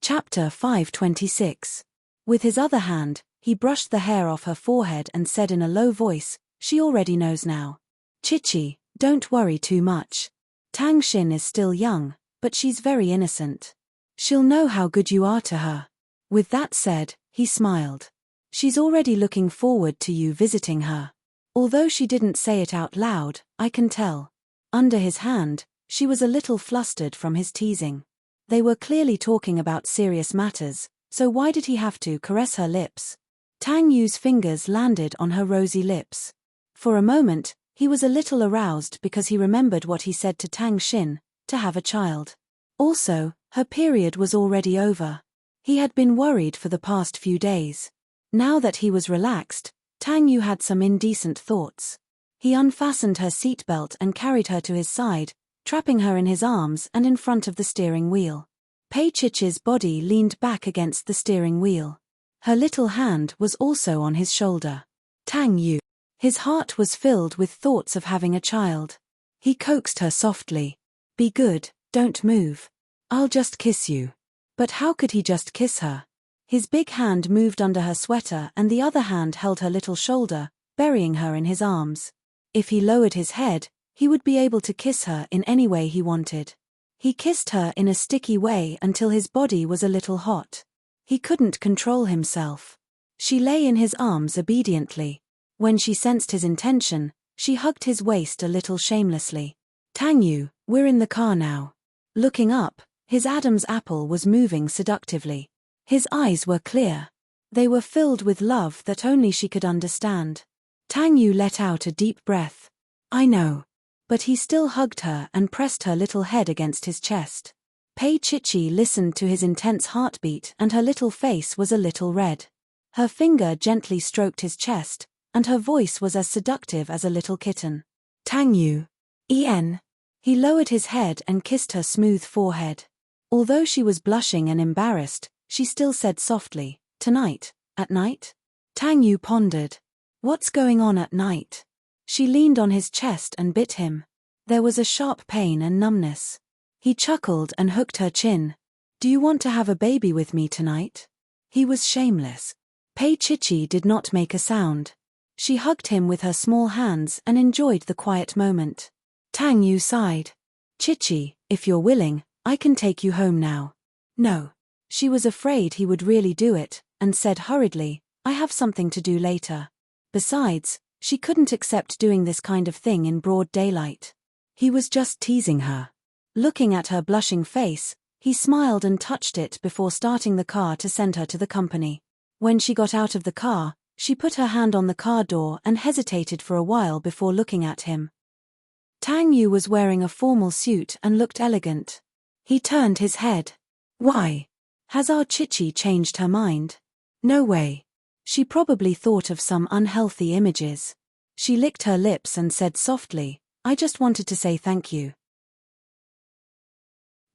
Chapter 526. With his other hand, he brushed the hair off her forehead and said in a low voice, "She already knows now. Chichi, don't worry too much. Tang Xin is still young, but she's very innocent. She'll know how good you are to her." With that said, he smiled. "She's already looking forward to you visiting her. Although she didn't say it out loud, I can tell." Under his hand, she was a little flustered from his teasing. They were clearly talking about serious matters, so why did he have to caress her lips? Tang Yu's fingers landed on her rosy lips. For a moment, he was a little aroused because he remembered what he said to Tang Xin, to have a child. Also, her period was already over. He had been worried for the past few days. Now that he was relaxed, Tang Yu had some indecent thoughts. He unfastened her seatbelt and carried her to his side, trapping her in his arms and in front of the steering wheel. Pei Chichi's body leaned back against the steering wheel. Her little hand was also on his shoulder. Tang Yu. His heart was filled with thoughts of having a child. He coaxed her softly. "Be good, don't move. I'll just kiss you." But how could he just kiss her? His big hand moved under her sweater and the other hand held her little shoulder, burying her in his arms. If he lowered his head, he would be able to kiss her in any way he wanted. He kissed her in a sticky way until his body was a little hot. He couldn't control himself. She lay in his arms obediently. When she sensed his intention, she hugged his waist a little shamelessly. "Tang Yu, we're in the car now." Looking up, his Adam's apple was moving seductively. His eyes were clear. They were filled with love that only she could understand. Tang Yu let out a deep breath. "I know." But he still hugged her and pressed her little head against his chest. Pei Chichi listened to his intense heartbeat and her little face was a little red. Her finger gently stroked his chest, and her voice was as seductive as a little kitten. "Tang Yu. En." He lowered his head and kissed her smooth forehead. Although she was blushing and embarrassed, she still said softly, "Tonight, at night?" Tang Yu pondered. "What's going on at night?" She leaned on his chest and bit him. There was a sharp pain and numbness. He chuckled and hooked her chin. "Do you want to have a baby with me tonight?" He was shameless. Pei Chichi did not make a sound. She hugged him with her small hands and enjoyed the quiet moment. Tang Yu sighed. "Chichi, if you're willing, I can take you home now." "No." She was afraid he would really do it, and said hurriedly, "I have something to do later." Besides, she couldn't accept doing this kind of thing in broad daylight. He was just teasing her. Looking at her blushing face, he smiled and touched it before starting the car to send her to the company. When she got out of the car, she put her hand on the car door and hesitated for a while before looking at him. Tang Yu was wearing a formal suit and looked elegant. He turned his head. "Why? Has our Chichi changed her mind?" "No way." She probably thought of some unhealthy images. She licked her lips and said softly, "I just wanted to say thank you."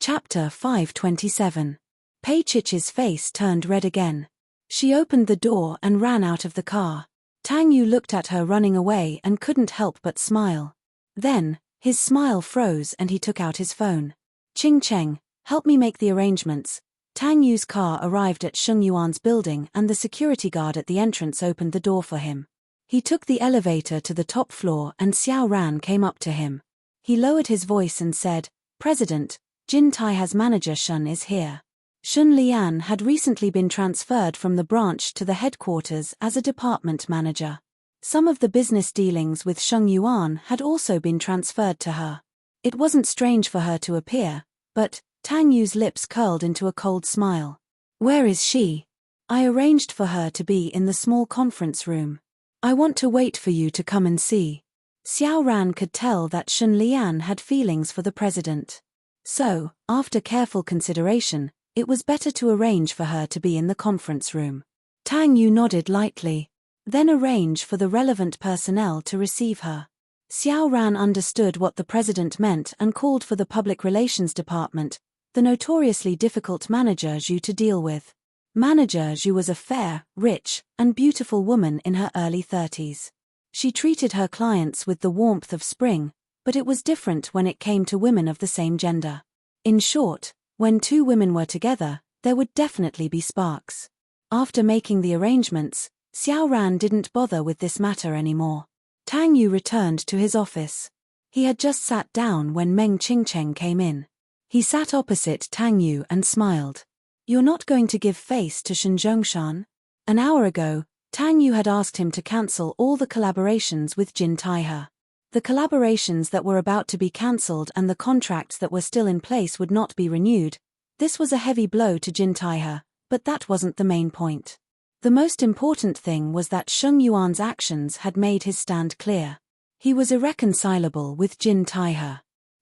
Chapter 527. Pei Chichi's face turned red again. She opened the door and ran out of the car. Tang Yu looked at her running away and couldn't help but smile. Then, his smile froze and he took out his phone. "Ching Cheng, help me make the arrangements." Tang Yu's car arrived at Sheng Yuan's building and the security guard at the entrance opened the door for him. He took the elevator to the top floor and Xiao Ran came up to him. He lowered his voice and said, "President, Jin Taiha's manager Shun is here." Shun Lian had recently been transferred from the branch to the headquarters as a department manager. Some of the business dealings with Sheng Yuan had also been transferred to her. It wasn't strange for her to appear, but Tang Yu's lips curled into a cold smile. "Where is she?" "I arranged for her to be in the small conference room. I want to wait for you to come and see." Xiao Ran could tell that Shun Lian had feelings for the president. So, after careful consideration, it was better to arrange for her to be in the conference room. Tang Yu nodded lightly. Then arrange for the relevant personnel to receive her. Xiao Ran understood what the president meant and called for the public relations department, the notoriously difficult manager Zhu to deal with. Manager Zhu was a fair, rich, and beautiful woman in her early 30s. She treated her clients with the warmth of spring, but it was different when it came to women of the same gender. In short, when two women were together, there would definitely be sparks. After making the arrangements, Xiao Ran didn't bother with this matter anymore. Tang Yu returned to his office. He had just sat down when Meng Qingcheng came in. He sat opposite Tang Yu and smiled. "You're not going to give face to Shen Zhongshan?" An hour ago, Tang Yu had asked him to cancel all the collaborations with Jin Taihe. The collaborations that were about to be cancelled and the contracts that were still in place would not be renewed. This was a heavy blow to Jin Taihe, but that wasn't the main point. The most important thing was that Sheng Yuan's actions had made his stand clear. He was irreconcilable with Jin Taihe.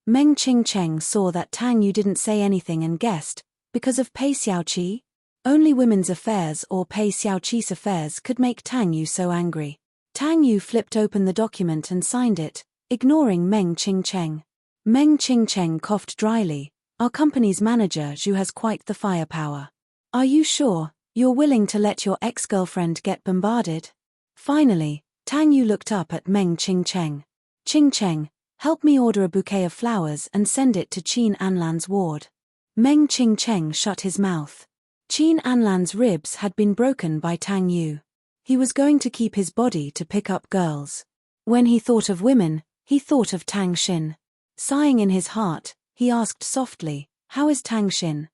Meng Qingcheng saw that Tang Yu didn't say anything and guessed, because of Pei Xiaoqi? Only women's affairs or Pei Xiaoqi's affairs could make Tang Yu so angry. Tang Yu flipped open the document and signed it, ignoring Meng Qingcheng. Meng Qingcheng coughed dryly. "Our company's manager Zhu has quite the firepower. Are you sure you're willing to let your ex-girlfriend get bombarded?" Finally, Tang Yu looked up at Meng Qingcheng. "Qingcheng, help me order a bouquet of flowers and send it to Qin Anlan's ward." Meng Qingcheng shut his mouth. Qin Anlan's ribs had been broken by Tang Yu. He was going to keep his body to pick up girls. When he thought of women, he thought of Tang Xin. Sighing in his heart, he asked softly, "How is Tang Xin?"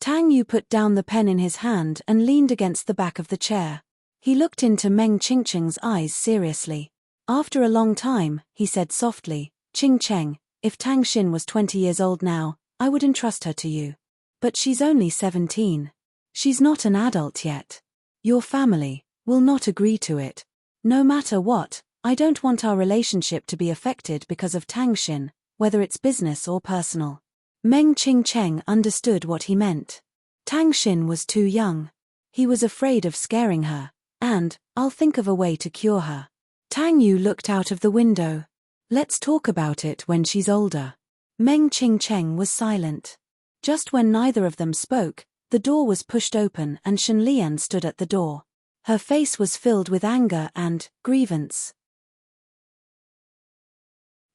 Tang Yu put down the pen in his hand and leaned against the back of the chair. He looked into Meng Qingcheng's eyes seriously. After a long time, he said softly, "Qingcheng, if Tang Xin was 20 years old now, I would entrust her to you. But she's only 17. She's not an adult yet. Your family will not agree to it. No matter what, I don't want our relationship to be affected because of Tang Xin, whether it's business or personal." Meng Qingcheng understood what he meant. Tang Xin was too young. He was afraid of scaring her, and, "I'll think of a way to cure her." Tang Yu looked out of the window. "Let's talk about it when she's older." Meng Qingcheng was silent. Just when neither of them spoke, the door was pushed open and Shen Lian stood at the door. Her face was filled with anger and grievance.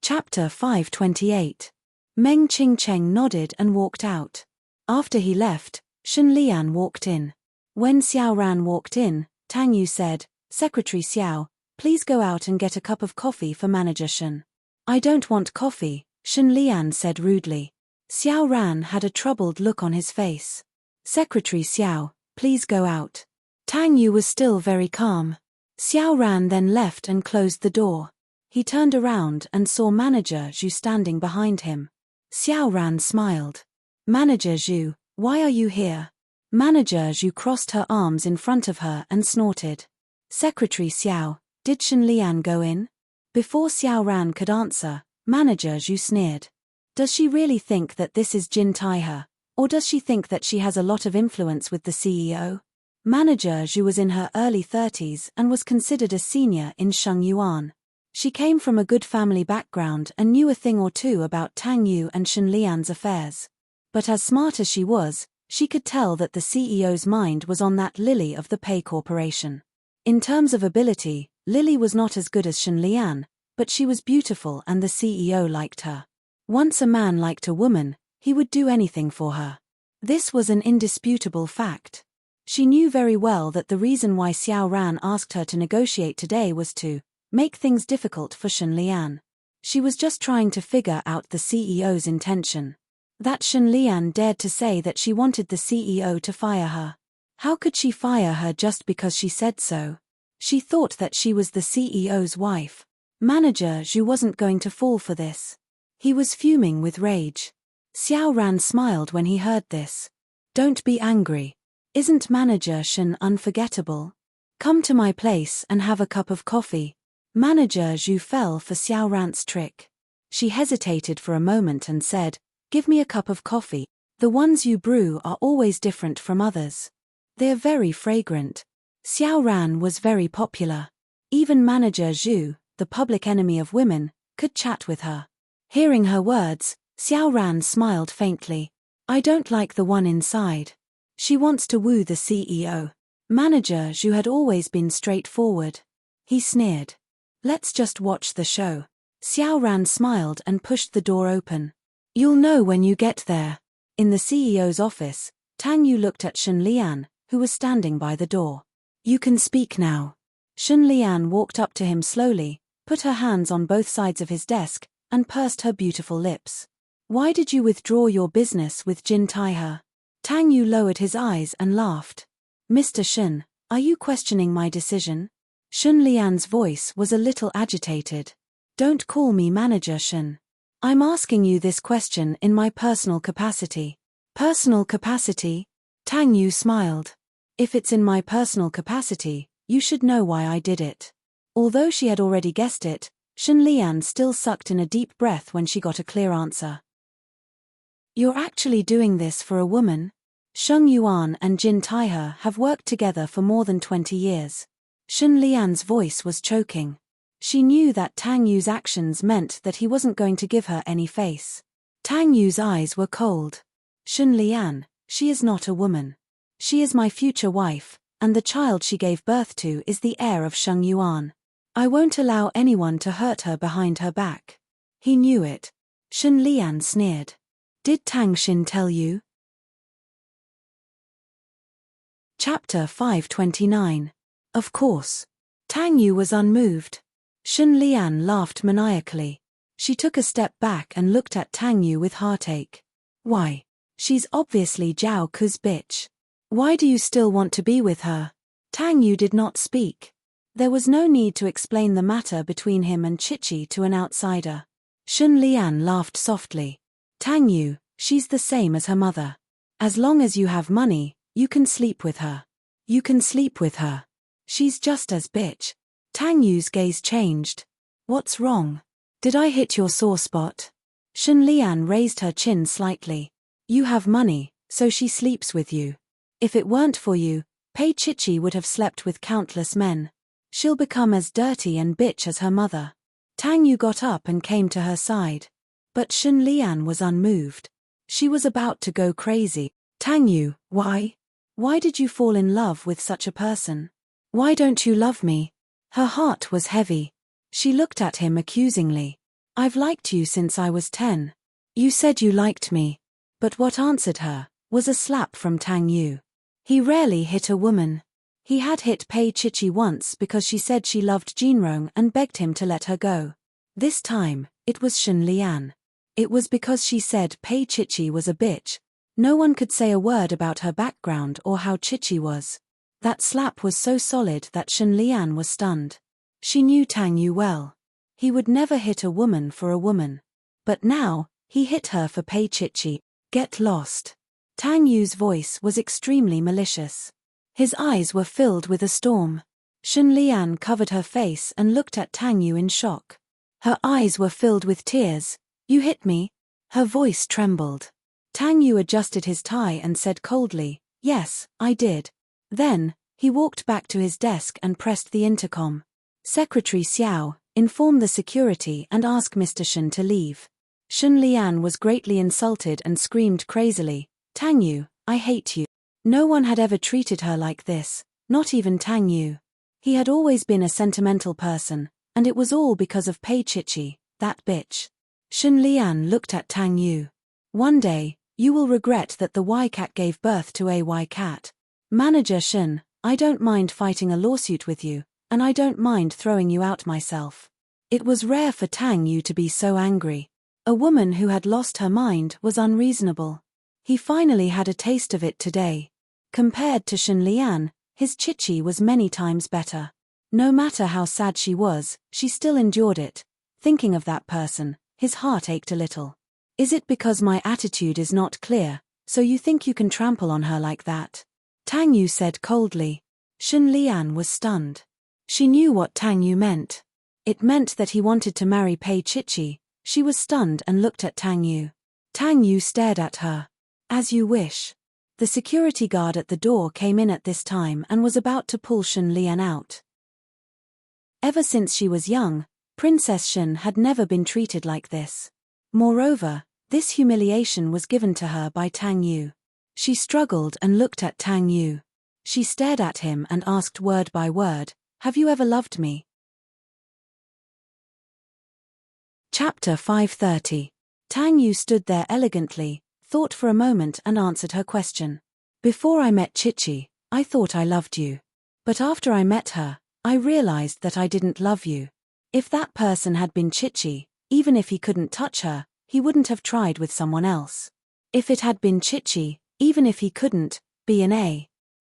Chapter 528. Meng Qingcheng nodded and walked out. After he left, Shen Lian walked in. When Xiao Ran walked in, Tang Yu said, "Secretary Xiao, please go out and get a cup of coffee for Manager Shen." "I don't want coffee," Shen Lian said rudely. Xiao Ran had a troubled look on his face. "Secretary Xiao, please go out." Tang Yu was still very calm. Xiao Ran then left and closed the door. He turned around and saw Manager Zhu standing behind him. Xiao Ran smiled. "Manager Zhu, why are you here?" Manager Zhu crossed her arms in front of her and snorted. "Secretary Xiao, did Shen Lian go in?" Before Xiao Ran could answer, Manager Zhu sneered. "Does she really think that this is Jin Taihe, or does she think that she has a lot of influence with the CEO? Manager Zhu was in her early 30s and was considered a senior in Sheng Yuan. She came from a good family background and knew a thing or two about Tang Yu and Shen Lian's affairs. But as smart as she was, she could tell that the CEO's mind was on that Lily of the Pei Corporation. In terms of ability, Lily was not as good as Shen Lian, but she was beautiful and the CEO liked her. Once a man liked a woman, he would do anything for her. This was an indisputable fact. She knew very well that the reason why Xiao Ran asked her to negotiate today was to make things difficult for Shen Lian. She was just trying to figure out the CEO's intention. That Shen Lian dared to say that she wanted the CEO to fire her. How could she fire her just because she said so? She thought that she was the CEO's wife. Manager Zhu wasn't going to fall for this. He was fuming with rage. Xiao Ran smiled when he heard this. "Don't be angry. Isn't Manager Shen unforgettable? Come to my place and have a cup of coffee." Manager Zhu fell for Xiao Ran's trick. She hesitated for a moment and said, "Give me a cup of coffee. The ones you brew are always different from others. They're very fragrant." Xiao Ran was very popular. Even Manager Zhu, the public enemy of women, could chat with her. Hearing her words, Xiao Ran smiled faintly. "I don't like the one inside. She wants to woo the CEO." Manager Zhu had always been straightforward. He sneered. "Let's just watch the show." Xiao Ran smiled and pushed the door open. "You'll know when you get there." In the CEO's office, Tang Yu looked at Shun Lian, who was standing by the door. You can speak now. Shun Lian walked up to him slowly, put her hands on both sides of his desk, and pursed her beautiful lips. Why did you withdraw your business with Jin Taihe? Tang Yu lowered his eyes and laughed. Mr. Shun, are you questioning my decision? Shun Lian's voice was a little agitated. Don't call me Manager Shun. I'm asking you this question in my personal capacity. Personal capacity? Tang Yu smiled. If it's in my personal capacity, you should know why I did it. Although she had already guessed it, Shun Lian still sucked in a deep breath when she got a clear answer. You're actually doing this for a woman? Sheng Yuan and Jin Taihe have worked together for more than 20 years. Shun Lian's voice was choking. She knew that Tang Yu's actions meant that he wasn't going to give her any face. Tang Yu's eyes were cold. Shun Lian, she is not a woman. She is my future wife, and the child she gave birth to is the heir of Sheng Yuan. I won't allow anyone to hurt her behind her back. He knew it. Shun Lian sneered. Did Tang Xin tell you? Chapter 529. Of course. Tang Yu was unmoved. Shun Lian laughed maniacally. She took a step back and looked at Tang Yu with heartache. Why? She's obviously Zhao Ku's bitch. Why do you still want to be with her? Tang Yu did not speak. There was no need to explain the matter between him and Chichi to an outsider. Shun Lian laughed softly. Tang Yu, she's the same as her mother. As long as you have money, you can sleep with her. You can sleep with her. She's just as bitch. Tang Yu's gaze changed. What's wrong? Did I hit your sore spot? Shun Lian raised her chin slightly. You have money, so she sleeps with you. If it weren't for you, Pei Chichi would have slept with countless men. She'll become as dirty and bitch as her mother. Tang Yu got up and came to her side. But Shun Lian was unmoved. She was about to go crazy. Tang Yu, why? Why did you fall in love with such a person? Why don't you love me? Her heart was heavy. She looked at him accusingly. I've liked you since I was 10. You said you liked me. But what answered her was a slap from Tang Yu. He rarely hit a woman. He had hit Pei Chichi once because she said she loved Jinrong and begged him to let her go. This time, it was Shun Lian. It was because she said Pei Chichi was a bitch. No one could say a word about her background or how Chichi was. That slap was so solid that Shun Lian was stunned. She knew Tang Yu well. He would never hit a woman for a woman. But now, he hit her for Pei Chichi. Get lost. Tang Yu's voice was extremely malicious. His eyes were filled with a storm. Shun Lian covered her face and looked at Tang Yu in shock. Her eyes were filled with tears. You hit me? Her voice trembled. Tang Yu adjusted his tie and said coldly, Yes, I did. Then, he walked back to his desk and pressed the intercom. Secretary Xiao, inform the security and ask Mr. Shun to leave. Shun Lian was greatly insulted and screamed crazily, Tang Yu, I hate you. No one had ever treated her like this, not even Tang Yu. He had always been a sentimental person, and it was all because of Pei Chichi, that bitch. Shun Lian looked at Tang Yu. One day, you will regret that the Y-Cat gave birth to a Y-Cat. Manager Shun, I don't mind fighting a lawsuit with you, and I don't mind throwing you out myself. It was rare for Tang Yu to be so angry. A woman who had lost her mind was unreasonable. He finally had a taste of it today. Compared to Shun Lian, his Chichi was many times better. No matter how sad she was, she still endured it. Thinking of that person, his heart ached a little. Is it because my attitude is not clear, so you think you can trample on her like that? Tang Yu said coldly. Shun Lian was stunned. She knew what Tang Yu meant. It meant that he wanted to marry Pei Chichi. She was stunned and looked at Tang Yu. Tang Yu stared at her. As you wish. The security guard at the door came in at this time and was about to pull Shun Lian out. Ever since she was young, Princess Shun had never been treated like this. Moreover, this humiliation was given to her by Tang Yu. She struggled and looked at Tang Yu. She stared at him and asked word by word, Have you ever loved me? Chapter 530. Tang Yu stood there elegantly, thought for a moment and answered her question. Before I met Chichi, I thought I loved you. But after I met her, I realized that I didn't love you. If that person had been Chichi, even if he couldn't touch her, he wouldn't have tried with someone else. If it had been Chichi, even if he couldn't,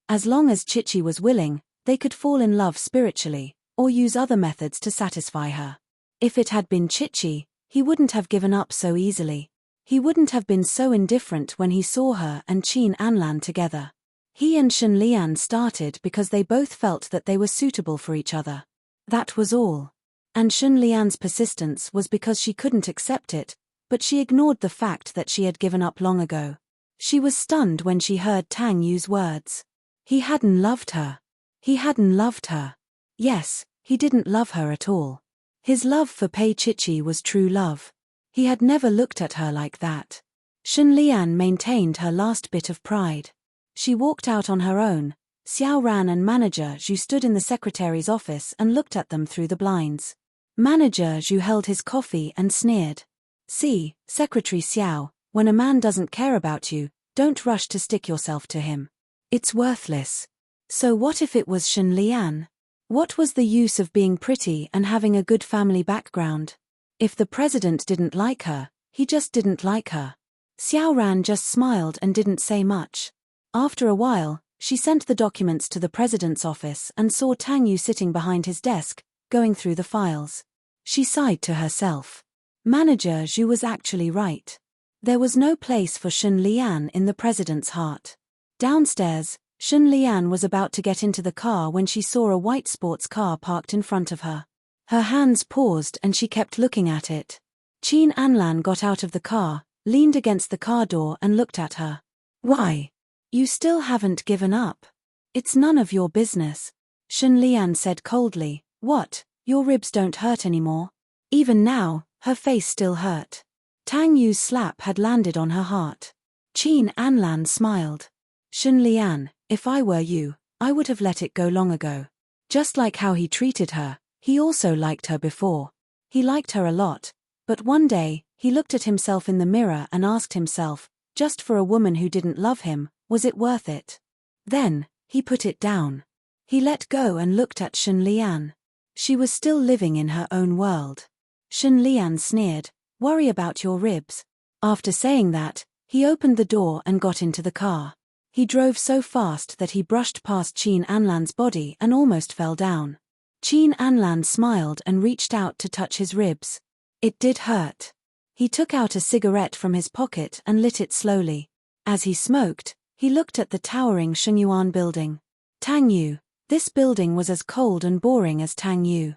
as long as Chichi was willing, they could fall in love spiritually, or use other methods to satisfy her. If it had been Chichi, he wouldn't have given up so easily. He wouldn't have been so indifferent when he saw her and Qin Anlan together. He and Shen Lian started because they both felt that they were suitable for each other. That was all. And Shen Lian's persistence was because she couldn't accept it, but she ignored the fact that she had given up long ago. She was stunned when she heard Tang use words. He hadn't loved her. He hadn't loved her. Yes, he didn't love her at all. His love for Pei Chichi was true love. He had never looked at her like that. Shen Lian maintained her last bit of pride. She walked out on her own. Xiao Ran and Manager Zhu stood in the secretary's office and looked at them through the blinds. Manager Zhu held his coffee and sneered. See, Secretary Xiao, when a man doesn't care about you, don't rush to stick yourself to him. It's worthless. So what if it was Shen Lian? What was the use of being pretty and having a good family background? If the president didn't like her, he just didn't like her. Xiao Ran just smiled and didn't say much. After a while, she sent the documents to the president's office and saw Tang Yu sitting behind his desk, going through the files. She sighed to herself. Manager Zhu was actually right. There was no place for Shen Lian in the president's heart. Downstairs, Shen Lian was about to get into the car when she saw a white sports car parked in front of her. Her hands paused and she kept looking at it. Qin Anlan got out of the car, leaned against the car door and looked at her. Why? You still haven't given up. It's none of your business. Shen Lian said coldly. What, your ribs don't hurt anymore? Even now, her face still hurt. Tang Yu's slap had landed on her heart. Qin Anlan smiled. Shen Lian, if I were you, I would have let it go long ago. Just like how he treated her, he also liked her before. He liked her a lot, but one day, he looked at himself in the mirror and asked himself, just for a woman who didn't love him, was it worth it? Then, he put it down. He let go and looked at Shen Lian. She was still living in her own world. Shen Lian sneered, worry about your ribs. After saying that, he opened the door and got into the car. He drove so fast that he brushed past Qin Anlan's body and almost fell down. Qin Anlan smiled and reached out to touch his ribs. It did hurt. He took out a cigarette from his pocket and lit it slowly. As he smoked, he looked at the towering Shengyuan building. Tang Yu. This building was as cold and boring as Tang Yu.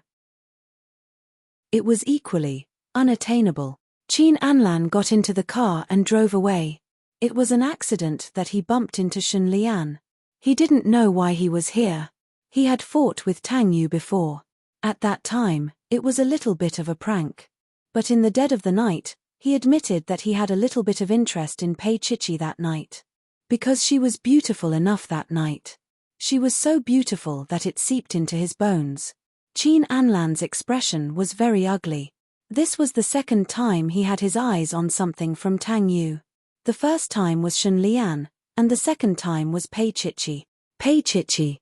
It was equally unattainable. Qin Anlan got into the car and drove away. It was an accident that he bumped into Shen Lian. He didn't know why he was here. He had fought with Tang Yu before. At that time, it was a little bit of a prank. But in the dead of the night, he admitted that he had a little bit of interest in Pei Chichi that night. Because she was beautiful enough that night. She was so beautiful that it seeped into his bones. Qin Anlan's expression was very ugly. This was the second time he had his eyes on something from Tang Yu. The first time was Shen Lian, and the second time was Pei Chichi. Pei Chichi.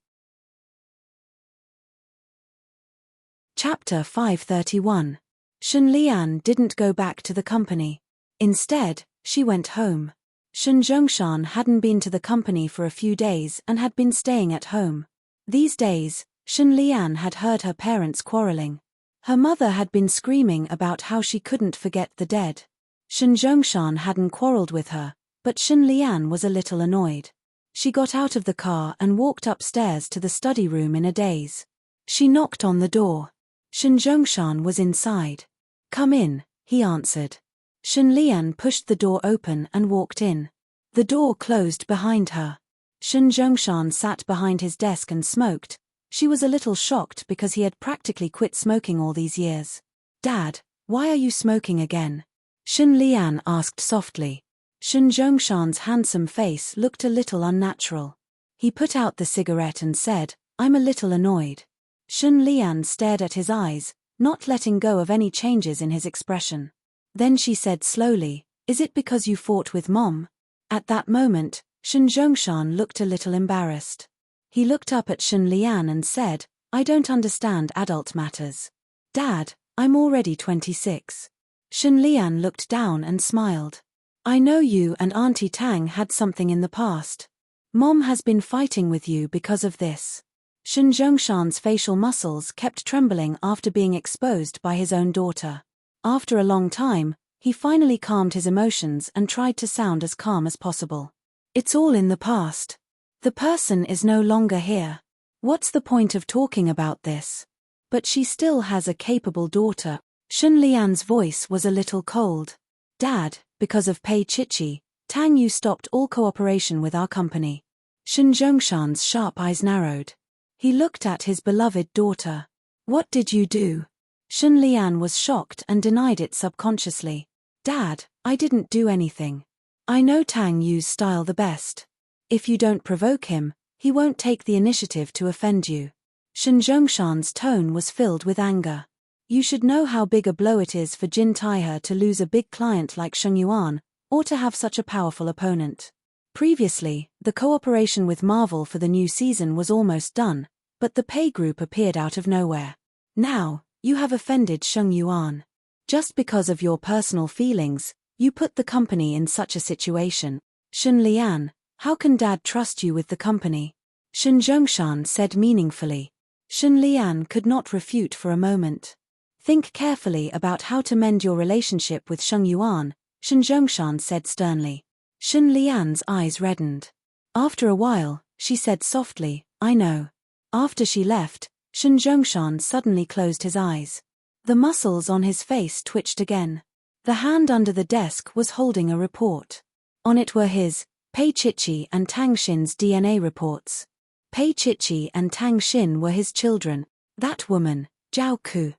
Chapter 531. Shen Lian didn't go back to the company. Instead, she went home. Shen Zhongshan hadn't been to the company for a few days and had been staying at home. These days, Shen Lian had heard her parents quarreling. Her mother had been screaming about how she couldn't forget the dead. Shen Zhongshan hadn't quarreled with her, but Shen Lian was a little annoyed. She got out of the car and walked upstairs to the study room in a daze. She knocked on the door. Shen Zhongshan was inside. Come in, he answered. Shen Lian pushed the door open and walked in. The door closed behind her. Shen Zhongshan sat behind his desk and smoked. She was a little shocked because he had practically quit smoking all these years. Dad, why are you smoking again? Shen Lian asked softly. Shen Zhongshan's handsome face looked a little unnatural. He put out the cigarette and said, I'm a little annoyed. Shen Lian stared at his eyes, not letting go of any changes in his expression. Then she said slowly, is it because you fought with Mom? At that moment, Shen Zhongshan looked a little embarrassed. He looked up at Shen Lian and said, I don't understand adult matters. Dad, I'm already 26. Shen Lian looked down and smiled. I know you and Auntie Tang had something in the past. Mom has been fighting with you because of this. Shen Zhongshan's facial muscles kept trembling after being exposed by his own daughter. After a long time, he finally calmed his emotions and tried to sound as calm as possible. It's all in the past. The person is no longer here. What's the point of talking about this? But she still has a capable daughter. Shen Lian's voice was a little cold. Dad, because of Pei Chichi, Tang Yu stopped all cooperation with our company. Shen Zhongshan's sharp eyes narrowed. He looked at his beloved daughter. What did you do? Shen Lian was shocked and denied it subconsciously. Dad, I didn't do anything. I know Tang Yu's style the best. If you don't provoke him, he won't take the initiative to offend you. Shen Zhongshan's tone was filled with anger. You should know how big a blow it is for Jin Taihe to lose a big client like Sheng Yuan, or to have such a powerful opponent. Previously, the cooperation with Marvel for the new season was almost done, but the Pei group appeared out of nowhere. Now, you have offended Sheng Yuan. Just because of your personal feelings, you put the company in such a situation. Shen Lian, how can Dad trust you with the company? Shen Zhongshan said meaningfully. Shen Lian could not refute for a moment. Think carefully about how to mend your relationship with Sheng Yuan, Shen Zhongshan said sternly. Shen Lian's eyes reddened. After a while, she said softly, I know. After she left, Shen Zhongshan suddenly closed his eyes. The muscles on his face twitched again. The hand under the desk was holding a report. On it were his, Pei Chichi and Tang Xin's DNA reports. Pei Chichi and Tang Xin were his children. That woman, Zhao Ku.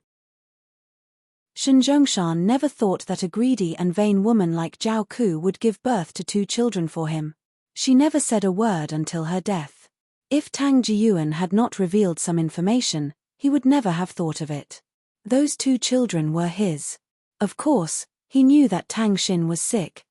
Shen Zhongshan never thought that a greedy and vain woman like Zhao Ku would give birth to 2 children for him. She never said a word until her death. If Tang Jiyuan had not revealed some information, he would never have thought of it. Those 2 children were his. Of course, he knew that Tang Xin was sick.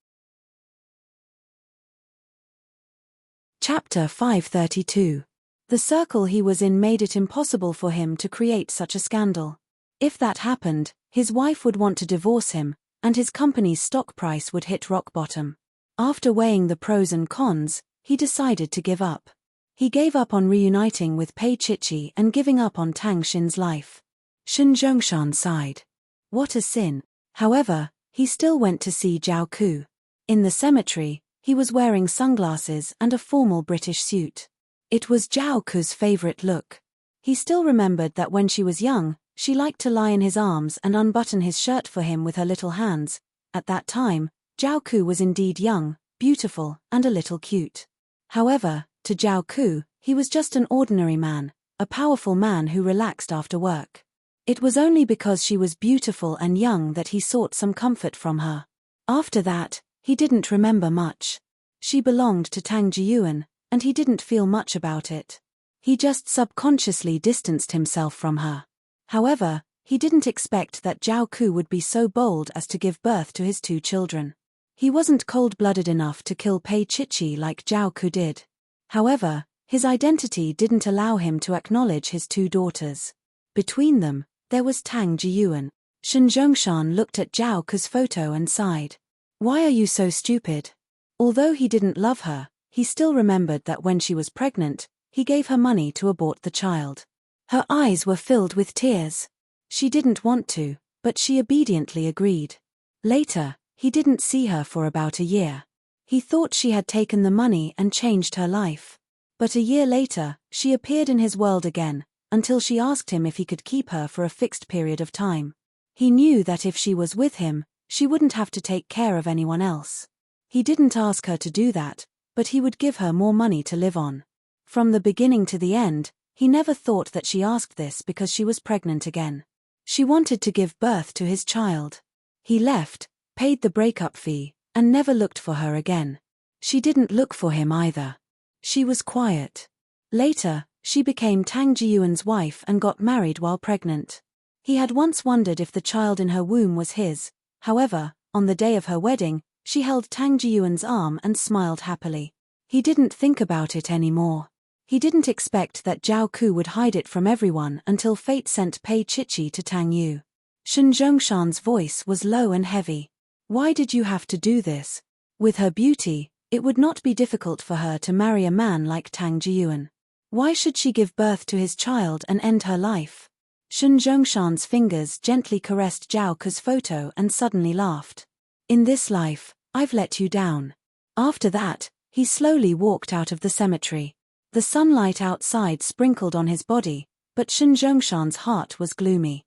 Chapter 532. The circle he was in made it impossible for him to create such a scandal. If that happened, his wife would want to divorce him, and his company's stock price would hit rock bottom. After weighing the pros and cons, he decided to give up. He gave up on reuniting with Pei Chichi and giving up on Tang Xin's life. Shen Zhongshan sighed. What a sin. However, he still went to see Zhao Ku. In the cemetery, he was wearing sunglasses and a formal British suit. It was Zhao Ku's favorite look. He still remembered that when she was young, she liked to lie in his arms and unbutton his shirt for him with her little hands. At that time, Zhao Ku was indeed young, beautiful, and a little cute. However, to Zhao Ku, he was just an ordinary man, a powerful man who relaxed after work. It was only because she was beautiful and young that he sought some comfort from her. After that, he didn't remember much. She belonged to Tang Jiyuan, and he didn't feel much about it. He just subconsciously distanced himself from her. However, he didn't expect that Zhao Ku would be so bold as to give birth to his 2 children. He wasn't cold-blooded enough to kill Pei Chichi like Zhao Ku did. However, his identity didn't allow him to acknowledge his 2 daughters. Between them, there was Tang Jiyuan. Shen Zhongshan looked at Zhao Ku's photo and sighed. Why are you so stupid? Although he didn't love her, he still remembered that when she was pregnant, he gave her money to abort the child. Her eyes were filled with tears. She didn't want to, but she obediently agreed. Later, he didn't see her for about a year. He thought she had taken the money and changed her life. But a year later, she appeared in his world again, until she asked him if he could keep her for a fixed period of time. He knew that if she was with him, she wouldn't have to take care of anyone else. He didn't ask her to do that, but he would give her more money to live on. From the beginning to the end, he never thought that she asked this because she was pregnant again. She wanted to give birth to his child. He left, paid the breakup fee, and never looked for her again. She didn't look for him either. She was quiet. Later, she became Tang Jiyuan's wife and got married while pregnant. He had once wondered if the child in her womb was his. However, on the day of her wedding, she held Tang Jiyuan's arm and smiled happily. He didn't think about it anymore. He didn't expect that Zhao Ku would hide it from everyone until fate sent Pei Chichi to Tang Yu. Shen Zhongshan's voice was low and heavy. Why did you have to do this? With her beauty, it would not be difficult for her to marry a man like Tang Jiyuan. Why should she give birth to his child and end her life? Shen Zhongshan's fingers gently caressed Zhao Ku's photo and suddenly laughed. In this life, I've let you down. After that, he slowly walked out of the cemetery. The sunlight outside sprinkled on his body, but Shen Zhongshan's heart was gloomy.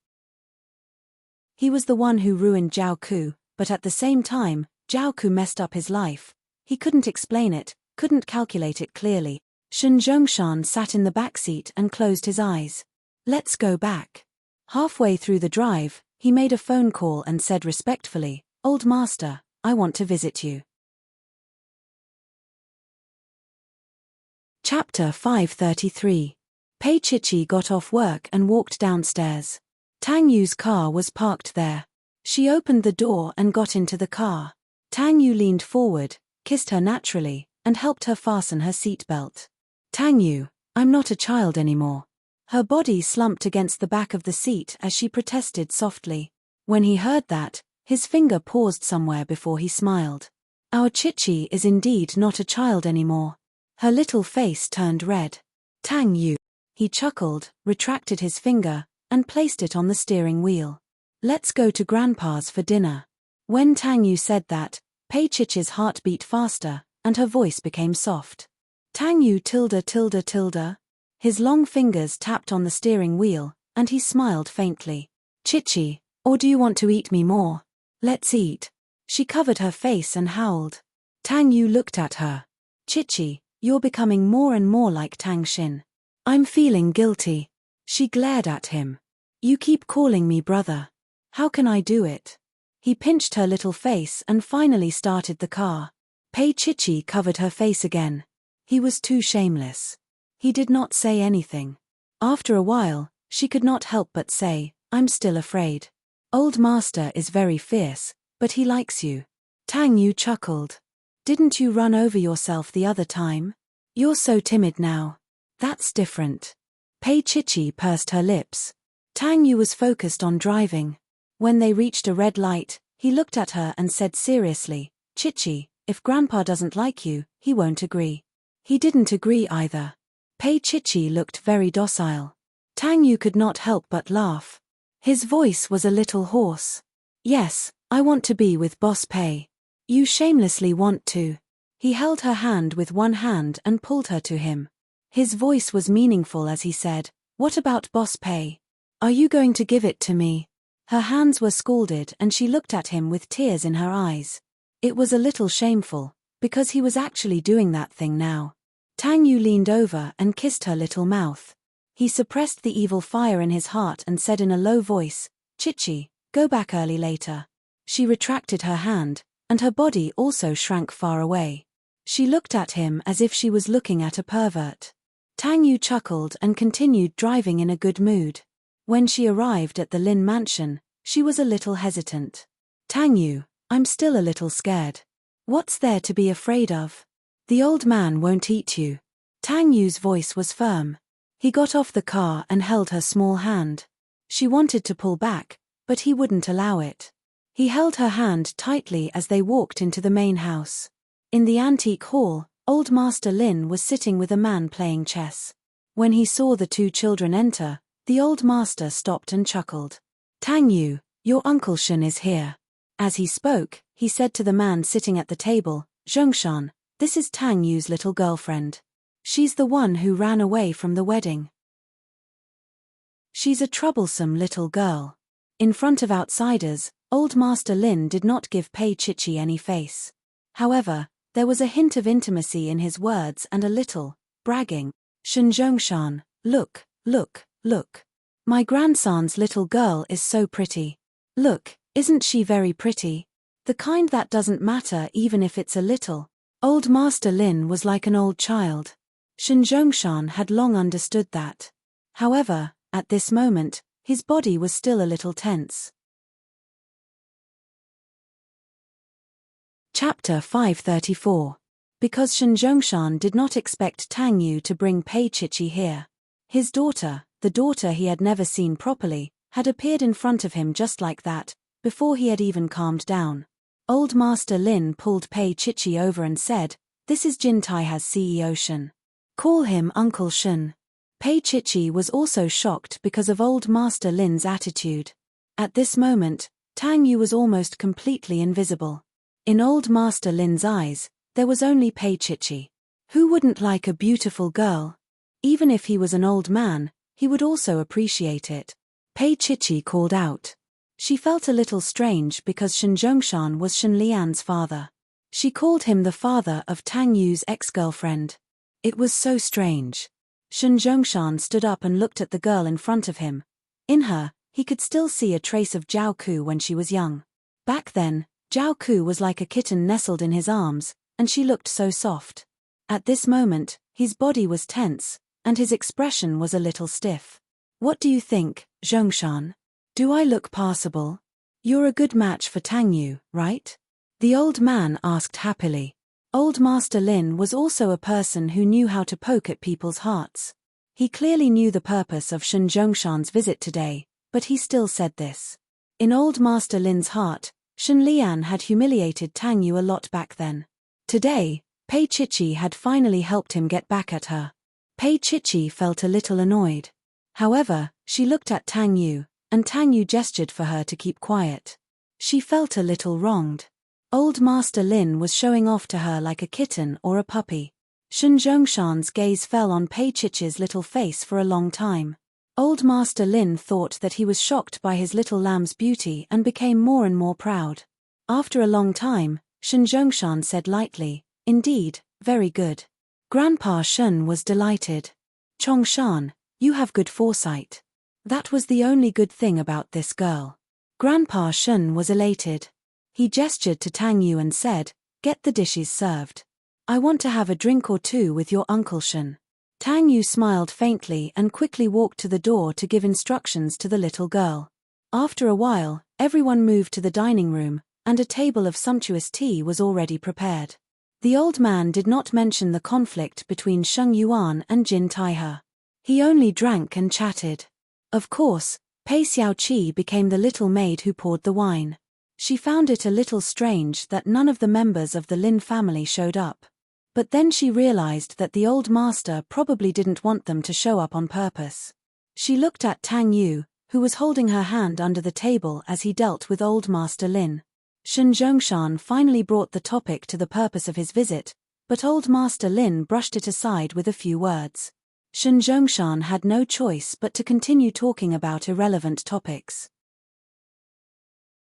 He was the one who ruined Zhao Ku, but at the same time, Zhao Ku messed up his life. He couldn't explain it, couldn't calculate it clearly. Shen Zhongshan sat in the back seat and closed his eyes. Let's go back. Halfway through the drive, he made a phone call and said respectfully, Old Master, I want to visit you. Chapter 533. Pei Chichi got off work and walked downstairs. Tang Yu's car was parked there. She opened the door and got into the car. Tang Yu leaned forward, kissed her naturally, and helped her fasten her seatbelt. Tang Yu, I'm not a child anymore. Her body slumped against the back of the seat as she protested softly. When he heard that, his finger paused somewhere before he smiled. Our Chichi is indeed not a child anymore. Her little face turned red. Tang Yu. He chuckled, retracted his finger, and placed it on the steering wheel. Let's go to Grandpa's for dinner. When Tang Yu said that, Pei Chichi's heart beat faster, and her voice became soft. Tang Yu tilde tilde tilde. His long fingers tapped on the steering wheel, and he smiled faintly. Chichi, or do you want to eat me more? Let's eat. She covered her face and howled. Tang Yu looked at her. Chichi, you're becoming more and more like Tang Xin. I'm feeling guilty. She glared at him. You keep calling me brother. How can I do it? He pinched her little face and finally started the car. Pei Chichi covered her face again. He was too shameless. He did not say anything. After a while, she could not help but say, I'm still afraid. Old Master is very fierce, but he likes you. Tang Yu chuckled. Didn't you run over yourself the other time? You're so timid now. That's different. Pei Chichi pursed her lips. Tang Yu was focused on driving. When they reached a red light, he looked at her and said seriously, Chichi, if Grandpa doesn't like you, he won't agree. He didn't agree either. Pei Chichi looked very docile. Tang Yu could not help but laugh. His voice was a little hoarse. Yes, I want to be with Boss Pei. You shamelessly want to. He held her hand with one hand and pulled her to him. His voice was meaningful as he said, What about Boss Pei? Are you going to give it to me? Her hands were scalded and she looked at him with tears in her eyes. It was a little shameful, because he was actually doing that thing now. Tang Yu leaned over and kissed her little mouth. He suppressed the evil fire in his heart and said in a low voice, Chichi, go back early later. She retracted her hand, and her body also shrank far away. She looked at him as if she was looking at a pervert. Tang Yu chuckled and continued driving in a good mood. When she arrived at the Lin mansion, she was a little hesitant. Tang Yu, I'm still a little scared. What's there to be afraid of? The old man won't eat you. Tang Yu's voice was firm. He got off the car and held her small hand. She wanted to pull back, but he wouldn't allow it. He held her hand tightly as they walked into the main house. In the antique hall, old Master Lin was sitting with a man playing chess. When he saw the two children enter, the old master stopped and chuckled. Tang Yu, your Uncle Shen is here. As he spoke, he said to the man sitting at the table, Zhongshan, this is Tang Yu's little girlfriend. She's the one who ran away from the wedding. She's a troublesome little girl. In front of outsiders, old Master Lin did not give Pei Chichi any face. However, there was a hint of intimacy in his words and a little bragging. Shen Zhongshan, look, look, look. My grandson's little girl is so pretty. Look, isn't she very pretty? The kind that doesn't matter even if it's a little. Old Master Lin was like an old child. Shen Zhongshan had long understood that. However, at this moment, his body was still a little tense. Chapter 534. because Shen Zhongshan did not expect Tang Yu to bring Pei Chichi here. His daughter, the daughter he had never seen properly, had appeared in front of him just like that, before he had even calmed down. Old Master Lin pulled Pei Chichi over and said, "This is Jin Taiha's CEO Shen. Call him Uncle Shen." Pei Chichi was also shocked because of Old Master Lin's attitude. At this moment, Tang Yu was almost completely invisible. In Old Master Lin's eyes, there was only Pei Chichi. Who wouldn't like a beautiful girl? Even if he was an old man, he would also appreciate it. Pei Chichi called out. She felt a little strange because Shen Zhongshan was Shen Lian's father. She called him the father of Tang Yu's ex-girlfriend. It was so strange. Shen Zhongshan stood up and looked at the girl in front of him. In her, he could still see a trace of Zhao Ku when she was young. Back then, Zhao Ku was like a kitten nestled in his arms, and she looked so soft. At this moment, his body was tense, and his expression was a little stiff. "What do you think, Zhongshan? Do I look passable? You're a good match for Tang Yu, right?" The old man asked happily. Old Master Lin was also a person who knew how to poke at people's hearts. He clearly knew the purpose of Shen Zhongshan's visit today, but he still said this. In Old Master Lin's heart, Shen Lian had humiliated Tang Yu a lot back then. Today, Pei Chichi had finally helped him get back at her. Pei Chichi felt a little annoyed. However, she looked at Tang Yu, and Tang Yu gestured for her to keep quiet. She felt a little wronged. Old Master Lin was showing off to her like a kitten or a puppy. Shen Zhongshan's gaze fell on Pei Chichi's little face for a long time. Old Master Lin thought that he was shocked by his little lamb's beauty and became more and more proud. After a long time, Shen Zhongshan said lightly, "Indeed, very good." Grandpa Shen was delighted. "Chongshan, you have good foresight. That was the only good thing about this girl." Grandpa Shen was elated. He gestured to Tang Yu and said, "Get the dishes served. I want to have a drink or two with your Uncle Shen." Tang Yu smiled faintly and quickly walked to the door to give instructions to the little girl. After a while, everyone moved to the dining room, and a table of sumptuous tea was already prepared. The old man did not mention the conflict between Sheng Yuan and Jin Taihe. He only drank and chatted. Of course, Pei Xiaoqi became the little maid who poured the wine. She found it a little strange that none of the members of the Lin family showed up. But then she realized that the old master probably didn't want them to show up on purpose. She looked at Tang Yu, who was holding her hand under the table as he dealt with Old Master Lin. Shen Zhongshan finally brought the topic to the purpose of his visit, but Old Master Lin brushed it aside with a few words. Shen Zhongshan had no choice but to continue talking about irrelevant topics.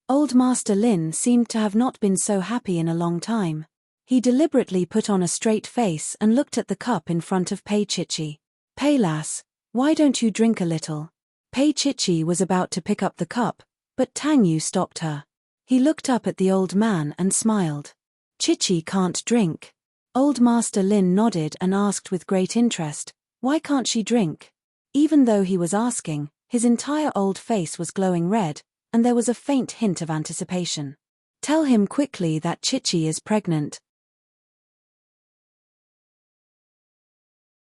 Old Master Lin seemed to have not been so happy in a long time. He deliberately put on a straight face and looked at the cup in front of Pei Chichi. "Pei lass, why don't you drink a little?" Pei Chichi was about to pick up the cup, but Tang Yu stopped her. He looked up at the old man and smiled. "Chichi can't drink." Old Master Lin nodded and asked with great interest, "Why can't she drink?" Even though he was asking, his entire old face was glowing red, and there was a faint hint of anticipation. "Tell him quickly that Chichi is pregnant."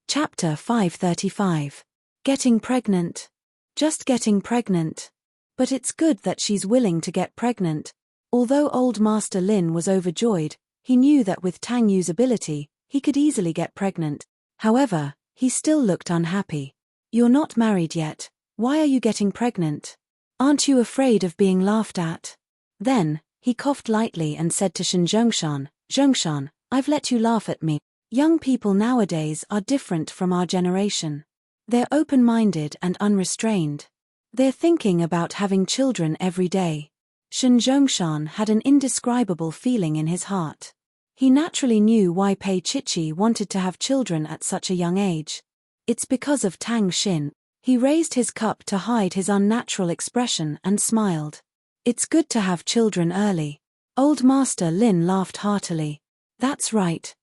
Chapter 535. Getting pregnant. Just getting pregnant. But it's good that she's willing to get pregnant. Although Old Master Lin was overjoyed, he knew that with Tang Yu's ability, he could easily get pregnant. However, he still looked unhappy. "You're not married yet. Why are you getting pregnant? Aren't you afraid of being laughed at?" Then, he coughed lightly and said to Shen Zhongshan, "Zhongshan, I've let you laugh at me. Young people nowadays are different from our generation. They're open-minded and unrestrained. They're thinking about having children every day." Shen Zhongshan had an indescribable feeling in his heart. He naturally knew why Pei Chichi wanted to have children at such a young age. It's because of Tang Xin. He raised his cup to hide his unnatural expression and smiled. "It's good to have children early." Old Master Lin laughed heartily. That's right.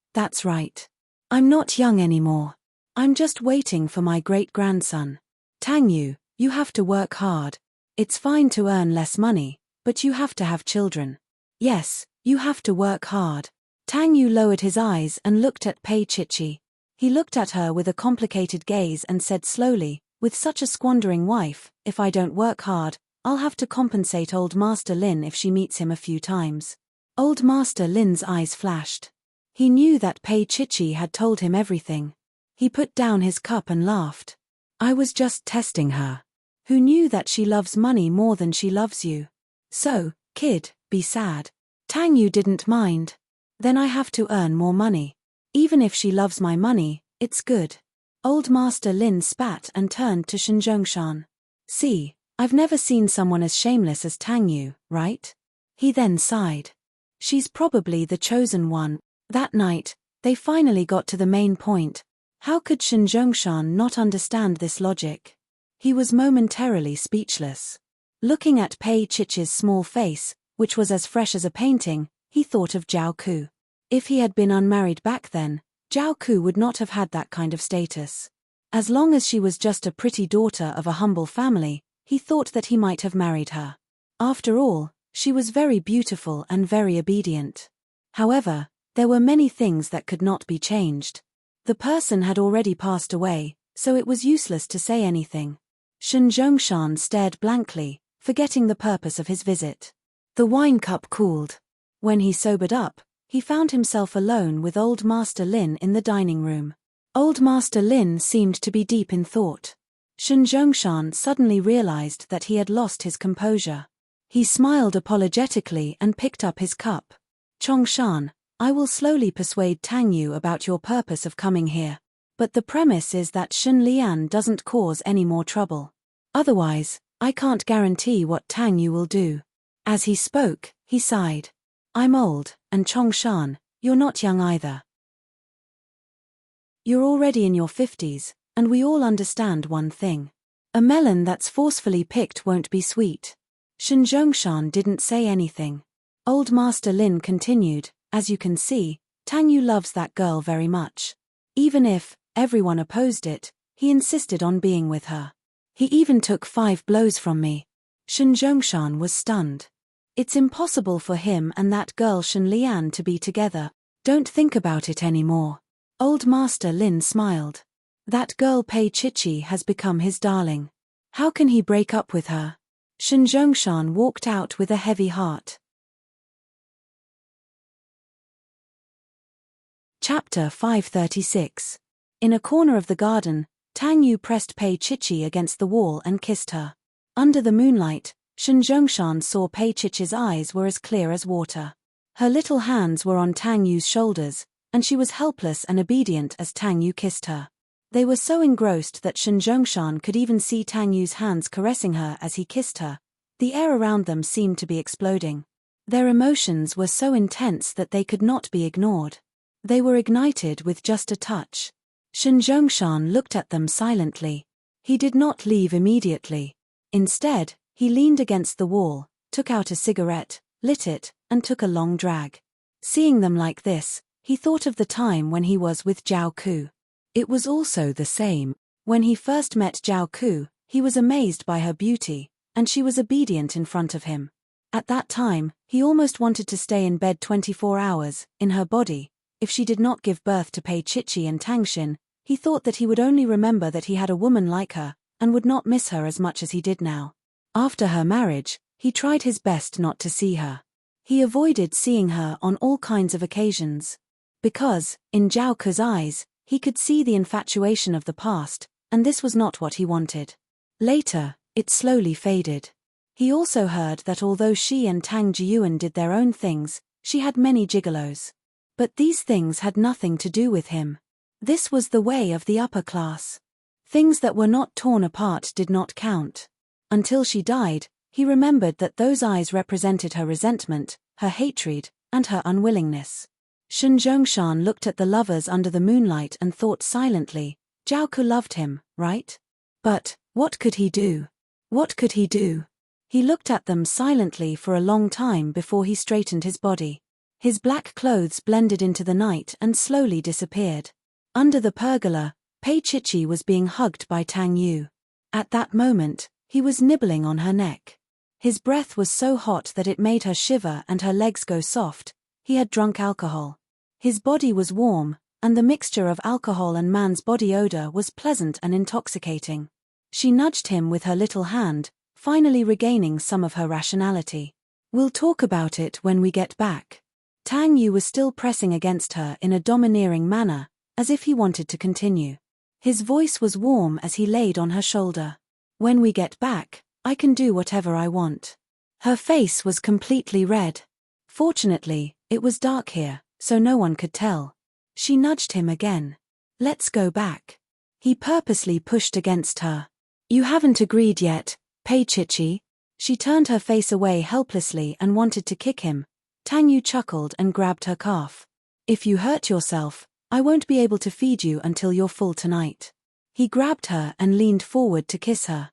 I'm not young anymore. I'm just waiting for my great-grandson. Tang Yu, you have to work hard. It's fine to earn less money, but you have to have children. Yes, you have to work hard. Tang Yu lowered his eyes and looked at Pei Chichi. He looked at her with a complicated gaze and said slowly, with such a squandering wife, if I don't work hard, I'll have to compensate old Master Lin if she meets him a few times. Old Master Lin's eyes flashed. He knew that Pei Chichi had told him everything. He put down his cup and laughed. I was just testing her. Who knew that she loves money more than she loves you? So, kid, be sad. Tang Yu didn't mind. Then I have to earn more money. Even if she loves my money, it's good. Old Master Lin spat and turned to Shinjongshan. See, I've never seen someone as shameless as Tang Yu, right? He then sighed. She's probably the chosen one. That night, they finally got to the main point. How could Shinjongshan not understand this logic? He was momentarily speechless. Looking at Pei Chichi's small face, which was as fresh as a painting, he thought of Zhao Ku. If he had been unmarried back then, Zhao Ku would not have had that kind of status. As long as she was just a pretty daughter of a humble family, he thought that he might have married her. After all, she was very beautiful and very obedient. However, there were many things that could not be changed. The person had already passed away, so it was useless to say anything. Shinjongshan stared blankly, forgetting the purpose of his visit. The wine cup cooled. When he sobered up, he found himself alone with old Master Lin in the dining room. Old Master Lin seemed to be deep in thought. Shinjongshan suddenly realized that he had lost his composure. He smiled apologetically and picked up his cup. Chongshan, I will slowly persuade Tang Yu about your purpose of coming here. But the premise is that Shen Lian doesn't cause any more trouble. Otherwise, I can't guarantee what Tang Yu will do. As he spoke, he sighed. I'm old, and Chongshan, you're not young either. You're already in your 50s, and we all understand one thing. A melon that's forcefully picked won't be sweet. Shinjongshan didn't say anything. Old Master Lin continued, as you can see, Tang Yu loves that girl very much. Even if everyone opposed it, he insisted on being with her. He even took 5 blows from me. Shinjongshan was stunned. It's impossible for him and that girl Shen Lian to be together. Don't think about it anymore. Old Master Lin smiled. That girl Pei Chichi has become his darling. How can he break up with her? Shinjongshan walked out with a heavy heart. Chapter 536. In a corner of the garden, Tang Yu pressed Pei Chichi against the wall and kissed her. Under the moonlight, Shinjongshan saw Pei Chichi's eyes were as clear as water. Her little hands were on Tang Yu's shoulders, and she was helpless and obedient as Tang Yu kissed her. They were so engrossed that Shinjongshan could even see Tang Yu's hands caressing her as he kissed her. The air around them seemed to be exploding. Their emotions were so intense that they could not be ignored. They were ignited with just a touch. Shinjongshan looked at them silently. He did not leave immediately. Instead, he leaned against the wall, took out a cigarette, lit it, and took a long drag. Seeing them like this, he thought of the time when he was with Zhao Ku. It was also the same. When he first met Zhao Ku, he was amazed by her beauty, and she was obedient in front of him. At that time, he almost wanted to stay in bed 24 hours, in her body. If she did not give birth to Pei Chichi and Tangshin, he thought that he would only remember that he had a woman like her, and would not miss her as much as he did now. After her marriage, he tried his best not to see her. He avoided seeing her on all kinds of occasions. Because, in Zhao Ku's eyes, he could see the infatuation of the past, and this was not what he wanted. Later, it slowly faded. He also heard that although she and Tang Jiyuan did their own things, she had many gigolos. But these things had nothing to do with him. This was the way of the upper class. Things that were not torn apart did not count. Until she died, he remembered that those eyes represented her resentment, her hatred, and her unwillingness. Shinjongshan looked at the lovers under the moonlight and thought silently, Zhao Ku loved him, right? But, what could he do? What could he do? He looked at them silently for a long time before he straightened his body. His black clothes blended into the night and slowly disappeared. Under the pergola, Pei Chichi was being hugged by Tang Yu. At that moment, he was nibbling on her neck. His breath was so hot that it made her shiver and her legs go soft. He had drunk alcohol. His body was warm, and the mixture of alcohol and man's body odor was pleasant and intoxicating. She nudged him with her little hand, finally regaining some of her rationality. "We'll talk about it when we get back." Tang Yu was still pressing against her in a domineering manner, as if he wanted to continue. His voice was warm as he laid on her shoulder. "When we get back, I can do whatever I want." Her face was completely red. Fortunately, it was dark here, so no one could tell. She nudged him again. "Let's go back." He purposely pushed against her. "You haven't agreed yet, Pei Chichi." She turned her face away helplessly and wanted to kick him. Tang Yu chuckled and grabbed her calf. "If you hurt yourself, I won't be able to feed you until you're full tonight." He grabbed her and leaned forward to kiss her.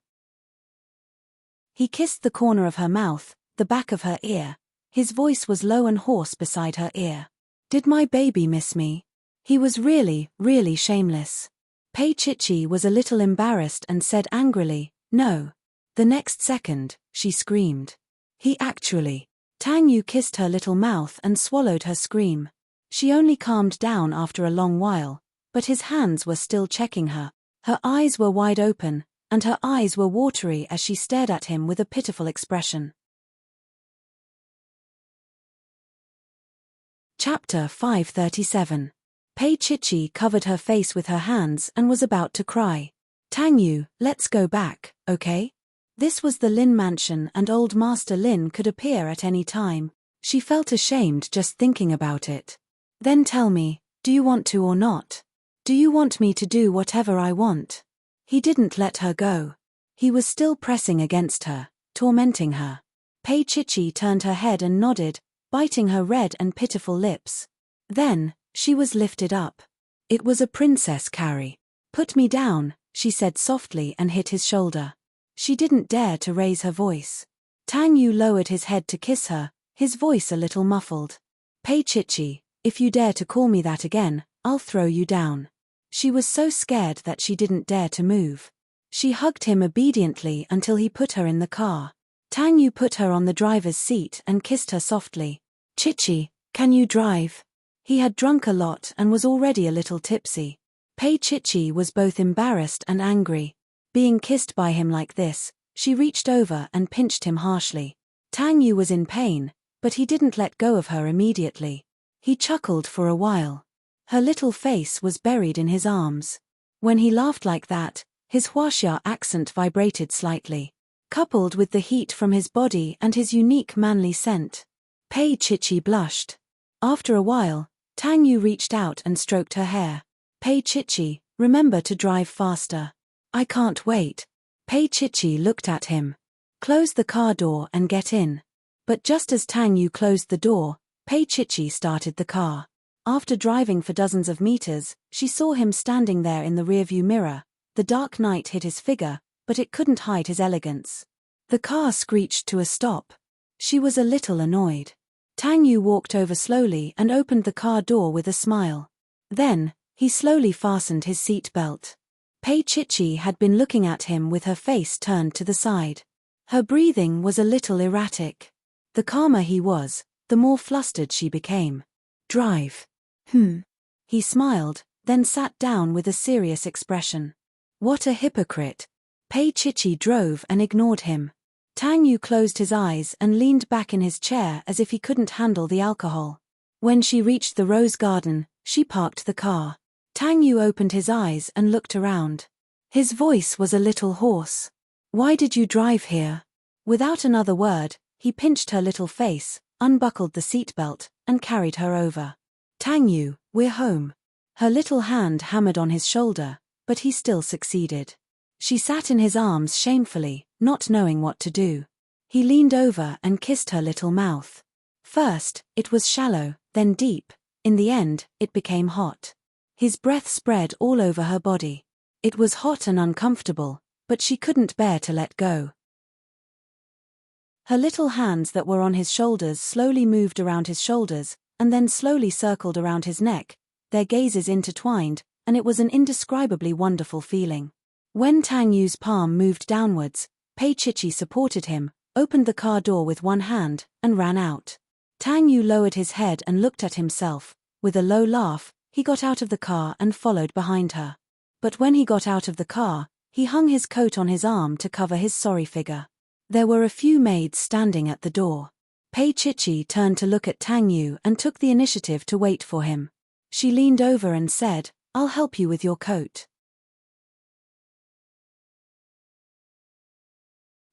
He kissed the corner of her mouth, the back of her ear. His voice was low and hoarse beside her ear. "Did my baby miss me?" He was really, really shameless. Pei Chichi was a little embarrassed and said angrily, "No." The next second, she screamed. "He actually." Tang Yu kissed her little mouth and swallowed her scream. She only calmed down after a long while, but his hands were still checking her. Her eyes were wide open, and her eyes were watery as she stared at him with a pitiful expression. Chapter 537. Pei Chichi covered her face with her hands and was about to cry. "Tang Yu, let's go back, okay?" This was the Lin mansion and old Master Lin could appear at any time. She felt ashamed just thinking about it. "Then tell me, do you want to or not? Do you want me to do whatever I want?" He didn't let her go. He was still pressing against her, tormenting her. Pei Chichi turned her head and nodded, biting her red and pitiful lips. Then, she was lifted up. It was a princess carry. "Put me down," she said softly and hit his shoulder. She didn't dare to raise her voice. Tang Yu lowered his head to kiss her, his voice a little muffled. "Pei Chichi, if you dare to call me that again, I'll throw you down." She was so scared that she didn't dare to move. She hugged him obediently until he put her in the car. Tang Yu put her on the driver's seat and kissed her softly. "Chichi, can you drive?" He had drunk a lot and was already a little tipsy. Pei Chichi was both embarrassed and angry. Being kissed by him like this, she reached over and pinched him harshly. Tang Yu was in pain, but he didn't let go of her immediately. He chuckled for a while. Her little face was buried in his arms. When he laughed like that, his Huaxia accent vibrated slightly, coupled with the heat from his body and his unique manly scent. Pei Chichi blushed. After a while, Tang Yu reached out and stroked her hair. "Pei Chichi, remember to drive faster." "I can't wait." Pei Chichi looked at him. "Close the car door and get in." But just as Tang Yu closed the door, Pei Chichi started the car. After driving for dozens of meters, she saw him standing there in the rearview mirror. The dark night hid his figure, but it couldn't hide his elegance. The car screeched to a stop. She was a little annoyed. Tang Yu walked over slowly and opened the car door with a smile. Then, he slowly fastened his seat belt. Pei Chichi had been looking at him with her face turned to the side. Her breathing was a little erratic. The calmer he was, the more flustered she became. "Drive." He smiled, then sat down with a serious expression. What a hypocrite. Pei Chichi drove and ignored him. Tang Yu closed his eyes and leaned back in his chair as if he couldn't handle the alcohol. When she reached the rose garden, she parked the car. Tang Yu opened his eyes and looked around. His voice was a little hoarse. "Why did you drive here?" Without another word, he pinched her little face, unbuckled the seatbelt, and carried her over. "Tang Yu, we're home." Her little hand hammered on his shoulder, but he still succeeded. She sat in his arms shamefully, not knowing what to do. He leaned over and kissed her little mouth. First, it was shallow, then deep. In the end, it became hot. His breath spread all over her body. It was hot and uncomfortable, but she couldn't bear to let go. Her little hands that were on his shoulders slowly moved around his shoulders, and then slowly circled around his neck, their gazes intertwined, and it was an indescribably wonderful feeling. When Tang Yu's palm moved downwards, Pei Chichi supported him, opened the car door with one hand, and ran out. Tang Yu lowered his head and looked at himself, With a low laugh, he got out of the car and followed behind her. But when he got out of the car, he hung his coat on his arm to cover his sorry figure. There were a few maids standing at the door. Pei Chichi turned to look at Tang Yu and took the initiative to wait for him. She leaned over and said, "I'll help you with your coat."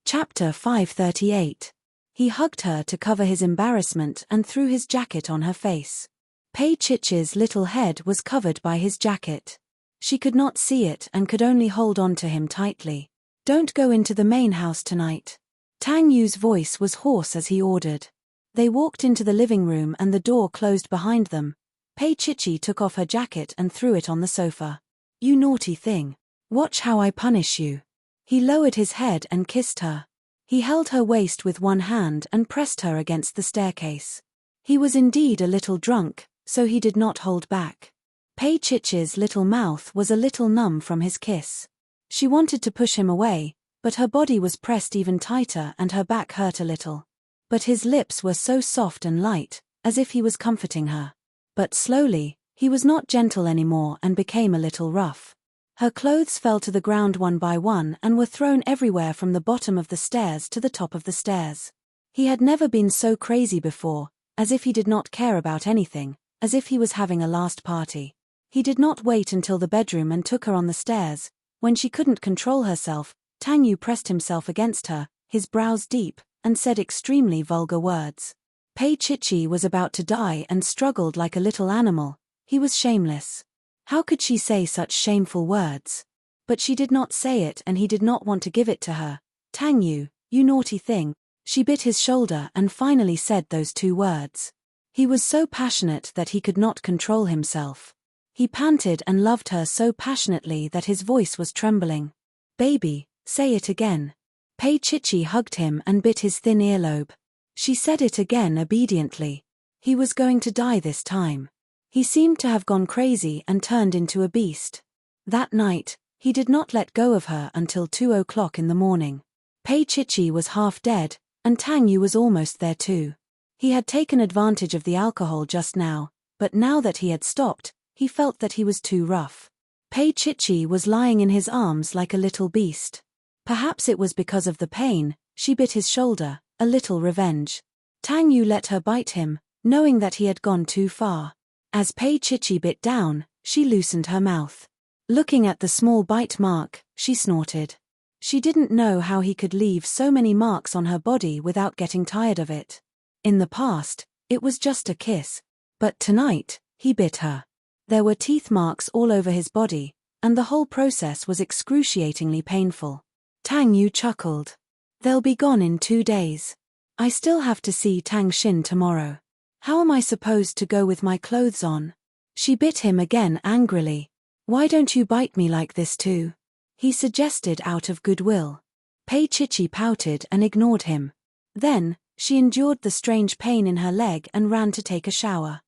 Chapter 538. He hugged her to cover his embarrassment and threw his jacket on her face. Pei Chichi's little head was covered by his jacket. She could not see it and could only hold on to him tightly. "Don't go into the main house tonight." Tang Yu's voice was hoarse as he ordered. They walked into the living room and the door closed behind them. Pei Chichi took off her jacket and threw it on the sofa. "You naughty thing. Watch how I punish you." He lowered his head and kissed her. He held her waist with one hand and pressed her against the staircase. He was indeed a little drunk, so he did not hold back. Pei Chichi's little mouth was a little numb from his kiss. She wanted to push him away, but her body was pressed even tighter and her back hurt a little. But his lips were so soft and light, as if he was comforting her. But slowly, he was not gentle anymore and became a little rough. Her clothes fell to the ground one by one and were thrown everywhere from the bottom of the stairs to the top of the stairs. He had never been so crazy before, as if he did not care about anything, as if he was having a last party. He did not wait until the bedroom and took her on the stairs. When she couldn't control herself, Tang Yu pressed himself against her, his brows deep, and said extremely vulgar words. Pei Chichi was about to die and struggled like a little animal. He was shameless. How could she say such shameful words? But she did not say it and he did not want to give it to her. "Tang Yu, you naughty thing." She bit his shoulder and finally said those two words. He was so passionate that he could not control himself. He panted and loved her so passionately that his voice was trembling. "Baby, say it again." Pei Chichi hugged him and bit his thin earlobe. She said it again obediently. He was going to die this time. He seemed to have gone crazy and turned into a beast. That night, he did not let go of her until 2 o'clock in the morning. Pei Chichi was half dead, and Tang Yu was almost there too. He had taken advantage of the alcohol just now, but now that he had stopped, he felt that he was too rough. Pei Chichi was lying in his arms like a little beast. Perhaps it was because of the pain, she bit his shoulder, a little revenge. Tang Yu let her bite him, knowing that he had gone too far. As Pei Chichi bit down, she loosened her mouth. Looking at the small bite mark, she snorted. She didn't know how he could leave so many marks on her body without getting tired of it. In the past, it was just a kiss. But tonight, he bit her. There were teeth marks all over his body, and the whole process was excruciatingly painful. Tang Yu chuckled. "They'll be gone in 2 days. I still have to see Tang Xin tomorrow. How am I supposed to go with my clothes on?" She bit him again angrily. "Why don't you bite me like this too?" he suggested out of goodwill. Pei Chichi pouted and ignored him. Then, she endured the strange pain in her leg and ran to take a shower.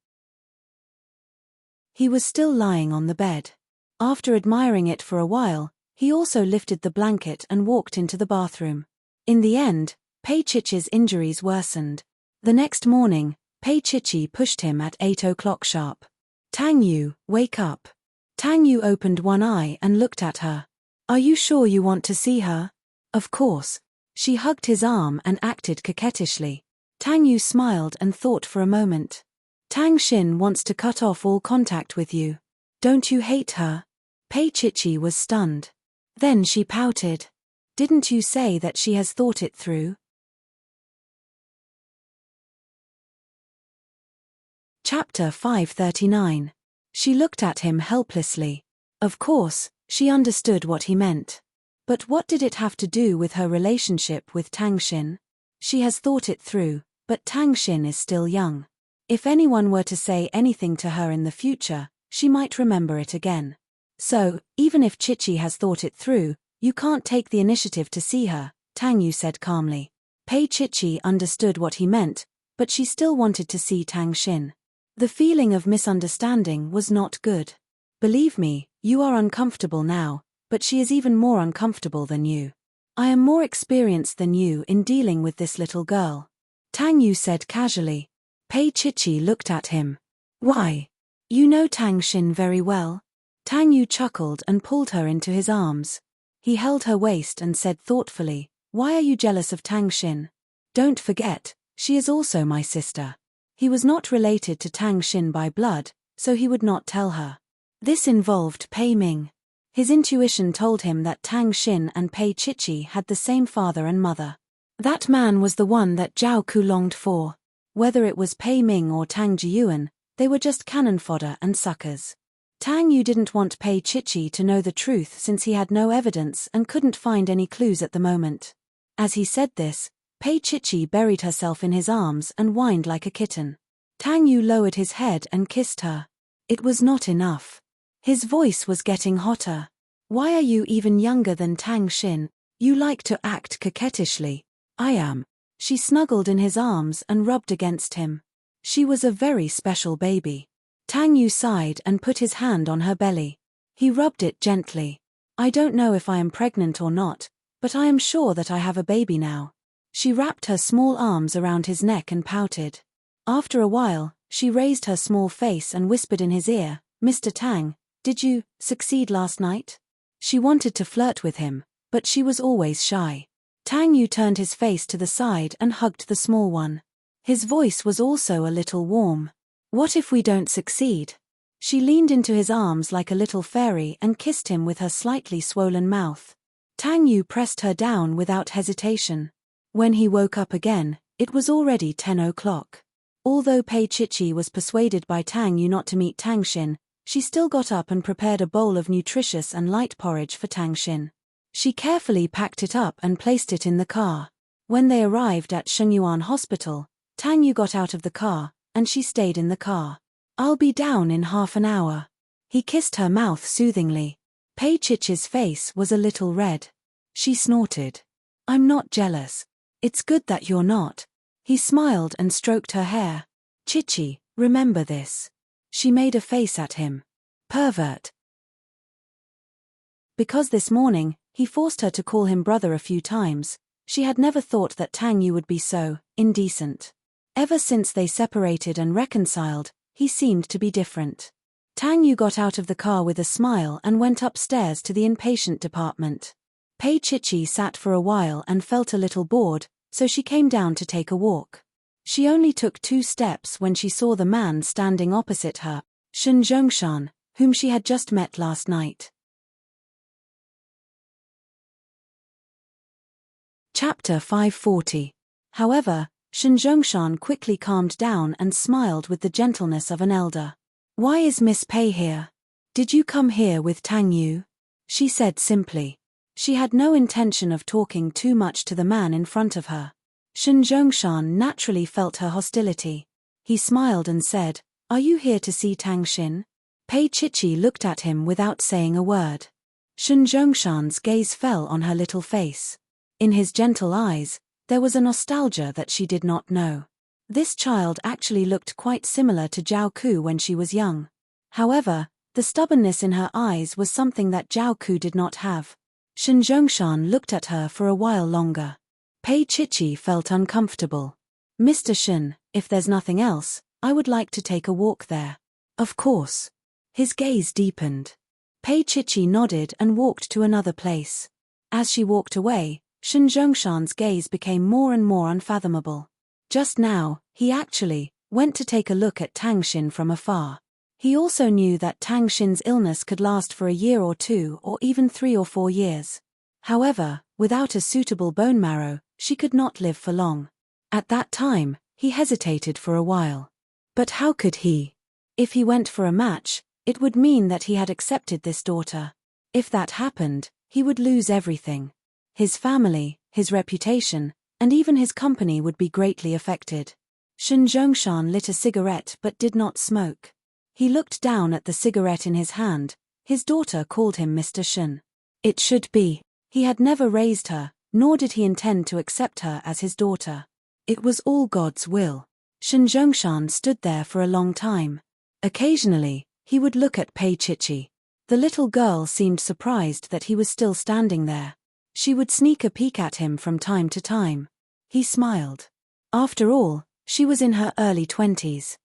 He was still lying on the bed. After admiring it for a while, he also lifted the blanket and walked into the bathroom. In the end, Pei Chichi's injuries worsened. The next morning, Pei Chichi pushed him at 8 o'clock sharp. "Tang Yu, wake up." Tang Yu opened one eye and looked at her. "Are you sure you want to see her?" "Of course." She hugged his arm and acted coquettishly. Tang Yu smiled and thought for a moment. "Tang Xin wants to cut off all contact with you. Don't you hate her?" Pei Chichi was stunned. Then she pouted. "Didn't you say that she has thought it through?" Chapter 539. She looked at him helplessly. Of course, she understood what he meant. But what did it have to do with her relationship with Tang Xin? She has thought it through, but Tang Xin is still young. If anyone were to say anything to her in the future, she might remember it again. So, even if Chichi has thought it through, you can't take the initiative to see her, Tang Yu said calmly. Pei Chichi understood what he meant, but she still wanted to see Tang Xin. The feeling of misunderstanding was not good. "Believe me, you are uncomfortable now, but she is even more uncomfortable than you. I am more experienced than you in dealing with this little girl," Tang Yu said casually. Pei Chichi looked at him. "Why?" You know Tang Xin very well. Tang Yu chuckled and pulled her into his arms. He held her waist and said thoughtfully, "Why are you jealous of Tang Xin? Don't forget, she is also my sister." He was not related to Tang Xin by blood, so he would not tell her. This involved Pei Ming. His intuition told him that Tang Xin and Pei Chichi had the same father and mother. That man was the one that Zhao Ku longed for. Whether it was Pei Ming or Tang Jiyuan, they were just cannon fodder and suckers. Tang Yu didn't want Pei Chichi to know the truth since he had no evidence and couldn't find any clues at the moment. As he said this, Pei Chichi buried herself in his arms and whined like a kitten. Tang Yu lowered his head and kissed her. It was not enough. His voice was getting hotter. "Why are you even younger than Tang Xin? You like to act coquettishly." "I am." She snuggled in his arms and rubbed against him. She was a very special baby. Tang Yu sighed and put his hand on her belly. He rubbed it gently. "I don't know if I am pregnant or not, but I am sure that I have a baby now." She wrapped her small arms around his neck and pouted. After a while, she raised her small face and whispered in his ear, "Mr. Tang, did you succeed last night?" She wanted to flirt with him, but she was always shy. Tang Yu turned his face to the side and hugged the small one. His voice was also a little warm. "What if we don't succeed?" She leaned into his arms like a little fairy and kissed him with her slightly swollen mouth. Tang Yu pressed her down without hesitation. When he woke up again, it was already 10 o'clock. Although Pei Chichi was persuaded by Tang Yu not to meet Tang Xin, she still got up and prepared a bowl of nutritious and light porridge for Tang Xin. She carefully packed it up and placed it in the car. When they arrived at Shengyuan Hospital, Tang Yu got out of the car, and she stayed in the car. "I'll be down in half an hour." He kissed her mouth soothingly. Pei Chichi's face was a little red. She snorted. "I'm not jealous. It's good that you're not." He smiled and stroked her hair. "Chichi, remember this." She made a face at him. "Pervert." Because this morning, he forced her to call him brother a few times, she had never thought that Tang Yu would be so indecent. Ever since they separated and reconciled, he seemed to be different. Tang Yu got out of the car with a smile and went upstairs to the inpatient department. Pei Chichi sat for a while and felt a little bored, so she came down to take a walk. She only took 2 steps when she saw the man standing opposite her, Shen Zhongshan, whom she had just met last night. Chapter 540. However, Shen Zhongshan quickly calmed down and smiled with the gentleness of an elder. "Why is Miss Pei here? Did you come here with Tang Yu?" she said simply. She had no intention of talking too much to the man in front of her. Shen Zhongshan naturally felt her hostility. He smiled and said, "Are you here to see Tang Xin?" Pei Chichi looked at him without saying a word. Shen Zhongshan's gaze fell on her little face. In his gentle eyes, there was a nostalgia that she did not know. This child actually looked quite similar to Zhao Ku when she was young. However, the stubbornness in her eyes was something that Zhao Ku did not have. Shen Zhongshan looked at her for a while longer. Pei Chichi felt uncomfortable. "Mr. Shen, if there's nothing else, I would like to take a walk there." "Of course." His gaze deepened. Pei Chichi nodded and walked to another place. As she walked away, Shen Zhongshan's gaze became more and more unfathomable. Just now, he actually went to take a look at Tang Xin from afar. He also knew that Tang Xin's illness could last for a year or 2 or even 3 or 4 years. However, without a suitable bone marrow, she could not live for long. At that time, he hesitated for a while. But how could he? If he went for a match, it would mean that he had accepted this daughter. If that happened, he would lose everything. His family, his reputation, and even his company would be greatly affected. Shen Zhongshan lit a cigarette but did not smoke. He looked down at the cigarette in his hand. His daughter called him Mr. Shen. It should be. He had never raised her, nor did he intend to accept her as his daughter. It was all God's will. Shen Zhongshan stood there for a long time. Occasionally, he would look at Pei Chichi. The little girl seemed surprised that he was still standing there. She would sneak a peek at him from time to time. He smiled. After all, she was in her early 20s.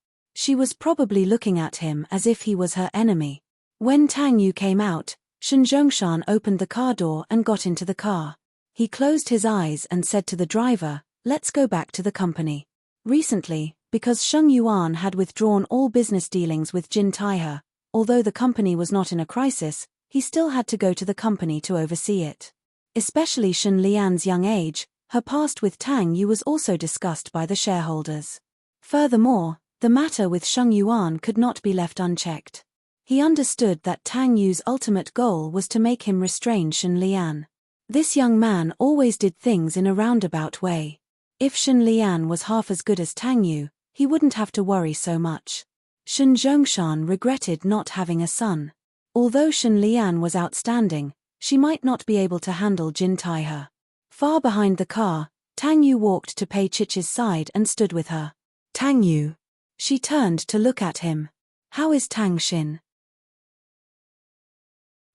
She was probably looking at him as if he was her enemy. When Tang Yu came out, Shen Zhongshan opened the car door and got into the car. He closed his eyes and said to the driver, "Let's go back to the company." Recently, because Sheng Yuan had withdrawn all business dealings with Jin Taihe, although the company was not in a crisis, he still had to go to the company to oversee it. Especially Shen Lian's young age, her past with Tang Yu was also discussed by the shareholders. Furthermore, the matter with Sheng Yuan could not be left unchecked. He understood that Tang Yu's ultimate goal was to make him restrain Shen Lian. This young man always did things in a roundabout way. If Shen Lian was half as good as Tang Yu, he wouldn't have to worry so much. Shen Zhongshan regretted not having a son. Although Shen Lian was outstanding, she might not be able to handle Jin Taihe. Far behind the car, Tang Yu walked to Pei Chichi's side and stood with her. "Tang Yu." She turned to look at him. "How is Tang Xin?"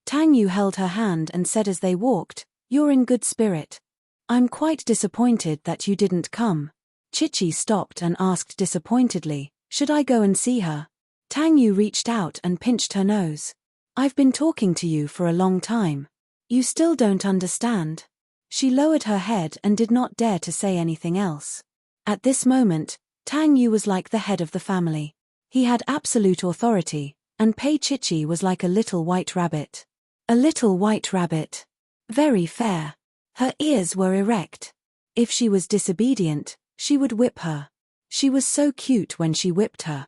Tang Yu held her hand and said as they walked, "You're in good spirit. I'm quite disappointed that you didn't come." Chichi stopped and asked disappointedly, "Should I go and see her?" Tang Yu reached out and pinched her nose. "I've been talking to you for a long time. You still don't understand." She lowered her head and did not dare to say anything else. At this moment, Tang Yu was like the head of the family. He had absolute authority, and Pei Chichi was like a little white rabbit. A little white rabbit. Very fair. Her ears were erect. If she was disobedient, she would whip her. She was so cute when she whipped her.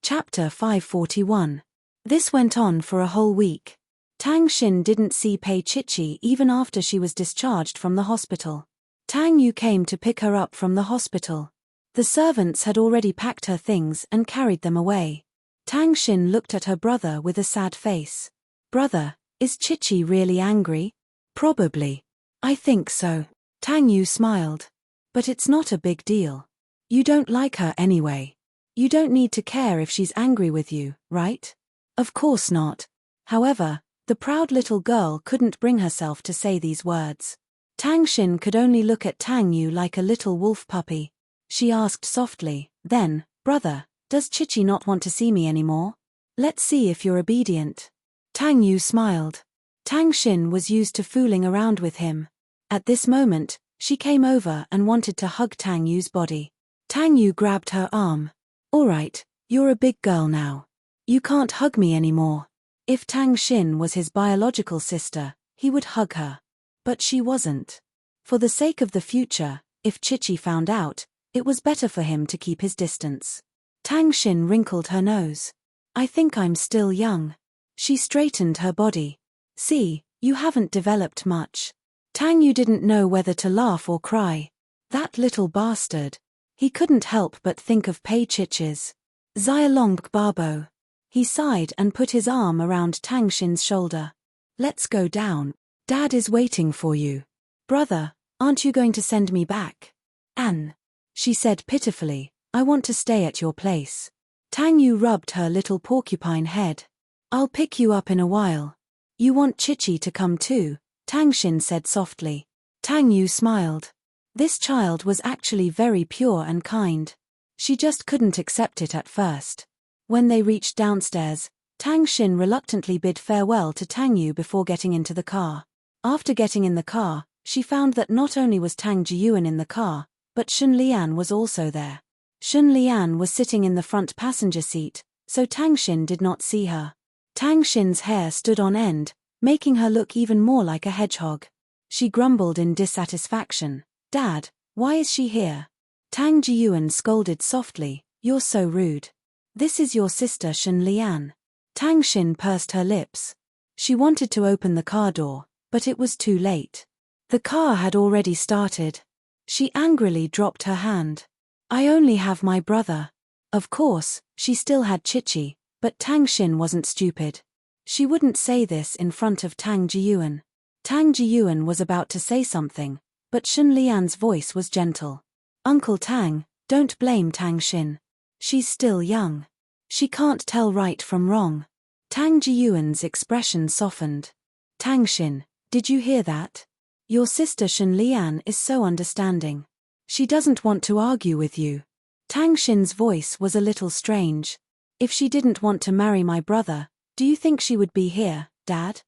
Chapter 541. This went on for a whole week. Tang Xin didn't see Pei Chichi even after she was discharged from the hospital. Tang Yu came to pick her up from the hospital. The servants had already packed her things and carried them away. Tang Xin looked at her brother with a sad face. "Brother, is Chichi really angry?" "Probably. I think so." Tang Yu smiled. "But it's not a big deal. You don't like her anyway. You don't need to care if she's angry with you, right?" "Of course not." However, the proud little girl couldn't bring herself to say these words. Tang Xin could only look at Tang Yu like a little wolf puppy. She asked softly, then, "Brother, does Chichi not want to see me anymore? Let's see if you're obedient." Tang Yu smiled. Tang Xin was used to fooling around with him. At this moment, she came over and wanted to hug Tang Yu's body. Tang Yu grabbed her arm. "All right, you're a big girl now. You can't hug me anymore." If Tang Xin was his biological sister, he would hug her. But she wasn't. For the sake of the future, if Chichi found out, it was better for him to keep his distance. Tang Xin wrinkled her nose. "I think I'm still young." She straightened her body. "See, you haven't developed much." Tang Yu didn't know whether to laugh or cry. That little bastard. He couldn't help but think of Pei Chichi's Xialong Babo. He sighed and put his arm around Tang Xin's shoulder. "Let's go down. Dad is waiting for you." "Brother, aren't you going to send me back?" "Anne," she said pitifully, "I want to stay at your place." Tang Yu rubbed her little porcupine head. "I'll pick you up in a while." "You want Chichi to come too?" Tang Xin said softly. Tang Yu smiled. This child was actually very pure and kind. She just couldn't accept it at first. When they reached downstairs, Tang Xin reluctantly bid farewell to Tang Yu before getting into the car. After getting in the car, she found that not only was Tang Jiyuan in the car, but Shen Lian was also there. Shen Lian was sitting in the front passenger seat, so Tang Xin did not see her. Tang Xin's hair stood on end, making her look even more like a hedgehog. She grumbled in dissatisfaction. "Dad, why is she here?" Tang Jiyuan scolded softly, "You're so rude. This is your sister Shen Lian." Tang Xin pursed her lips. She wanted to open the car door, but it was too late. The car had already started. She angrily dropped her hand. "I only have my brother." Of course, she still had Chichi, but Tang Xin wasn't stupid. She wouldn't say this in front of Tang Jiyuan. Tang Jiyuan was about to say something, but Shen Lian's voice was gentle. "Uncle Tang, don't blame Tang Xin. She's still young. She can't tell right from wrong." Tang Jiyuan's expression softened. "Tang Xin, did you hear that? Your sister Shen Lian is so understanding." She doesn't want to argue with you. Tang Xin's voice was a little strange. If she didn't want to marry my brother, do you think she would be here, Dad?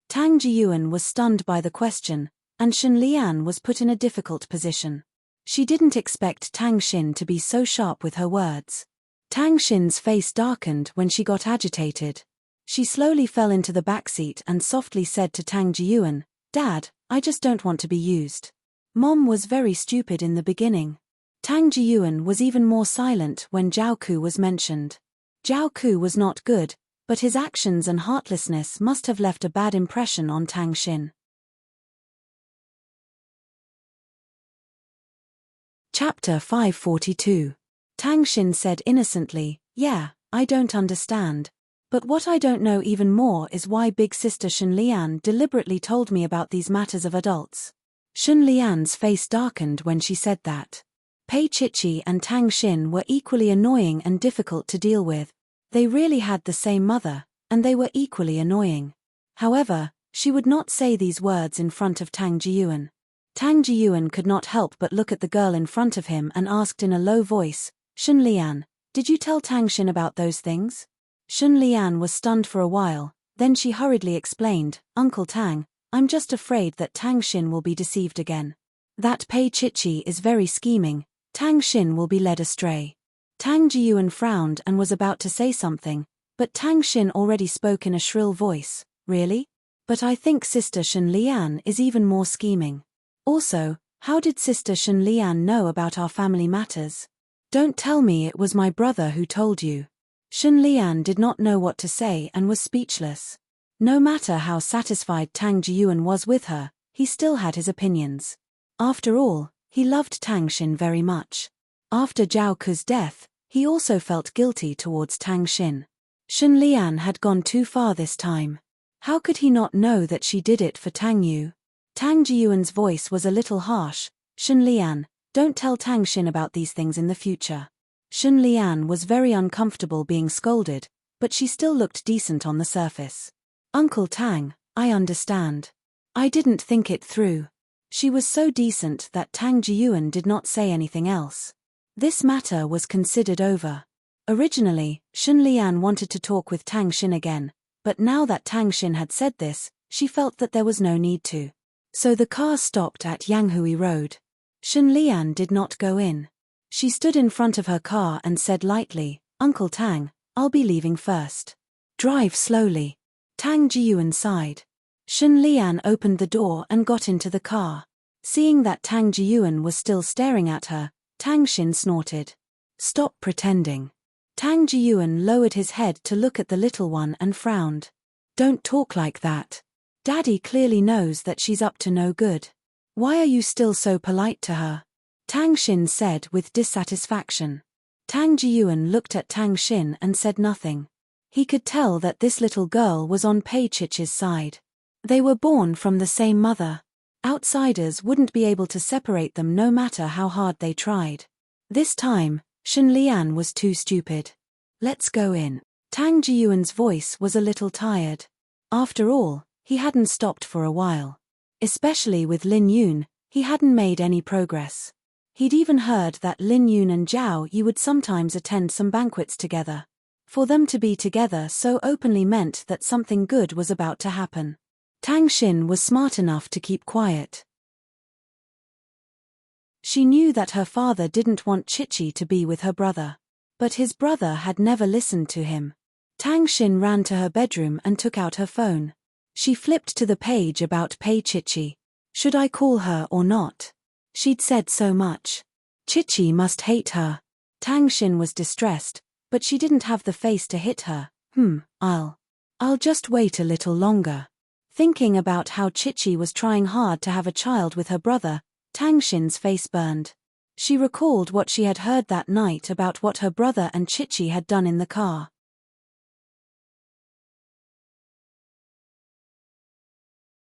Tang Jiyuan was stunned by the question, and Shen Lian was put in a difficult position. She didn't expect Tang Xin to be so sharp with her words. Tang Xin's face darkened when she got agitated. She slowly fell into the backseat and softly said to Tang Jiyuan, "Dad, I just don't want to be used." Mom was very stupid in the beginning. Tang Jiyuan was even more silent when Zhao Ku was mentioned. Zhao Ku was not good, but his actions and heartlessness must have left a bad impression on Tang Xin. Chapter 542. Tang Xin said innocently, "Yeah, I don't understand. But what I don't know even more is why Big Sister Shen Lian deliberately told me about these matters of adults." Shen Lian's face darkened when she said that. Pei Chichi and Tang Xin were equally annoying and difficult to deal with. They really had the same mother, and they were equally annoying. However, she would not say these words in front of Tang Jiyuan. Tang Jiyuan could not help but look at the girl in front of him and asked in a low voice, "Shen Lian, did you tell Tang Xin about those things?" Shen Lian was stunned for a while, then she hurriedly explained, "Uncle Tang, I'm just afraid that Tang Xin will be deceived again. That Pei Chichi is very scheming, Tang Xin will be led astray." Tang Jiyuan frowned and was about to say something, but Tang Xin already spoke in a shrill voice, "Really? But I think Sister Shen Lian is even more scheming. Also, how did Sister Shen Lian know about our family matters? Don't tell me it was my brother who told you." Shen Lian did not know what to say and was speechless. No matter how satisfied Tang Jiyuan was with her, he still had his opinions. After all, he loved Tang Xin very much. After Zhao Ku's death, he also felt guilty towards Tang Xin. Shen Lian had gone too far this time. How could he not know that she did it for Tang Yu? Tang Jiyuan's voice was a little harsh. "Shen Lian, don't tell Tang Xin about these things in the future." Shen Lian was very uncomfortable being scolded, but she still looked decent on the surface. "Uncle Tang, I understand. I didn't think it through." She was so decent that Tang Jiyuan did not say anything else. This matter was considered over. Originally, Shen Lian wanted to talk with Tang Xin again, but now that Tang Xin had said this, she felt that there was no need to. So the car stopped at Yanghui Road. Shen Lian did not go in. She stood in front of her car and said lightly, "Uncle Tang, I'll be leaving first. Drive slowly." Tang Jiyuan sighed. Shen Lian opened the door and got into the car. Seeing that Tang Jiyuan was still staring at her, Tang Xin snorted. "Stop pretending." Tang Jiyuan lowered his head to look at the little one and frowned. "Don't talk like that. Daddy clearly knows that she's up to no good. Why are you still so polite to her?" Tang Xin said with dissatisfaction. Tang Jiyuan looked at Tang Xin and said nothing. He could tell that this little girl was on Pei Chichi's side. They were born from the same mother. Outsiders wouldn't be able to separate them no matter how hard they tried. This time, Shen Lian was too stupid. "Let's go in." Tang Jiyuan's voice was a little tired. After all, he hadn't stopped for a while. Especially with Lin Yun, he hadn't made any progress. He'd even heard that Lin Yun and Zhao Yu would sometimes attend some banquets together. For them to be together so openly meant that something good was about to happen. Tang Xin was smart enough to keep quiet. She knew that her father didn't want Chichi to be with her brother. But his brother had never listened to him. Tang Xin ran to her bedroom and took out her phone. She flipped to the page about Pei Chichi. Should I call her or not? She'd said so much. Chichi must hate her. Tang Xin was distressed, but she didn't have the face to hit her. I'll just wait a little longer." Thinking about how Chichi was trying hard to have a child with her brother, Tang Xin's face burned. She recalled what she had heard that night about what her brother and Chichi had done in the car.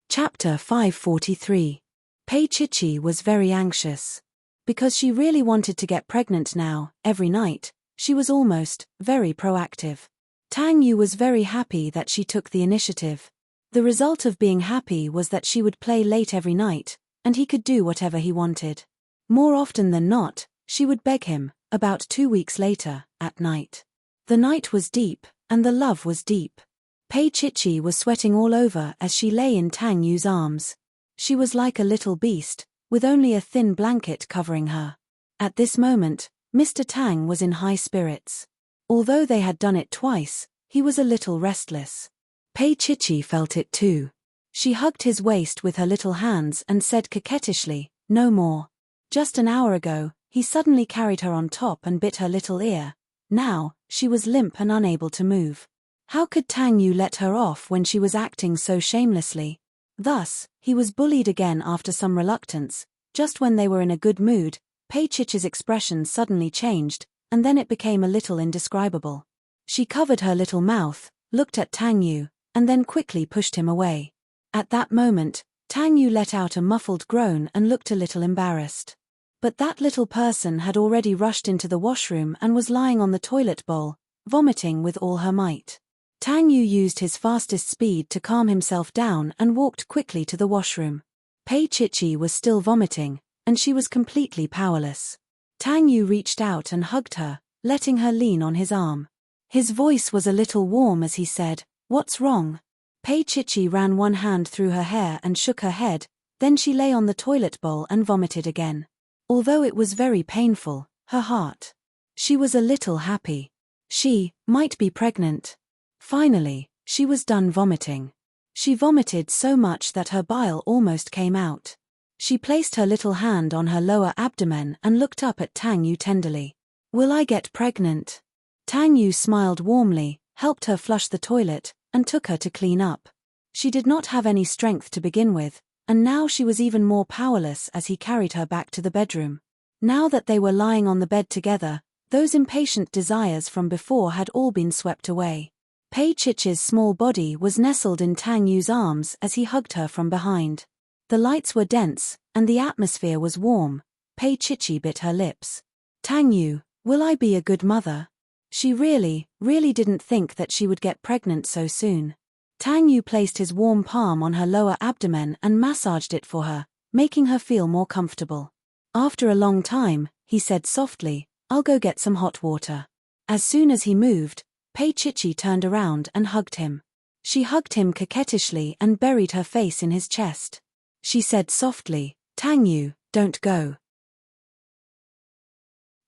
Chapter 543. Pei Chichi was very anxious. Because she really wanted to get pregnant now, every night, she was almost very proactive. Tang Yu was very happy that she took the initiative. The result of being happy was that she would play late every night, and he could do whatever he wanted. More often than not, she would beg him, about 2 weeks later, at night. The night was deep, and the love was deep. Pei Chichi was sweating all over as she lay in Tang Yu's arms. She was like a little beast, with only a thin blanket covering her. At this moment, Mr. Tang was in high spirits. Although they had done it twice, he was a little restless. Pei Chichi felt it too. She hugged his waist with her little hands and said coquettishly, "No more." Just an hour ago, he suddenly carried her on top and bit her little ear. Now, she was limp and unable to move. How could Tang Yu let her off when she was acting so shamelessly? Thus, he was bullied again after some reluctance. Just when they were in a good mood, Pei Chichi's expression suddenly changed, and then it became a little indescribable. She covered her little mouth, looked at Tang Yu, and then quickly pushed him away. At that moment, Tang Yu let out a muffled groan and looked a little embarrassed. But that little person had already rushed into the washroom and was lying on the toilet bowl, vomiting with all her might. Tang Yu used his fastest speed to calm himself down and walked quickly to the washroom. Pei Chichi was still vomiting, and she was completely powerless. Tang Yu reached out and hugged her, letting her lean on his arm. His voice was a little warm as he said, "What's wrong?" Pei Chichi ran one hand through her hair and shook her head, then she lay on the toilet bowl and vomited again. Although it was very painful, her heart. She was a little happy. She might be pregnant. Finally, she was done vomiting. She vomited so much that her bile almost came out. She placed her little hand on her lower abdomen and looked up at Tang Yu tenderly. "Will I get pregnant?" Tang Yu smiled warmly, helped her flush the toilet, and took her to clean up. She did not have any strength to begin with, and now she was even more powerless as he carried her back to the bedroom. Now that they were lying on the bed together, those impatient desires from before had all been swept away. Pei Chichi's small body was nestled in Tang Yu's arms as he hugged her from behind. The lights were dense, and the atmosphere was warm. Pei Chichi bit her lips. "Tang Yu, will I be a good mother?" She really didn't think that she would get pregnant so soon. Tang Yu placed his warm palm on her lower abdomen and massaged it for her, making her feel more comfortable. After a long time, he said softly, "I'll go get some hot water." As soon as he moved, Pei Chichi turned around and hugged him. She hugged him coquettishly and buried her face in his chest. She said softly, "Tang Yu, don't go."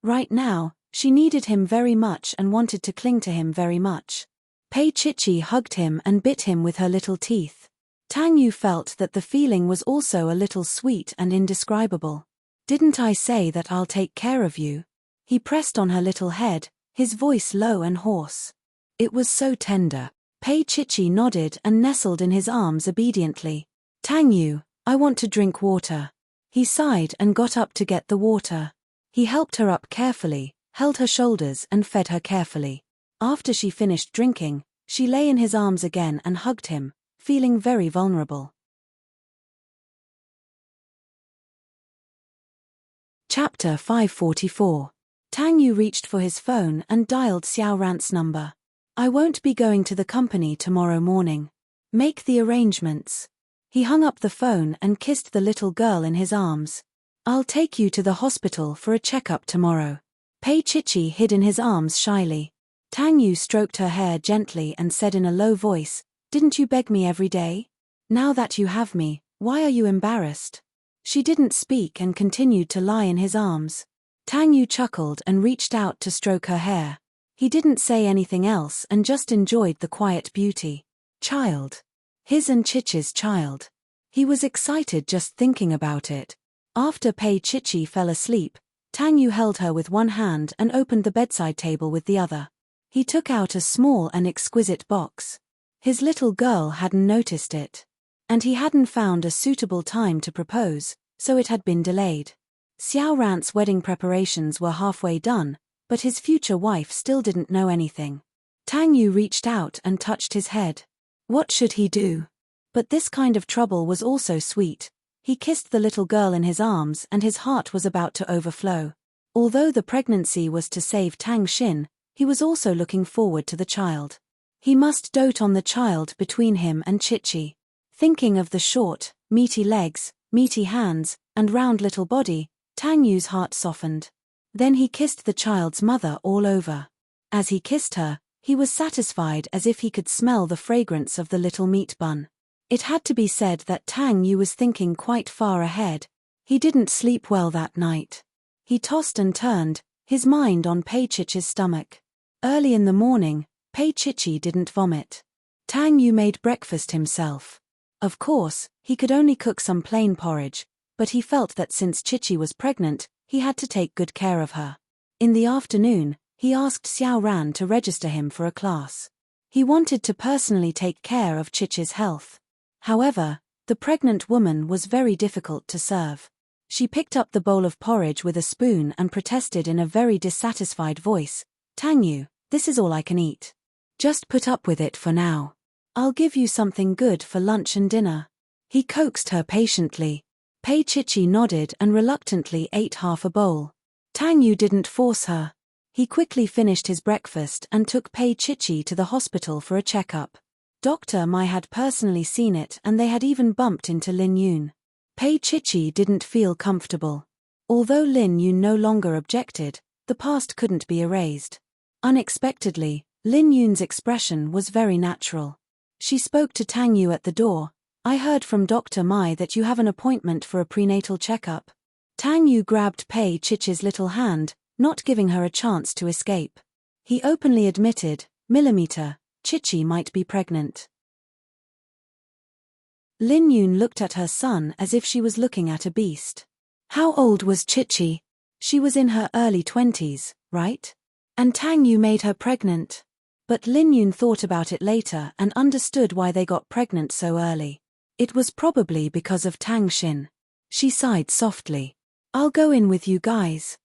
Right now, she needed him very much and wanted to cling to him very much. Pei Chichi hugged him and bit him with her little teeth. Tang Yu felt that the feeling was also a little sweet and indescribable. "Didn't I say that I'll take care of you?" He pressed on her little head, his voice low and hoarse. It was so tender. Pei Chichi nodded and nestled in his arms obediently. "Tang Yu, I want to drink water." He sighed and got up to get the water. He helped her up carefully, held her shoulders and fed her carefully. After she finished drinking, she lay in his arms again and hugged him, feeling very vulnerable. Chapter 544. Tang Yu reached for his phone and dialed Xiao Rant's number. "I won't be going to the company tomorrow morning. Make the arrangements." He hung up the phone and kissed the little girl in his arms. "I'll take you to the hospital for a checkup tomorrow." Pei Chichi hid in his arms shyly. Tang Yu stroked her hair gently and said in a low voice, "Didn't you beg me every day? Now that you have me, why are you embarrassed?" She didn't speak and continued to lie in his arms. Tang Yu chuckled and reached out to stroke her hair. He didn't say anything else and just enjoyed the quiet beauty. Child. His and Chichi's child. He was excited just thinking about it. After Pei Chichi fell asleep, Tang Yu held her with one hand and opened the bedside table with the other. He took out a small and exquisite box. His little girl hadn't noticed it. And he hadn't found a suitable time to propose, so it had been delayed. Xiao Rant's wedding preparations were halfway done, but his future wife still didn't know anything. Tang Yu reached out and touched his head. What should he do? But this kind of trouble was also sweet. He kissed the little girl in his arms and his heart was about to overflow. Although the pregnancy was to save Tang Xin, he was also looking forward to the child. He must dote on the child between him and Chichi. Thinking of the short, meaty legs, meaty hands, and round little body, Tang Yu's heart softened. Then he kissed the child's mother all over. As he kissed her, he was satisfied as if he could smell the fragrance of the little meat bun. It had to be said that Tang Yu was thinking quite far ahead. He didn't sleep well that night. He tossed and turned, his mind on Pei Chichi's stomach. Early in the morning, Pei Chichi didn't vomit. Tang Yu made breakfast himself. Of course, he could only cook some plain porridge, but he felt that since Chichi was pregnant, he had to take good care of her. In the afternoon, he asked Xiao Ran to register him for a class. He wanted to personally take care of Chichi's health. However, the pregnant woman was very difficult to serve. She picked up the bowl of porridge with a spoon and protested in a very dissatisfied voice, "Tang Yu, this is all I can eat. Just put up with it for now. I'll give you something good for lunch and dinner." He coaxed her patiently. Pei Chichi nodded and reluctantly ate half a bowl. Tang Yu didn't force her. He quickly finished his breakfast and took Pei Chichi to the hospital for a checkup. Dr. Mai had personally seen it and they had even bumped into Lin Yun. Pei Chichi didn't feel comfortable. Although Lin Yun no longer objected, the past couldn't be erased. Unexpectedly, Lin Yun's expression was very natural. She spoke to Tang Yu at the door. "I heard from Dr. Mai that you have an appointment for a prenatal checkup." Tang Yu grabbed Pei Chichi's little hand, not giving her a chance to escape. He openly admitted, "Millimeter, Chichi might be pregnant." Lin Yun looked at her son as if she was looking at a beast. How old was Chichi? She was in her early 20s, right? And Tang Yu made her pregnant. But Lin Yun thought about it later and understood why they got pregnant so early. It was probably because of Tang Xin. She sighed softly. "I'll go in with you guys."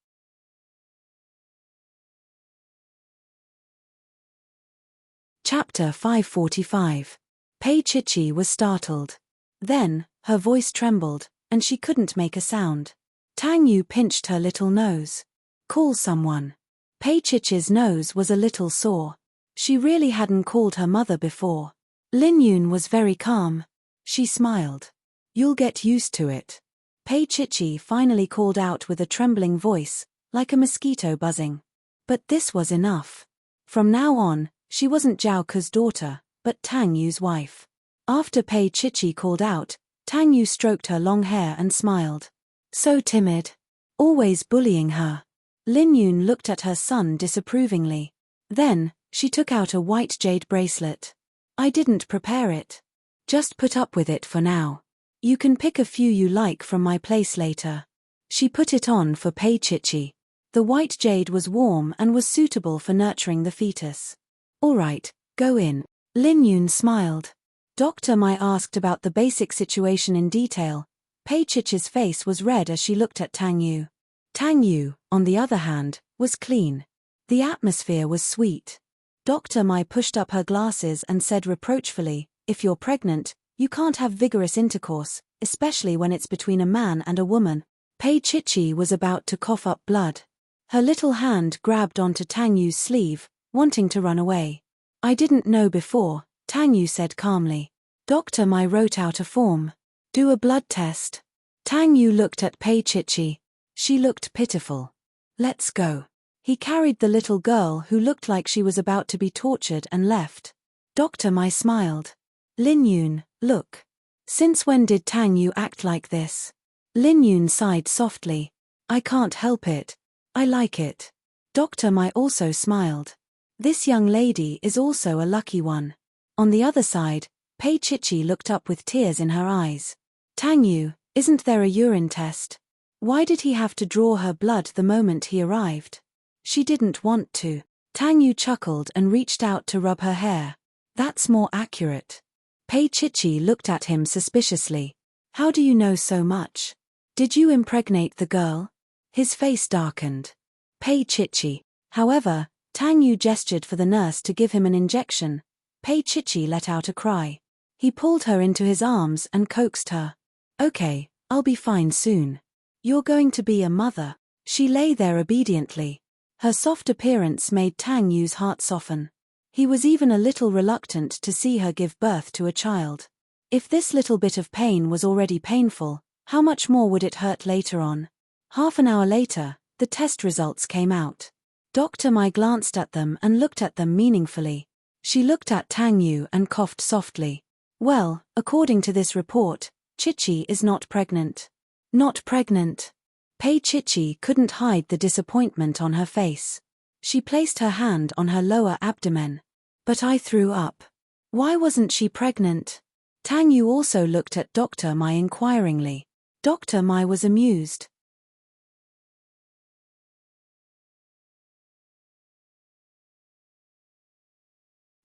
Chapter 545. Pei Chichi was startled. Then, her voice trembled, and she couldn't make a sound. Tang Yu pinched her little nose. "Call someone." Pei Chichi's nose was a little sore. She really hadn't called her mother before. Lin Yun was very calm. She smiled. "You'll get used to it." Pei Chichi finally called out with a trembling voice, like a mosquito buzzing. But this was enough. From now on, she wasn't Zhao Ke's daughter, but Tang Yu's wife. After Pei Chichi called out, Tang Yu stroked her long hair and smiled. So timid. Always bullying her. Lin Yun looked at her son disapprovingly. Then, she took out a white jade bracelet. "I didn't prepare it. Just put up with it for now. You can pick a few you like from my place later." She put it on for Pei Chichi. The white jade was warm and was suitable for nurturing the fetus. "All right, go in." Lin Yun smiled. Dr. Mai asked about the basic situation in detail. Pei Chichi's face was red as she looked at Tang Yu. Tang Yu, on the other hand, was clean. The atmosphere was sweet. Dr. Mai pushed up her glasses and said reproachfully, "If you're pregnant, you can't have vigorous intercourse, especially when it's between a man and a woman." Pei Chichi was about to cough up blood. Her little hand grabbed onto Tang Yu's sleeve, wanting to run away. "I didn't know before," Tang Yu said calmly. Dr. Mai wrote out a form. "Do a blood test." Tang Yu looked at Pei Chichi. She looked pitiful. "Let's go." He carried the little girl who looked like she was about to be tortured and left. Dr. Mai smiled. "Lin Yun, look. Since when did Tang Yu act like this?" Lin Yun sighed softly. "I can't help it. I like it." Dr. Mai also smiled. This young lady is also a lucky one. On the other side, Pei Chichi looked up with tears in her eyes. "Tang Yu, isn't there a urine test? Why did he have to draw her blood the moment he arrived?" "She didn't want to." Tang Yu chuckled and reached out to rub her hair. "That's more accurate." Pei Chichi looked at him suspiciously. "How do you know so much? Did you impregnate the girl?" His face darkened. Pei Chichi. However, Tang Yu gestured for the nurse to give him an injection. Pei Chichi let out a cry. He pulled her into his arms and coaxed her. "Okay, I'll be fine soon. You're going to be a mother." She lay there obediently. Her soft appearance made Tang Yu's heart soften. He was even a little reluctant to see her give birth to a child. If this little bit of pain was already painful, How much more would it hurt later on? Half an hour later, the test results came out. Dr. Mai glanced at them and looked at them meaningfully. She looked at Tang Yu and coughed softly. Well, according to this report, Chichi is not pregnant. Not pregnant. Pei Chichi couldn't hide the disappointment on her face. She placed her hand on her lower abdomen. But I threw up. Why wasn't she pregnant? Tang Yu also looked at Dr. Mai inquiringly. Dr. Mai was amused.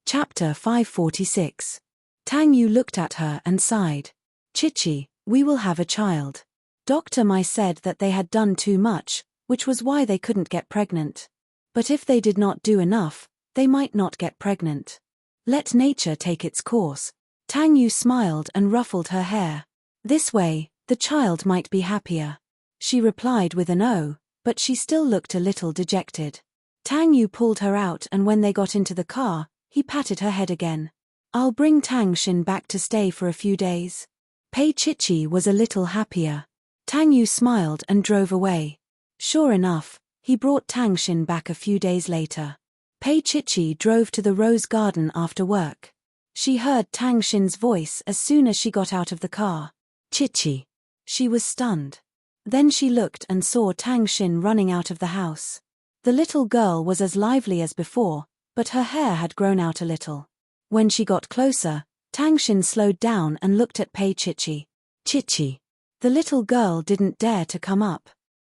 Chapter 546. Tang Yu looked at her and sighed. Chichi, we will have a child. Dr. Mai said that they had done too much, which was why they couldn't get pregnant. But if they did not do enough, they might not get pregnant. Let nature take its course. Tang Yu smiled and ruffled her hair. This way, the child might be happier. She replied with an "oh," but she still looked a little dejected. Tang Yu pulled her out, and when they got into the car, he patted her head again. I'll bring Tang Xin back to stay for a few days. Pei Chichi was a little happier. Tang Yu smiled and drove away. Sure enough, he brought Tang Xin back a few days later. Pei Chichi drove to the rose garden after work. She heard Tang Xin's voice as soon as she got out of the car. Chichi. She was stunned. Then she looked and saw Tang Xin running out of the house. The little girl was as lively as before, but her hair had grown out a little. When she got closer, Tang Xin slowed down and looked at Pei Chichi. Chichi. The little girl didn't dare to come up.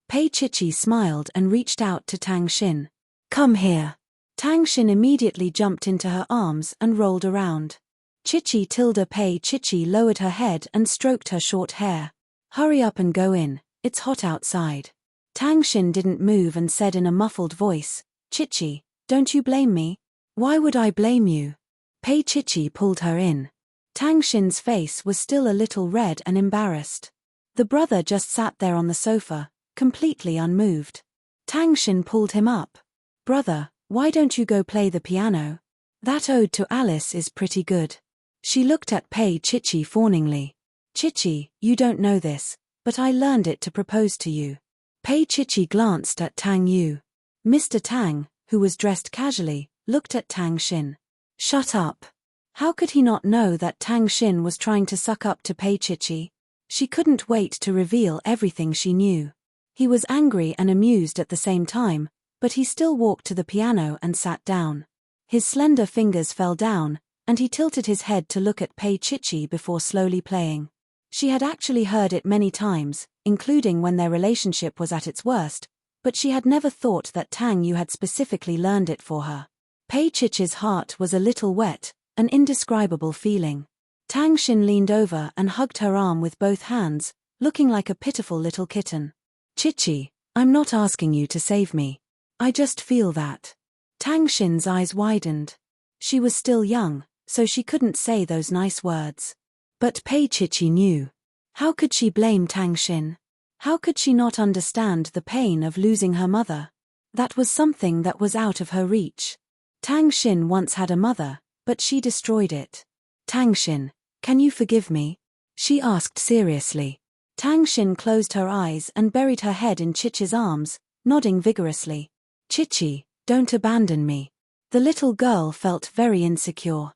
Pei Chichi smiled and reached out to Tang Xin. Come here. Tang Xin immediately jumped into her arms and rolled around. Chichi tilde Pei Chichi lowered her head and stroked her short hair. Hurry up and go in, it's hot outside. Tang Xin didn't move and said in a muffled voice, Chichi, don't you blame me? Why would I blame you? Pei Chichi pulled her in. Tang Xin's face was still a little red and embarrassed. The brother just sat there on the sofa, completely unmoved. Tang Xin pulled him up. Brother, why don't you go play the piano? That ode to Alice is pretty good. She looked at Pei Chichi fawningly. Chichi, you don't know this, but I learned it to propose to you. Pei Chichi glanced at Tang Yu. Mr. Tang, who was dressed casually, looked at Tang Xin. Shut up. How could he not know that Tang Xin was trying to suck up to Pei Chichi? She couldn't wait to reveal everything she knew. He was angry and amused at the same time, but he still walked to the piano and sat down. His slender fingers fell down, and he tilted his head to look at Pei Chichi before slowly playing. She had actually heard it many times, including when their relationship was at its worst, but she had never thought that Tang Yu had specifically learned it for her. Pei Chichi's heart was a little wet, an indescribable feeling. Tang Xin leaned over and hugged her arm with both hands, looking like a pitiful little kitten. Chichi, I'm not asking you to save me. I just feel that. Tang Xin's eyes widened. She was still young, so she couldn't say those nice words. But Pei Chichi knew. How could she blame Tang Xin? How could she not understand the pain of losing her mother? That was something that was out of her reach. Tang Xin once had a mother, but she destroyed it. Tang Xin, can you forgive me? She asked seriously. Tang Xin closed her eyes and buried her head in Chichi's arms, nodding vigorously. Chichi, don't abandon me. The little girl felt very insecure.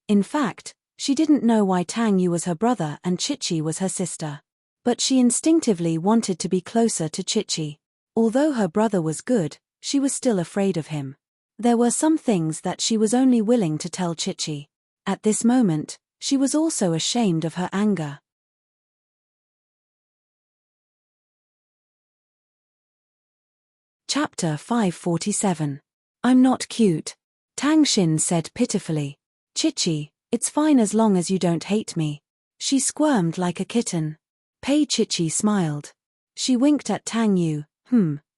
In fact, she didn't know why Tang Yu was her brother and Chichi was her sister. But she instinctively wanted to be closer to Chichi. Although her brother was good, she was still afraid of him. There were some things that she was only willing to tell Chichi. At this moment, she was also ashamed of her anger. Chapter 547. I'm not cute. Tang Xin said pitifully. Chichi, it's fine as long as you don't hate me. She squirmed like a kitten. Pei Chichi smiled. She winked at Tang Yu.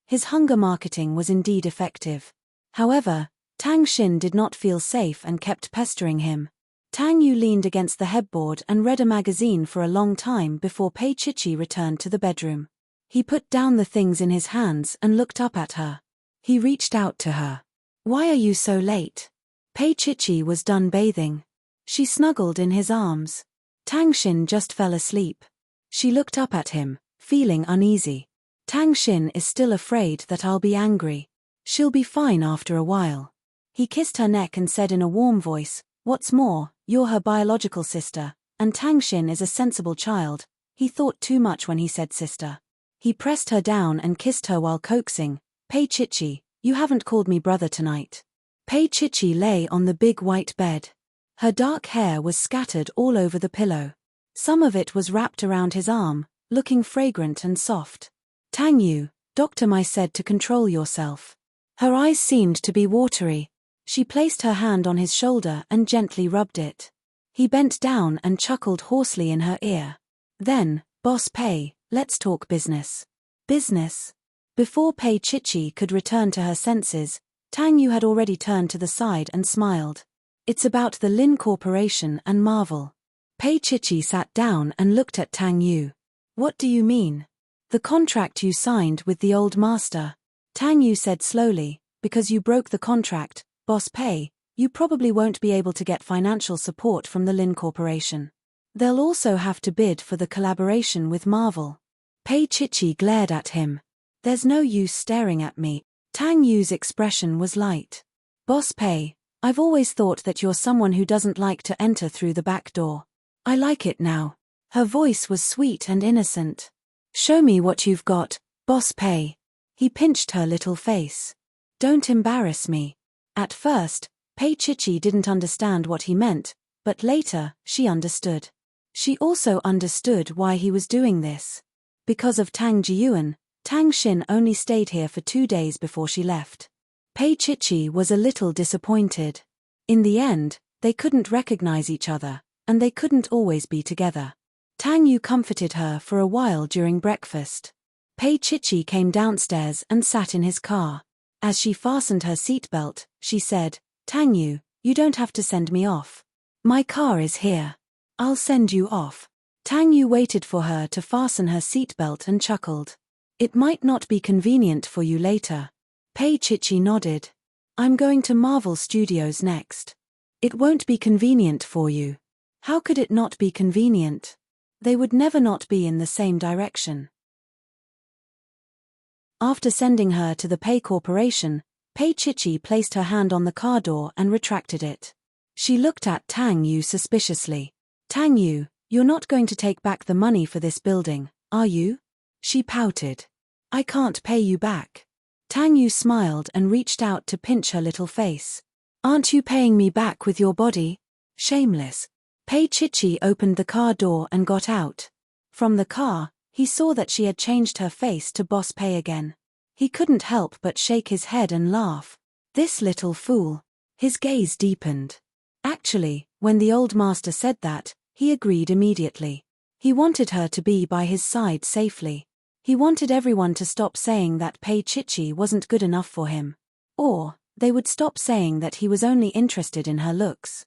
His hunger marketing was indeed effective. However, Tang Xin did not feel safe and kept pestering him. Tang Yu leaned against the headboard and read a magazine for a long time before Pei Chichi returned to the bedroom. He put down the things in his hands and looked up at her. He reached out to her. Why are you so late? Pei Chichi was done bathing. She snuggled in his arms. Tang Xin just fell asleep. She looked up at him, feeling uneasy. Tang Xin is still afraid that I'll be angry. She'll be fine after a while. He kissed her neck and said in a warm voice, "What's more, you're her biological sister, and Tang Xin is a sensible child." He thought too much when he said sister. He pressed her down and kissed her while coaxing, "Pei Chichi, you haven't called me brother tonight." Pei Chichi lay on the big white bed. Her dark hair was scattered all over the pillow. Some of it was wrapped around his arm, looking fragrant and soft. "Tang Yu, Dr. Mai said to control yourself." Her eyes seemed to be watery. She placed her hand on his shoulder and gently rubbed it. He bent down and chuckled hoarsely in her ear. Then, "Boss Pei, let's talk business." Business? Before Pei Chichi could return to her senses, Tang Yu had already turned to the side and smiled. "It's about the Lin Corporation and Marvel." Pei Chichi sat down and looked at Tang Yu. "What do you mean?" "The contract you signed with the old master." Tang Yu said slowly, "Because you broke the contract, Boss Pei, you probably won't be able to get financial support from the Lin Corporation. They'll also have to bid for the collaboration with Marvel." Pei Chichi glared at him. "There's no use staring at me." Tang Yu's expression was light. "Boss Pei, I've always thought that you're someone who doesn't like to enter through the back door. I like it now." Her voice was sweet and innocent. "Show me what you've got, Boss Pei." He pinched her little face. "Don't embarrass me." At first, Pei Chichi didn't understand what he meant, but later, she understood. She also understood why he was doing this. Because of Tang Jiyuan, Tang Xin only stayed here for 2 days before she left. Pei Chichi was a little disappointed. In the end, they couldn't recognize each other, and they couldn't always be together. Tang Yu comforted her for a while during breakfast. Pei Chichi came downstairs and sat in his car. As she fastened her seatbelt, she said, "Tang Yu, you don't have to send me off. My car is here. I'll send you off." Tang Yu waited for her to fasten her seatbelt and chuckled. "It might not be convenient for you later." Pei Chichi nodded. "I'm going to Marvel Studios next." "It won't be convenient for you." "How could it not be convenient? They would never not be in the same direction." After sending her to the Pei Corporation, Pei Chichi placed her hand on the car door and retracted it. She looked at Tang Yu suspiciously. "Tang Yu, you're not going to take back the money for this building, are you?" She pouted. "I can't pay you back." Tang Yu smiled and reached out to pinch her little face. "Aren't you paying me back with your body? Shameless." Pei Chichi opened the car door and got out. From the car, he saw that she had changed her face to Boss Pei again. He couldn't help but shake his head and laugh. "This little fool." His gaze deepened. Actually, when the old master said that, he agreed immediately. He wanted her to be by his side safely. He wanted everyone to stop saying that Pei Chichi wasn't good enough for him. Or, they would stop saying that he was only interested in her looks.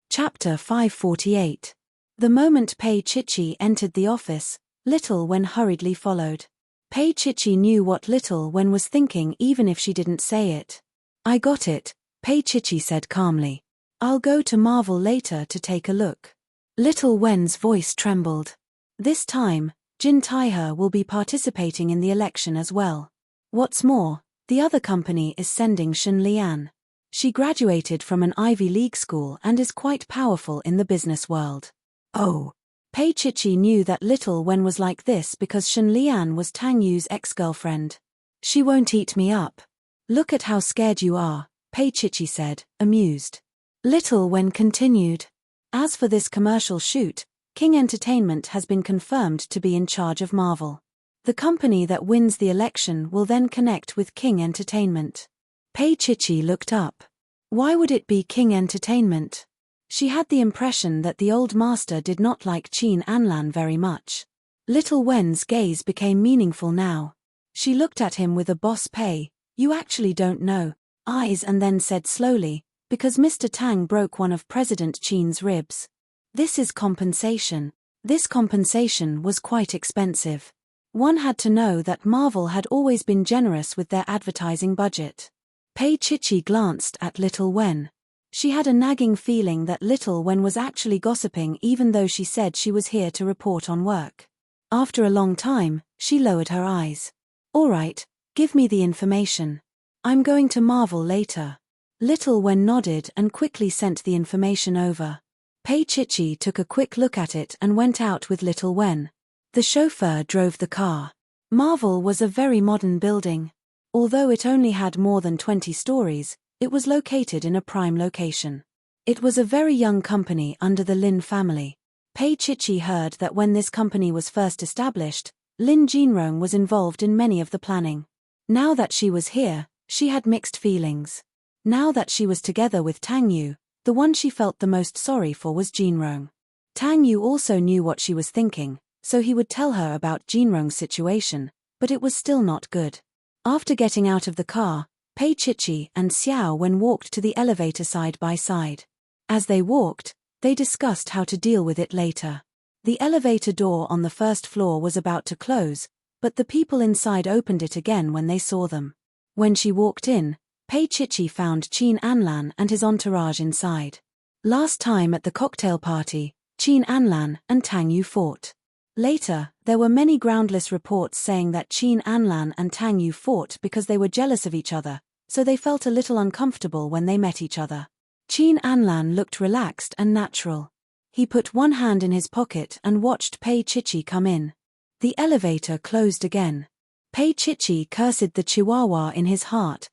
Chapter 548. The moment Pei Chichi entered the office, Little Wen hurriedly followed. Pei Chichi knew what Little Wen was thinking even if she didn't say it. "I got it," Pei Chichi said calmly. "I'll go to Marvel later to take a look." Little Wen's voice trembled. This time, Jin Taihe will be participating in the election as well. What's more, the other company is sending Shen Lian. She graduated from an Ivy League school and is quite powerful in the business world. Oh. Pei Chichi knew that Little Wen was like this because Shen Lian was Tang Yu's ex-girlfriend. "She won't eat me up." "Look at how scared you are," Pei Chichi said, amused. Little Wen continued. "As for this commercial shoot, King Entertainment has been confirmed to be in charge of Marvel. The company that wins the election will then connect with King Entertainment." Pei Chichi looked up. Why would it be King Entertainment? She had the impression that the old master did not like Qin Anlan very much. Little Wen's gaze became meaningful now. She looked at him with a "Boss Pei, you actually don't know" eyes and then said slowly, "Because Mr. Tang broke one of President Qin's ribs. This is compensation." This compensation was quite expensive. One had to know that Marvel had always been generous with their advertising budget. Pei Chichi glanced at Little Wen. She had a nagging feeling that Little Wen was actually gossiping even though she said she was here to report on work. After a long time, she lowered her eyes. All right, give me the information. I'm going to marvel later. Little Wen nodded and quickly sent the information over. Pei Chichi took a quick look at it and went out with Little Wen. The chauffeur drove the car. Marvel was a very modern building. Although it only had more than 20 stories, it was located in a prime location. It was a very young company under the Lin family. Pei Chichi heard that when this company was first established, Lin Jinrong was involved in many of the planning. Now that she was here, she had mixed feelings. Now that she was together with Tang Yu, the one she felt the most sorry for was Jinrong. Tang Yu also knew what she was thinking, so he would tell her about Jinrong's situation, but it was still not good. After getting out of the car, Pei Chichi and Xiao Wen walked to the elevator side by side. As they walked, they discussed how to deal with it later. The elevator door on the first floor was about to close, but the people inside opened it again when they saw them. When she walked in, Pei Chichi found Qin Anlan and his entourage inside. Last time at the cocktail party, Qin Anlan and Tang Yu fought. Later, there were many groundless reports saying that Qin Anlan and Tang Yu fought because they were jealous of each other, so they felt a little uncomfortable when they met each other. Qin Anlan looked relaxed and natural. He put one hand in his pocket and watched Pei Chichi come in. The elevator closed again. Pei Chichi cursed the chihuahua in his heart.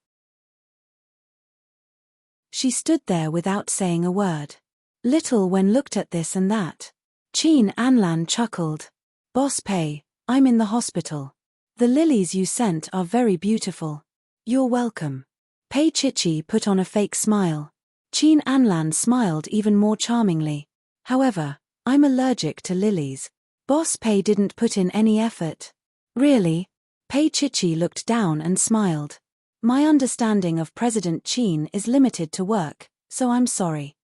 She stood there without saying a word. Little Wen looked at this and that. Qin Anlan chuckled. Boss Pei, I'm in the hospital. The lilies you sent are very beautiful. You're welcome. Pei Chichi put on a fake smile. Qin Anlan smiled even more charmingly. However, I'm allergic to lilies. Boss Pei didn't put in any effort. Really? Pei Chichi looked down and smiled. My understanding of President Qin is limited to work, so I'm sorry.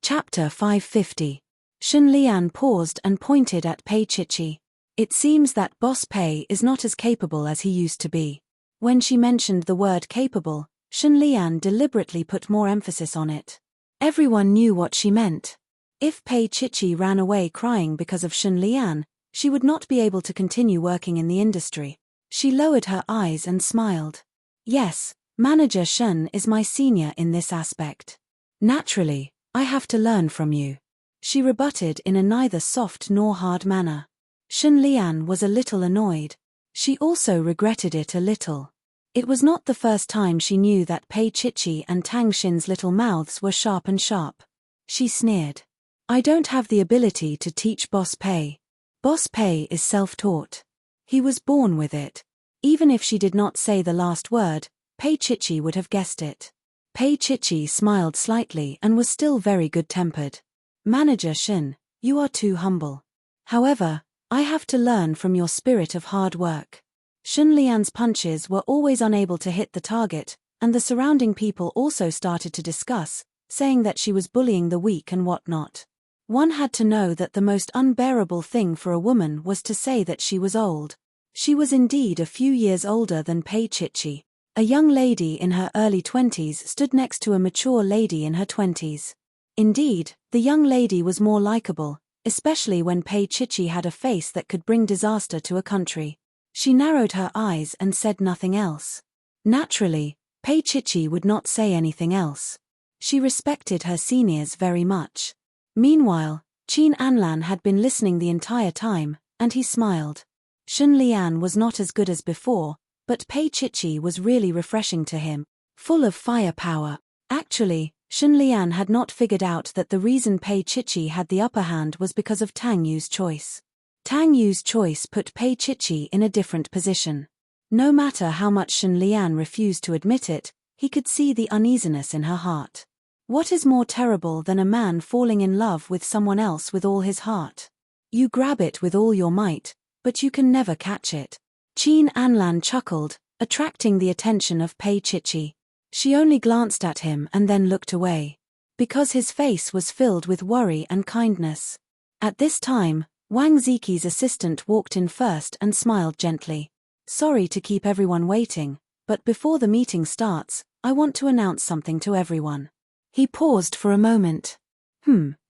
Chapter 550. Shun Lian paused and pointed at Pei Chichi. It seems that Boss Pei is not as capable as he used to be. When she mentioned the word capable, Shun Lian deliberately put more emphasis on it. Everyone knew what she meant. If Pei Chichi ran away crying because of Shun Lian, she would not be able to continue working in the industry. She lowered her eyes and smiled. Yes, Manager Shun is my senior in this aspect. Naturally, I have to learn from you. She rebutted in a neither soft nor hard manner. Shun Lian was a little annoyed. She also regretted it a little. It was not the first time she knew that Pei Chichi and Tang Xin's little mouths were sharp and sharp. She sneered. I don't have the ability to teach Boss Pei. Boss Pei is self-taught. He was born with it. Even if she did not say the last word, Pei Chichi would have guessed it. Pei Chichi smiled slightly and was still very good-tempered. Manager Shin, you are too humble. However, I have to learn from your spirit of hard work. Shun Lian's punches were always unable to hit the target, and the surrounding people also started to discuss, saying that she was bullying the weak and whatnot. One had to know that the most unbearable thing for a woman was to say that she was old. She was indeed a few years older than Pei Chichi. A young lady in her early 20s stood next to a mature lady in her 20s. Indeed, the young lady was more likable, especially when Pei Chichi had a face that could bring disaster to a country. She narrowed her eyes and said nothing else. Naturally, Pei Chichi would not say anything else. She respected her seniors very much. Meanwhile, Qin Anlan had been listening the entire time, and he smiled. Shun Lian was not as good as before, but Pei Chichi was really refreshing to him, full of firepower. Actually, Shun Lian had not figured out that the reason Pei Chichi had the upper hand was because of Tang Yu's choice. Tang Yu's choice put Pei Chichi in a different position. No matter how much Shun Lian refused to admit it, he could see the uneasiness in her heart. What is more terrible than a man falling in love with someone else with all his heart? You grab it with all your might, but you can never catch it. Qin Anlan chuckled, attracting the attention of Pei Chichi. She only glanced at him and then looked away. Because his face was filled with worry and kindness. At this time, Wang Ziqi's assistant walked in first and smiled gently. Sorry to keep everyone waiting, but before the meeting starts, I want to announce something to everyone. He paused for a moment.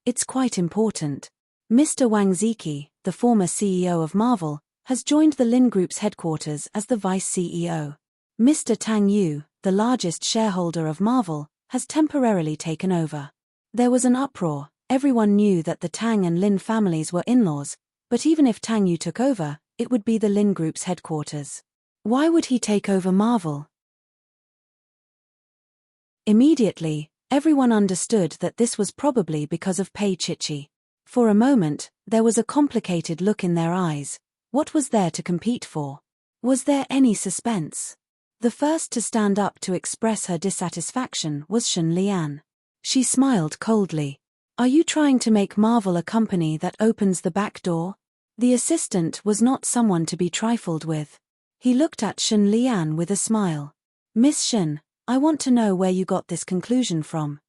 It's quite important. Mr. Wang Ziqi, the former CEO of Marvel, has joined the Lin Group's headquarters as the vice CEO. Mr. Tang Yu, the largest shareholder of Marvel, has temporarily taken over. There was an uproar. Everyone knew that the Tang and Lin families were in-laws, but even if Tang Yu took over, it would be the Lin Group's headquarters. Why would he take over Marvel? Immediately, everyone understood that this was probably because of Pei Chichi. For a moment, there was a complicated look in their eyes. What was there to compete for? Was there any suspense? The first to stand up to express her dissatisfaction was Shen Lian. She smiled coldly. Are you trying to make Marvel a company that opens the back door? The assistant was not someone to be trifled with. He looked at Shen Lian with a smile. Miss Shen, I want to know where you got this conclusion from.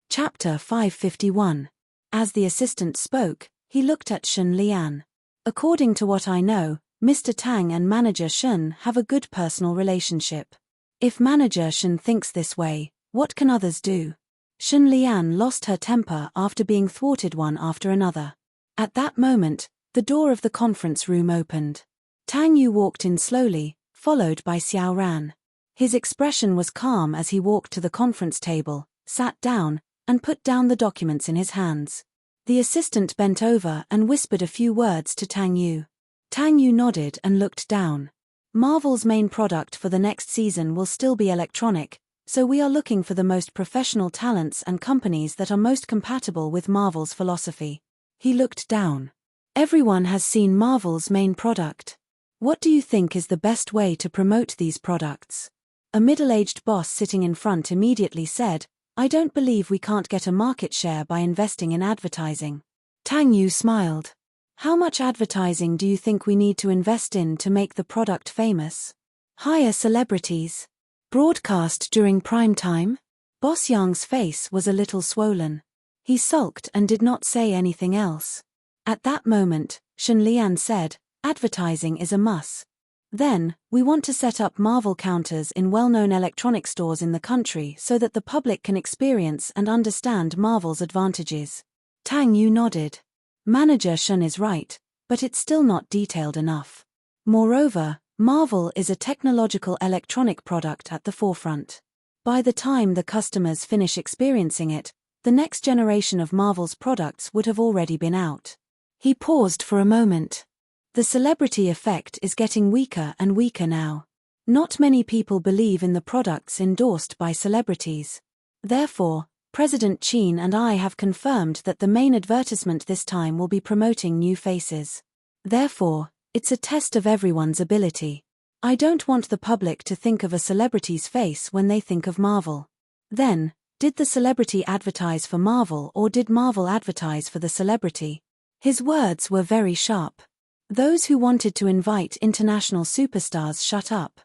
Chapter 551. As the assistant spoke, he looked at Shen Lian. According to what I know, Mr. Tang and Manager Shen have a good personal relationship. If Manager Shen thinks this way, what can others do? Shen Lian lost her temper after being thwarted one after another. At that moment, the door of the conference room opened. Tang Yu walked in slowly, followed by Xiao Ran. His expression was calm as he walked to the conference table, sat down, and put down the documents in his hands. The assistant bent over and whispered a few words to Tang Yu. Tang Yu nodded and looked down. Marvel's main product for the next season will still be electronic, so we are looking for the most professional talents and companies that are most compatible with Marvel's philosophy. He looked down. Everyone has seen Marvel's main product. What do you think is the best way to promote these products? A middle-aged boss sitting in front immediately said, I don't believe we can't get a market share by investing in advertising. Tang Yu smiled. How much advertising do you think we need to invest in to make the product famous? Hire celebrities. Broadcast during prime time? Boss Yang's face was a little swollen. He sulked and did not say anything else. At that moment, Shen Lian said, advertising is a must. Then, we want to set up Marvel counters in well-known electronic stores in the country so that the public can experience and understand Marvel's advantages. Tang Yu nodded. Manager Shen is right, but it's still not detailed enough. Moreover, Marvel is a technological electronic product at the forefront. By the time the customers finish experiencing it, the next generation of Marvel's products would have already been out. He paused for a moment. The celebrity effect is getting weaker and weaker now. Not many people believe in the products endorsed by celebrities. Therefore, President Qin and I have confirmed that the main advertisement this time will be promoting new faces. Therefore, it's a test of everyone's ability. I don't want the public to think of a celebrity's face when they think of Marvel. Then, did the celebrity advertise for Marvel or did Marvel advertise for the celebrity? His words were very sharp. Those who wanted to invite international superstars shut up.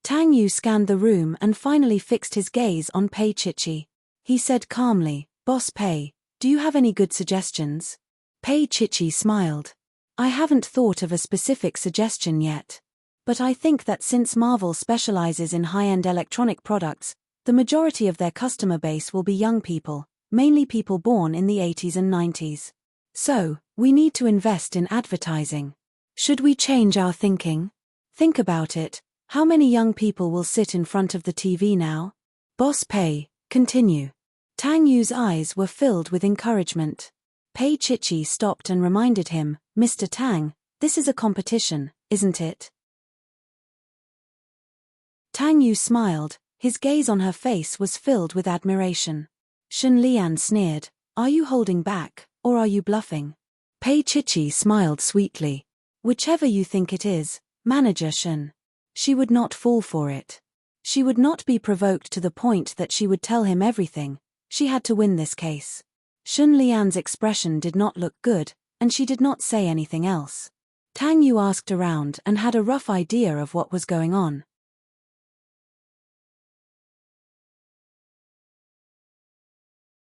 Tang Yu scanned the room and finally fixed his gaze on Pei Chichi. He said calmly, Boss Pei, do you have any good suggestions? Pei Chichi smiled. I haven't thought of a specific suggestion yet. But I think that since Marvel specializes in high-end electronic products, the majority of their customer base will be young people, mainly people born in the 80s and 90s. So, we need to invest in advertising. Should we change our thinking? Think about it, how many young people will sit in front of the TV now? Boss Pei, continue. Tang Yu's eyes were filled with encouragement. Pei Chichi stopped and reminded him, Mr. Tang, this is a competition, isn't it? Tang Yu smiled, his gaze on her face was filled with admiration. Shen Lian sneered, are you holding back, or are you bluffing? Pei Chichi smiled sweetly. Whichever you think it is, Manager Shen. She would not fall for it. She would not be provoked to the point that she would tell him everything. She had to win this case. Shen Lian's expression did not look good, and she did not say anything else. Tang Yu asked around and had a rough idea of what was going on.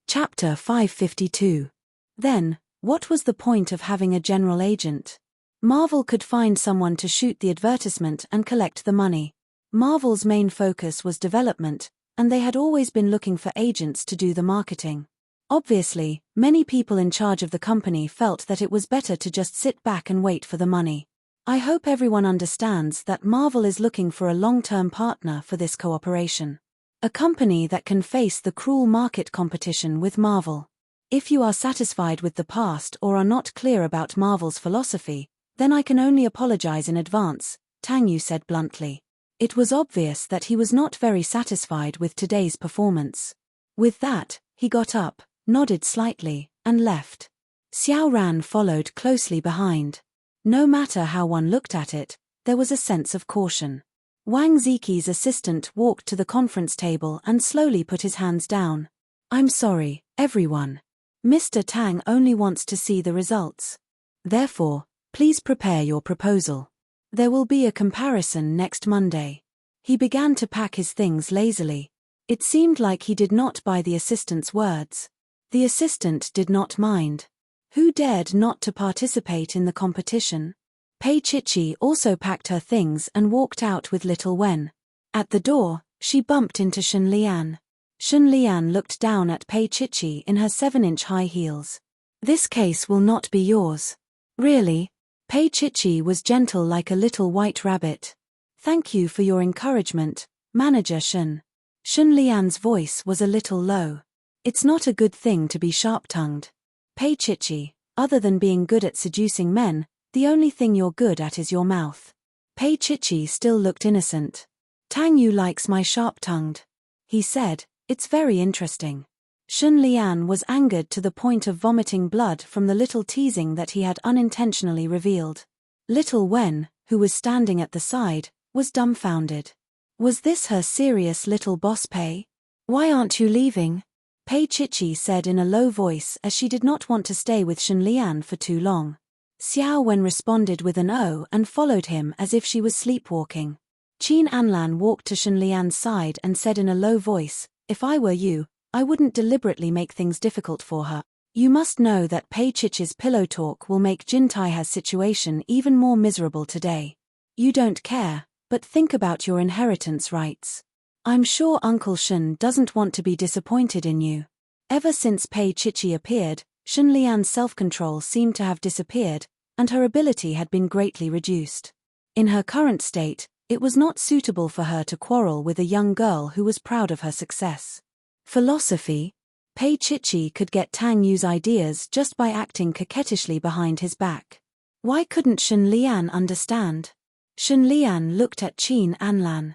Chapter 552. Then, what was the point of having a general agent? Marvel could find someone to shoot the advertisement and collect the money. Marvel's main focus was development, and they had always been looking for agents to do the marketing. Obviously, many people in charge of the company felt that it was better to just sit back and wait for the money. I hope everyone understands that Marvel is looking for a long-term partner for this cooperation. A company that can face the cruel market competition with Marvel. If you are satisfied with the past or are not clear about Marvel's philosophy, then I can only apologize in advance, Tang Yu said bluntly. It was obvious that he was not very satisfied with today's performance. With that, he got up, nodded slightly, and left. Xiao Ran followed closely behind. No matter how one looked at it, there was a sense of caution. Wang Ziqi's assistant walked to the conference table and slowly put his hands down. I'm sorry, everyone. Mr. Tang only wants to see the results. Therefore, please prepare your proposal. There will be a comparison next Monday. He began to pack his things lazily. It seemed like he did not buy the assistant's words. The assistant did not mind. Who dared not to participate in the competition? Pei Chichi also packed her things and walked out with little Wen. At the door, she bumped into Shun Lian. Shun Lian looked down at Pei Chichi in her 7-inch high heels. This case will not be yours. Really? Pei Chichi was gentle like a little white rabbit. Thank you for your encouragement, Manager Shun. Shun Lian's voice was a little low. It's not a good thing to be sharp-tongued. Pei Chichi, other than being good at seducing men, the only thing you're good at is your mouth. Pei Chichi still looked innocent. Tang Yu likes my sharp-tongued. He said, it's very interesting. Shun Lian was angered to the point of vomiting blood from the little teasing that he had unintentionally revealed. Little Wen, who was standing at the side, was dumbfounded. Was this her serious little boss Pei? Why aren't you leaving? Pei Chichi said in a low voice as she did not want to stay with Shun Lian for too long. Xiao Wen responded with an "oh" and followed him as if she was sleepwalking. Qin Anlan walked to Shun Lian's side and said in a low voice, if I were you, I wouldn't deliberately make things difficult for her. You must know that Pei Chichi's pillow talk will make Jin Taiha's situation even more miserable today. You don't care, but think about your inheritance rights. I'm sure Uncle Shun doesn't want to be disappointed in you. Ever since Pei Chichi appeared, Shun Lian's self-control seemed to have disappeared, and her ability had been greatly reduced. In her current state, it was not suitable for her to quarrel with a young girl who was proud of her success. Philosophy? Pei Chichi could get Tang Yu's ideas just by acting coquettishly behind his back. Why couldn't Shun Lian understand? Shun Lian looked at Qin Anlan.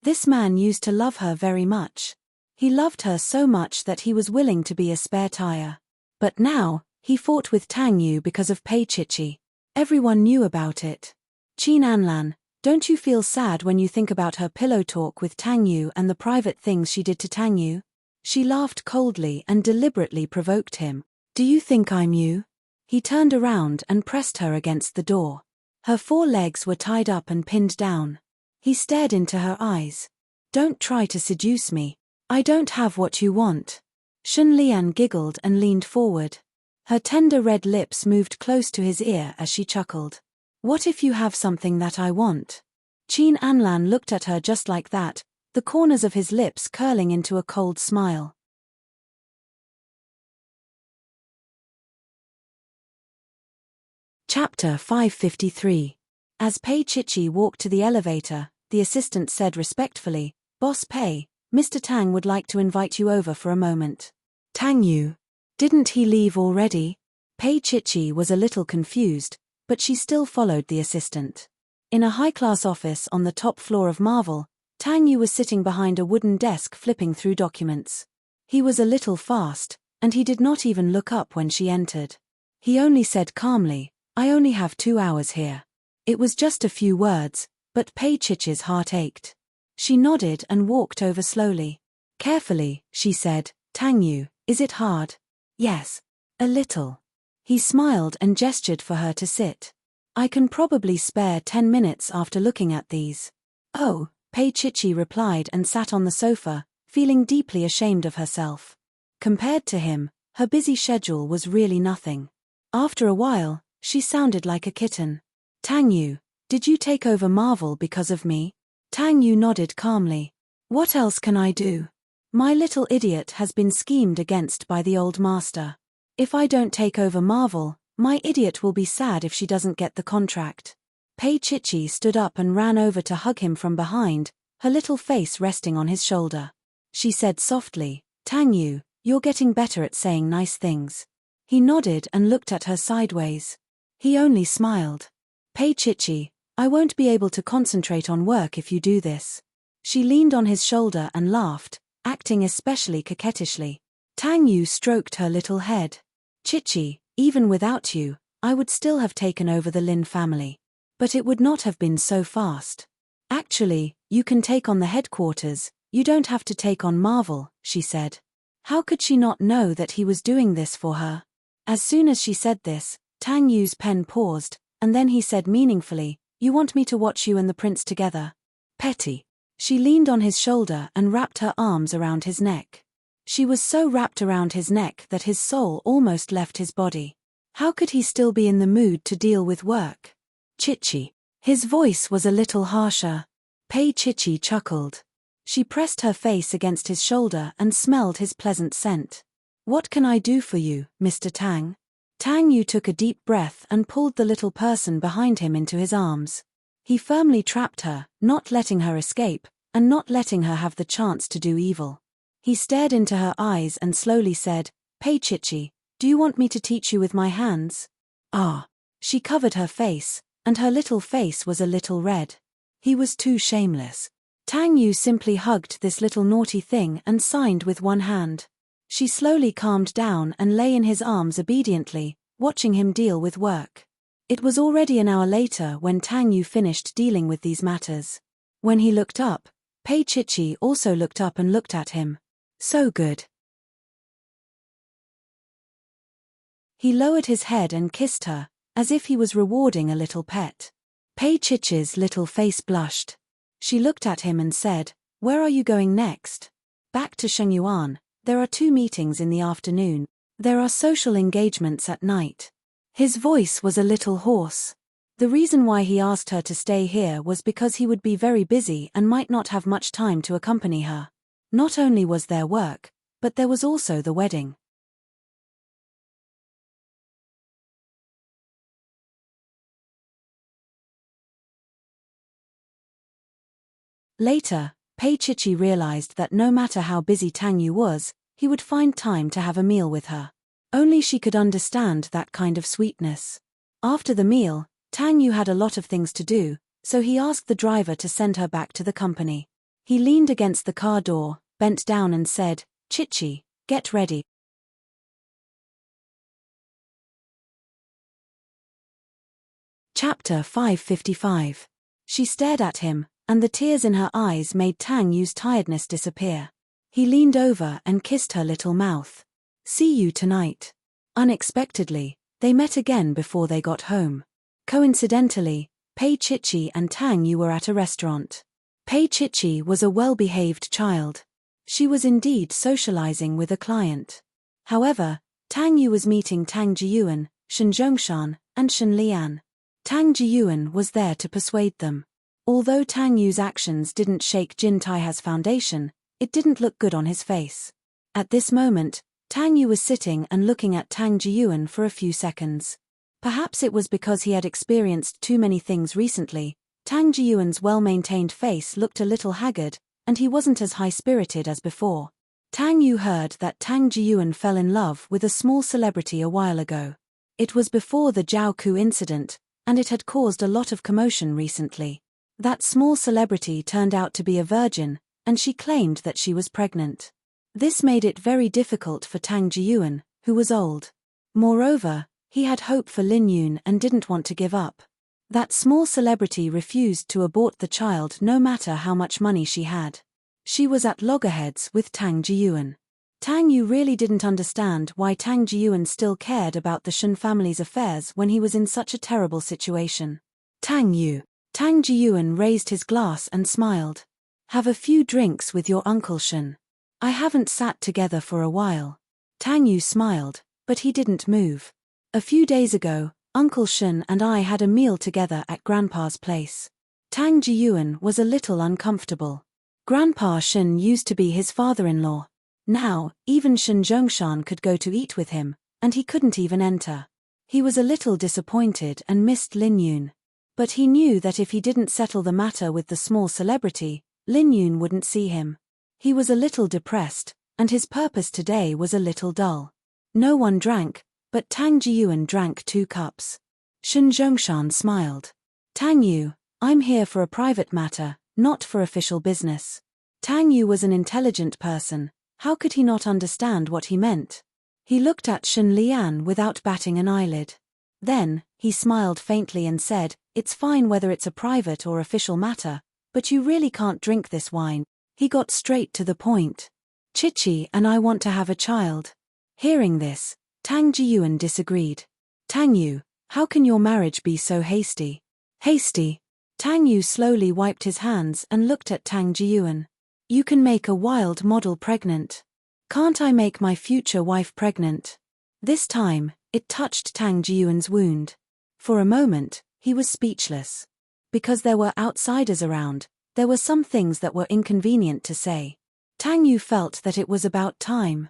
This man used to love her very much. He loved her so much that he was willing to be a spare tire. But now, he fought with Tang Yu because of Pei Chichi. Everyone knew about it. Qin Anlan, don't you feel sad when you think about her pillow talk with Tang Yu and the private things she did to Tang Yu? She laughed coldly and deliberately provoked him. Do you think I'm you? He turned around and pressed her against the door. Her 4 legs were tied up and pinned down. He stared into her eyes. Don't try to seduce me. I don't have what you want. Shun Lian giggled and leaned forward. Her tender red lips moved close to his ear as she chuckled. What if you have something that I want? Qin Anlan looked at her just like that, the corners of his lips curling into a cold smile. Chapter 553. As Pei Chichi walked to the elevator, the assistant said respectfully, Boss Pei, Mr. Tang would like to invite you over for a moment. Tang Yu? Didn't he leave already? Pei Chichi was a little confused, but she still followed the assistant. In a high-class office on the top floor of Marvel, Tang Yu was sitting behind a wooden desk flipping through documents. He was a little fast, and he did not even look up when she entered. He only said calmly, I only have 2 hours here. It was just a few words, but Pei Chichi's heart ached. She nodded and walked over slowly. Carefully, she said, Tang Yu, is it hard? Yes. A little. He smiled and gestured for her to sit. I can probably spare 10 minutes after looking at these. Oh, Pei Chichi replied and sat on the sofa, feeling deeply ashamed of herself. Compared to him, her busy schedule was really nothing. After a while, she sounded like a kitten. Tang Yu, did you take over Marvel because of me? Tang Yu nodded calmly. What else can I do? My little idiot has been schemed against by the old master. If I don't take over Marvel, my idiot will be sad if she doesn't get the contract. Pei Chichi stood up and ran over to hug him from behind, her little face resting on his shoulder. She said softly, Tang Yu, you're getting better at saying nice things. He nodded and looked at her sideways. He only smiled. Pei Chichi, I won't be able to concentrate on work if you do this. She leaned on his shoulder and laughed, acting especially coquettishly. Tang Yu stroked her little head. Chichi, even without you, I would still have taken over the Lin family. But it would not have been so fast. Actually, you can take on the headquarters, you don't have to take on Marvel, she said. How could she not know that he was doing this for her? As soon as she said this, Tang Yu's pen paused, and then he said meaningfully, you want me to watch you and the prince together? Petty. She leaned on his shoulder and wrapped her arms around his neck. She was so wrapped around his neck that his soul almost left his body. How could he still be in the mood to deal with work? Chichi. His voice was a little harsher. Pei Chichi chuckled. She pressed her face against his shoulder and smelled his pleasant scent. What can I do for you, Mr. Tang? Tang Yu took a deep breath and pulled the little person behind him into his arms. He firmly trapped her, not letting her escape, and not letting her have the chance to do evil. He stared into her eyes and slowly said, Pei Chichi, do you want me to teach you with my hands? Ah. She covered her face, and her little face was a little red. He was too shameless. Tang Yu simply hugged this little naughty thing and signed with one hand. She slowly calmed down and lay in his arms obediently, watching him deal with work. It was already an hour later when Tang Yu finished dealing with these matters. When he looked up, Pei Chichi also looked up and looked at him. So good. He lowered his head and kissed her, as if he was rewarding a little pet. Pei Chichi's little face blushed. She looked at him and said, Where are you going next? Back to Shengyuan. There are 2 meetings in the afternoon. There are social engagements at night. His voice was a little hoarse. The reason why he asked her to stay here was because he would be very busy and might not have much time to accompany her. Not only was there work, but there was also the wedding. Later, Pei Chichi realized that no matter how busy Tang Yu was, he would find time to have a meal with her. Only she could understand that kind of sweetness. After the meal, Tang Yu had a lot of things to do, so he asked the driver to send her back to the company. He leaned against the car door, bent down and said, Chichi, get ready. Chapter 555. She stared at him, and the tears in her eyes made Tang Yu's tiredness disappear. He leaned over and kissed her little mouth. See you tonight. Unexpectedly, they met again before they got home. Coincidentally, Pei Chichi and Tang Yu were at a restaurant. Pei Chichi was a well-behaved child. She was indeed socializing with a client. However, Tang Yu was meeting Tang Jiyuan, Shen Zhongshan, and Shen Lian. Tang Jiyuan was there to persuade them. Although Tang Yu's actions didn't shake Jin Taiha's foundation, it didn't look good on his face. At this moment, Tang Yu was sitting and looking at Tang Jiyuan for a few seconds. Perhaps it was because he had experienced too many things recently. Tang Jiyuan's well-maintained face looked a little haggard, and he wasn't as high-spirited as before. Tang Yu heard that Tang Jiyuan fell in love with a small celebrity a while ago. It was before the Jiaoku incident, and it had caused a lot of commotion recently. That small celebrity turned out to be a virgin, and she claimed that she was pregnant. This made it very difficult for Tang Jiyuan, who was old. Moreover, he had hope for Lin Yun and didn't want to give up. That small celebrity refused to abort the child no matter how much money she had. She was at loggerheads with Tang Jiyuan. Tang Yu really didn't understand why Tang Jiyuan still cared about the Shen family's affairs when he was in such a terrible situation. Tang Yu. Tang Jiyuan raised his glass and smiled. Have a few drinks with your Uncle Shen. I haven't sat together for a while. Tang Yu smiled, but he didn't move. A few days ago, Uncle Shen and I had a meal together at Grandpa's place. Tang Jiyuan was a little uncomfortable. Grandpa Shen used to be his father-in-law. Now, even Shen Zhongshan could go to eat with him, and he couldn't even enter. He was a little disappointed and missed Lin Yun. But he knew that if he didn't settle the matter with the small celebrity, Lin Yun wouldn't see him. He was a little depressed, and his purpose today was a little dull. No one drank, but Tang Jiyuan drank 2 cups. Shen Zhongshan smiled. Tang Yu, I'm here for a private matter, not for official business. Tang Yu was an intelligent person. How could he not understand what he meant? He looked at Shen Lian without batting an eyelid. Then, he smiled faintly and said, It's fine whether it's a private or official matter, but you really can't drink this wine. He got straight to the point. Chichi and I want to have a child. Hearing this, Tang Jiyuan disagreed. Tang Yu, how can your marriage be so hasty? Hasty? Tang Yu slowly wiped his hands and looked at Tang Jiyuan. You can make a wild model pregnant. Can't I make my future wife pregnant? This time, it touched Tang Jiyuan's wound. For a moment, he was speechless. Because there were outsiders around, there were some things that were inconvenient to say. Tang Yu felt that it was about time.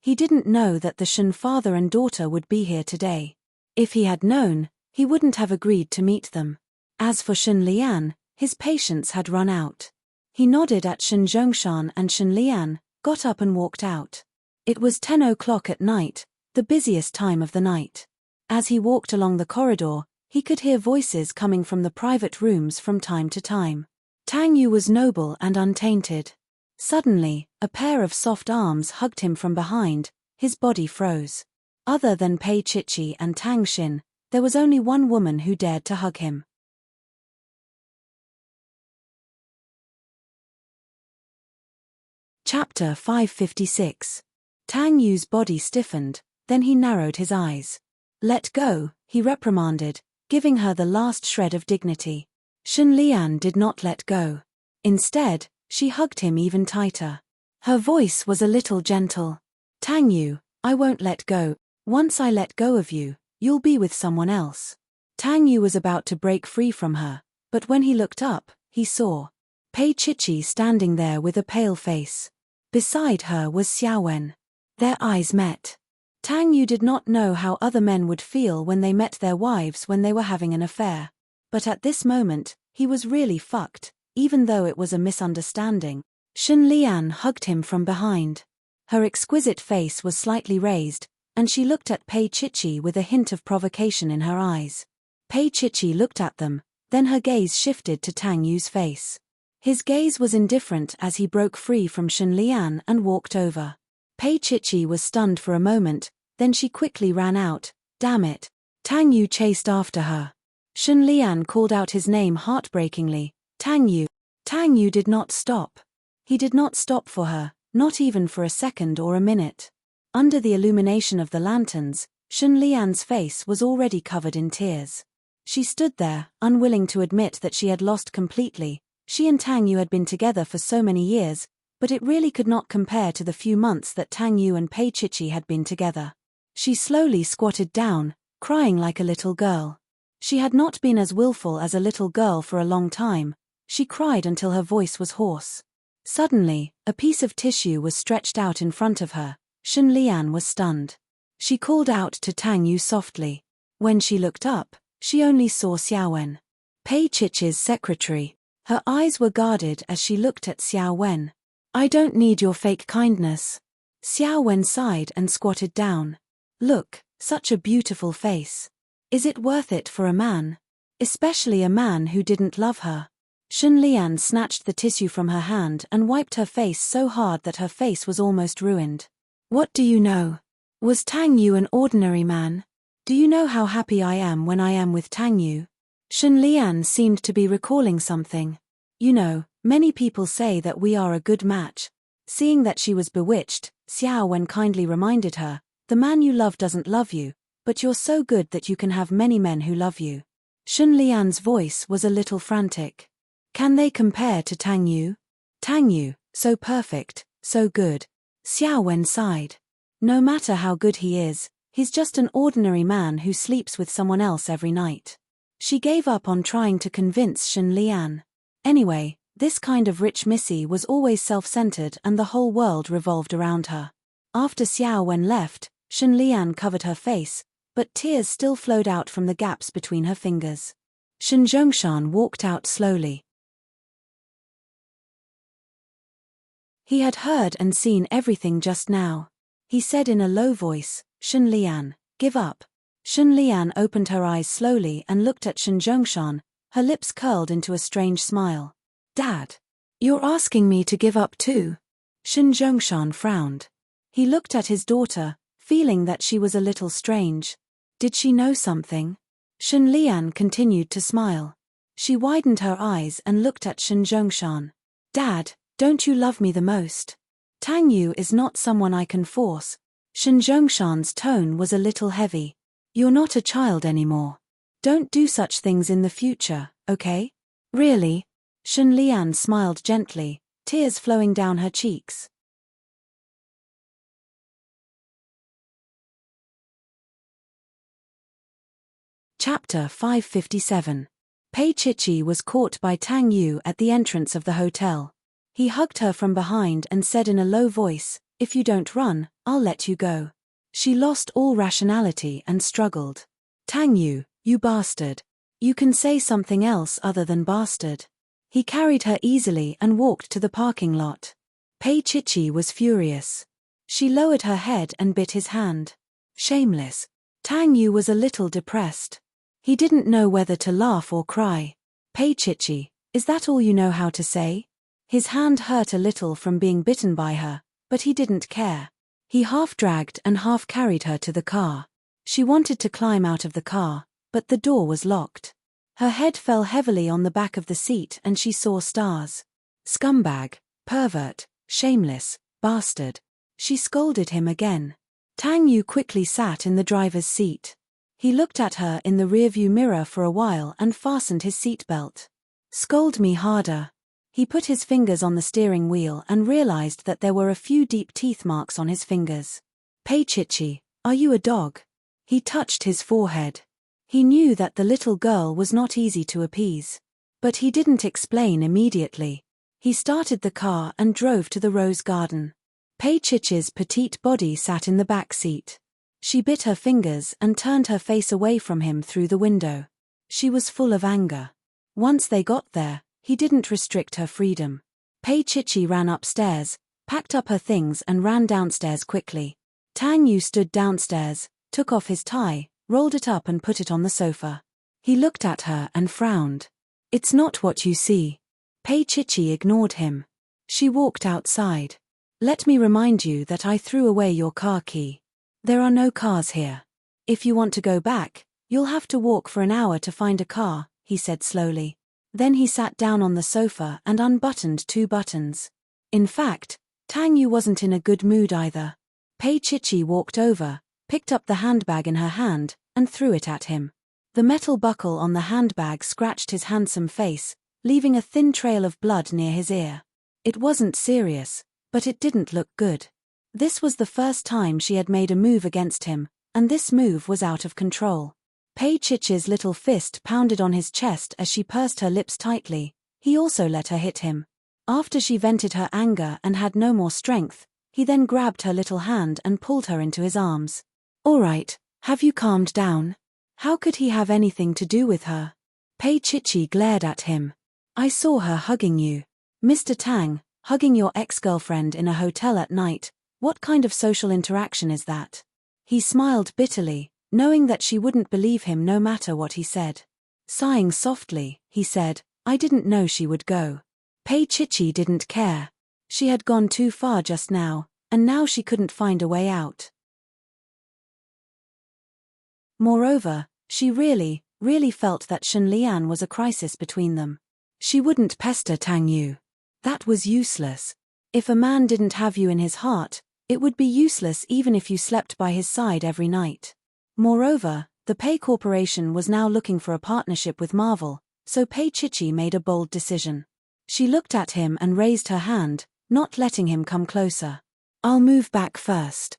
He didn't know that the Shen father and daughter would be here today. If he had known, he wouldn't have agreed to meet them. As for Shen Lian, his patience had run out. He nodded at Shen Zhongshan and Shen Lian, got up and walked out. It was 10 o'clock at night, the busiest time of the night. As he walked along the corridor, he could hear voices coming from the private rooms from time to time. Tang Yu was noble and untainted. Suddenly, a pair of soft arms hugged him from behind, his body froze. Other than Pei Chichi and Tang Xin, there was only one woman who dared to hug him. Chapter 556. Tang Yu's body stiffened, then he narrowed his eyes. Let go, he reprimanded, giving her the last shred of dignity. Shen Lian did not let go. Instead, she hugged him even tighter. Her voice was a little gentle. Tang Yu, I won't let go. Once I let go of you, you'll be with someone else. Tang Yu was about to break free from her, but when he looked up, he saw Pei Chichi standing there with a pale face. Beside her was Xiaowen. Their eyes met. Tang Yu did not know how other men would feel when they met their wives when they were having an affair. But at this moment, he was really fucked, even though it was a misunderstanding. Shen Lian hugged him from behind. Her exquisite face was slightly raised, and she looked at Pei Chichi with a hint of provocation in her eyes. Pei Chichi looked at them, then her gaze shifted to Tang Yu's face. His gaze was indifferent as he broke free from Shen Lian and walked over. Pei Chichi was stunned for a moment, then she quickly ran out. Damn it. Tang Yu chased after her. Shen Lian called out his name heartbreakingly. Tang Yu. Tang Yu did not stop. He did not stop for her, not even for a second or a minute. Under the illumination of the lanterns, Shen Lian's face was already covered in tears. She stood there, unwilling to admit that she had lost completely. She and Tang Yu had been together for so many years, but it really could not compare to the few months that Tang Yu and Pei Chichi had been together. She slowly squatted down, crying like a little girl. She had not been as willful as a little girl for a long time. She cried until her voice was hoarse. Suddenly, a piece of tissue was stretched out in front of her. Shen Lian was stunned. She called out to Tang Yu softly. When she looked up, she only saw Xiaowen, Pei Chichi's secretary. Her eyes were guarded as she looked at Xiaowen. I don't need your fake kindness. Xiaowen sighed and squatted down. Look, such a beautiful face. Is it worth it for a man? Especially a man who didn't love her. Shen Lian snatched the tissue from her hand and wiped her face so hard that her face was almost ruined. What do you know? Was Tang Yu an ordinary man? Do you know how happy I am when I am with Tang Yu? Shen Lian seemed to be recalling something. You know, many people say that we are a good match, Seeing that she was bewitched, Xiao Wen kindly reminded her, "The man you love doesn't love you, but you're so good that you can have many men who love you." Shun Lian's voice was a little frantic. Can they compare to Tang Yu? Tang Yu, so perfect, so good. Xiao Wen sighed. No matter how good he is, he's just an ordinary man who sleeps with someone else every night. She gave up on trying to convince Shun Lian. Anyway, this kind of rich missy was always self-centered and the whole world revolved around her. After Xiao Wen left, Shun Lian covered her face, but tears still flowed out from the gaps between her fingers. Shun Zhongshan walked out slowly. He had heard and seen everything just now. He said in a low voice, "Shun Lian, give up." Shun Lian opened her eyes slowly and looked at Shun Zhongshan, her lips curled into a strange smile. "Dad, you're asking me to give up too?" Shun Zhongshan frowned. He looked at his daughter, feeling that she was a little strange. Did she know something? Shun Lian continued to smile. She widened her eyes and looked at Shun Zhongshan. "Dad, don't you love me the most? Tang Yu is not someone I can force." Shun Zhongshan's tone was a little heavy. "You're not a child anymore. Don't do such things in the future, okay?" "Really?" Shun Lian smiled gently, tears flowing down her cheeks. Chapter 557. Pei Chichi was caught by Tang Yu at the entrance of the hotel. He hugged her from behind and said in a low voice, "If you don't run, I'll let you go." She lost all rationality and struggled. "Tang Yu, you bastard. You can say something else other than bastard." He carried her easily and walked to the parking lot. Pei Chichi was furious. She lowered her head and bit his hand. Shameless. Tang Yu was a little depressed. He didn't know whether to laugh or cry. "Pei Chichi, is that all you know how to say?" His hand hurt a little from being bitten by her, but he didn't care. He half dragged and half carried her to the car. She wanted to climb out of the car, but the door was locked. Her head fell heavily on the back of the seat and she saw stars. "Scumbag, pervert, shameless, bastard." She scolded him again. Tang Yu quickly sat in the driver's seat. He looked at her in the rearview mirror for a while and fastened his seatbelt. "Scold me harder." He put his fingers on the steering wheel and realized that there were a few deep teeth marks on his fingers. "Pei Chichi, are you a dog?" He touched his forehead. He knew that the little girl was not easy to appease. But he didn't explain immediately. He started the car and drove to the rose garden. Pei Chichi's petite body sat in the back seat. She bit her fingers and turned her face away from him through the window. She was full of anger. Once they got there, he didn't restrict her freedom. Pei Chichi ran upstairs, packed up her things and ran downstairs quickly. Tang Yu stood downstairs, took off his tie, rolled it up and put it on the sofa. He looked at her and frowned. "It's not what you see." Pei Chichi ignored him. She walked outside. "Let me remind you that I threw away your car key. There are no cars here. If you want to go back, you'll have to walk for an hour to find a car," he said slowly. Then he sat down on the sofa and unbuttoned 2 buttons. In fact, Tang Yu wasn't in a good mood either. Pei Chichi walked over, picked up the handbag in her hand, and threw it at him. The metal buckle on the handbag scratched his handsome face, leaving a thin trail of blood near his ear. It wasn't serious, but it didn't look good. This was the first time she had made a move against him, and this move was out of control. Pei Chichi's little fist pounded on his chest as she pursed her lips tightly. He also let her hit him. After she vented her anger and had no more strength, he then grabbed her little hand and pulled her into his arms. "All right, have you calmed down?" How could he have anything to do with her? Pei Chichi glared at him. "I saw her hugging you. Mr. Tang, hugging your ex-girlfriend in a hotel at night. What kind of social interaction is that?" He smiled bitterly, knowing that she wouldn't believe him no matter what he said. Sighing softly, he said, "I didn't know she would go." Pei Chichi didn't care. She had gone too far just now, and now she couldn't find a way out. Moreover, she really felt that Shun Lian was a crisis between them. She wouldn't pester Tang Yu. That was useless. If a man didn't have you in his heart, it would be useless even if you slept by his side every night. Moreover, the Pei Corporation was now looking for a partnership with Marvel, so Pei Chichi made a bold decision. She looked at him and raised her hand, not letting him come closer. I'll move back first.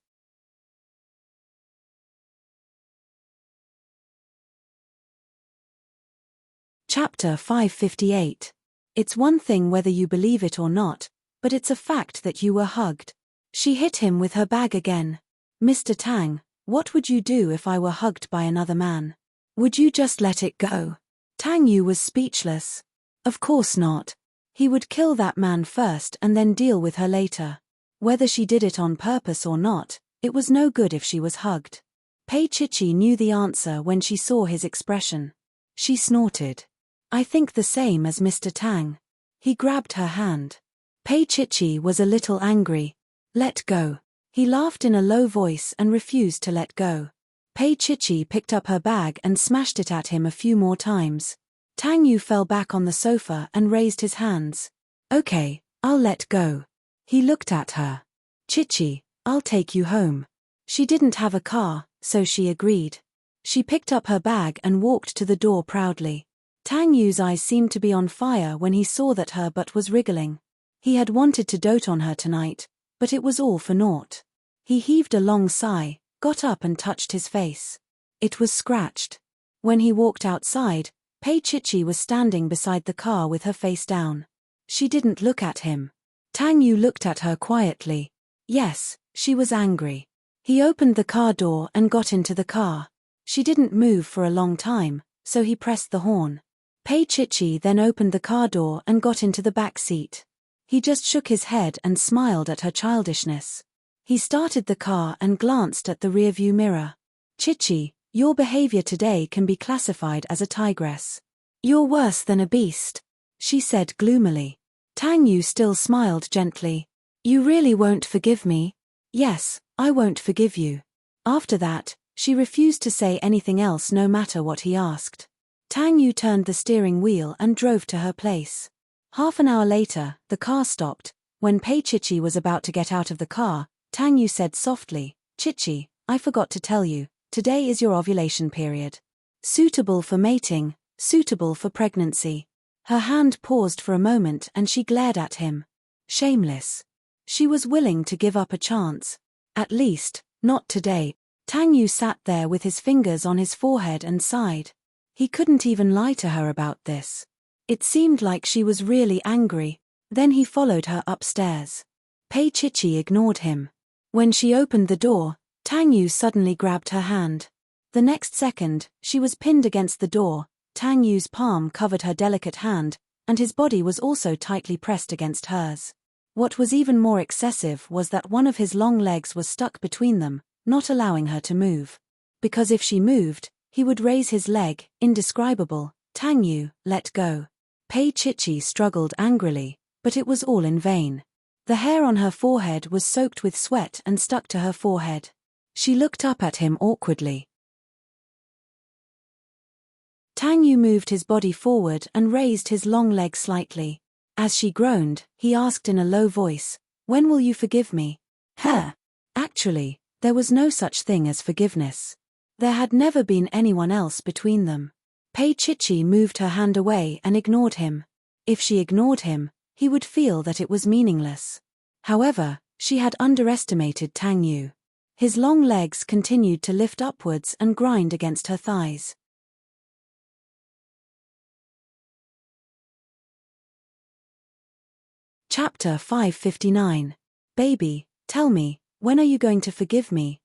Chapter 558. It's one thing whether you believe it or not, but it's a fact that you were hugged. She hit him with her bag again. Mr. Tang, what would you do if I were hugged by another man? Would you just let it go? Tang Yu was speechless. Of course not. He would kill that man first and then deal with her later. Whether she did it on purpose or not, it was no good if she was hugged. Pei Chichi knew the answer when she saw his expression. She snorted. I think the same as Mr. Tang. He grabbed her hand. Pei Chichi was a little angry. Let go. He laughed in a low voice and refused to let go. Pei Chichi picked up her bag and smashed it at him a few more times. Tang Yu fell back on the sofa and raised his hands. Okay, I'll let go. He looked at her. Chichi, I'll take you home. She didn't have a car, so she agreed. She picked up her bag and walked to the door proudly. Tang Yu's eyes seemed to be on fire when he saw that her butt was wriggling. He had wanted to dote on her tonight, but it was all for naught. He heaved a long sigh, got up and touched his face. It was scratched. When he walked outside, Pei Chichi was standing beside the car with her face down. She didn't look at him. Tang Yu looked at her quietly. Yes, she was angry. He opened the car door and got into the car. She didn't move for a long time, so he pressed the horn. Pei Chichi then opened the car door and got into the back seat. He just shook his head and smiled at her childishness. He started the car and glanced at the rearview mirror. Chichi, your behavior today can be classified as a tigress. You're worse than a beast, she said gloomily. Tang Yu still smiled gently. You really won't forgive me? Yes, I won't forgive you. After that, she refused to say anything else no matter what he asked. Tang Yu turned the steering wheel and drove to her place. Half an hour later, the car stopped. When Pei Chichi was about to get out of the car, Tang Yu said softly, Chichi, I forgot to tell you, today is your ovulation period. Suitable for mating, suitable for pregnancy. Her hand paused for a moment and she glared at him. Shameless. She was willing to give up a chance. At least, not today. Tang Yu sat there with his fingers on his forehead and sighed. He couldn't even lie to her about this. It seemed like she was really angry. Then he followed her upstairs. Pei Chichi ignored him. When she opened the door, Tang Yu suddenly grabbed her hand. The next second, she was pinned against the door. Tang Yu's palm covered her delicate hand, and his body was also tightly pressed against hers. What was even more excessive was that one of his long legs was stuck between them, not allowing her to move. Because if she moved, he would raise his leg, indescribable. Tang Yu, let go. Pei Chichi struggled angrily, but it was all in vain. The hair on her forehead was soaked with sweat and stuck to her forehead. She looked up at him awkwardly. Tang Yu moved his body forward and raised his long leg slightly. As she groaned, he asked in a low voice, when will you forgive me? Actually, there was no such thing as forgiveness. There had never been anyone else between them. Pei Chichi moved her hand away and ignored him. If she ignored him, he would feel that it was meaningless. However, she had underestimated Tang Yu. His long legs continued to lift upwards and grind against her thighs. Chapter 559. Baby, tell me, when are you going to forgive me,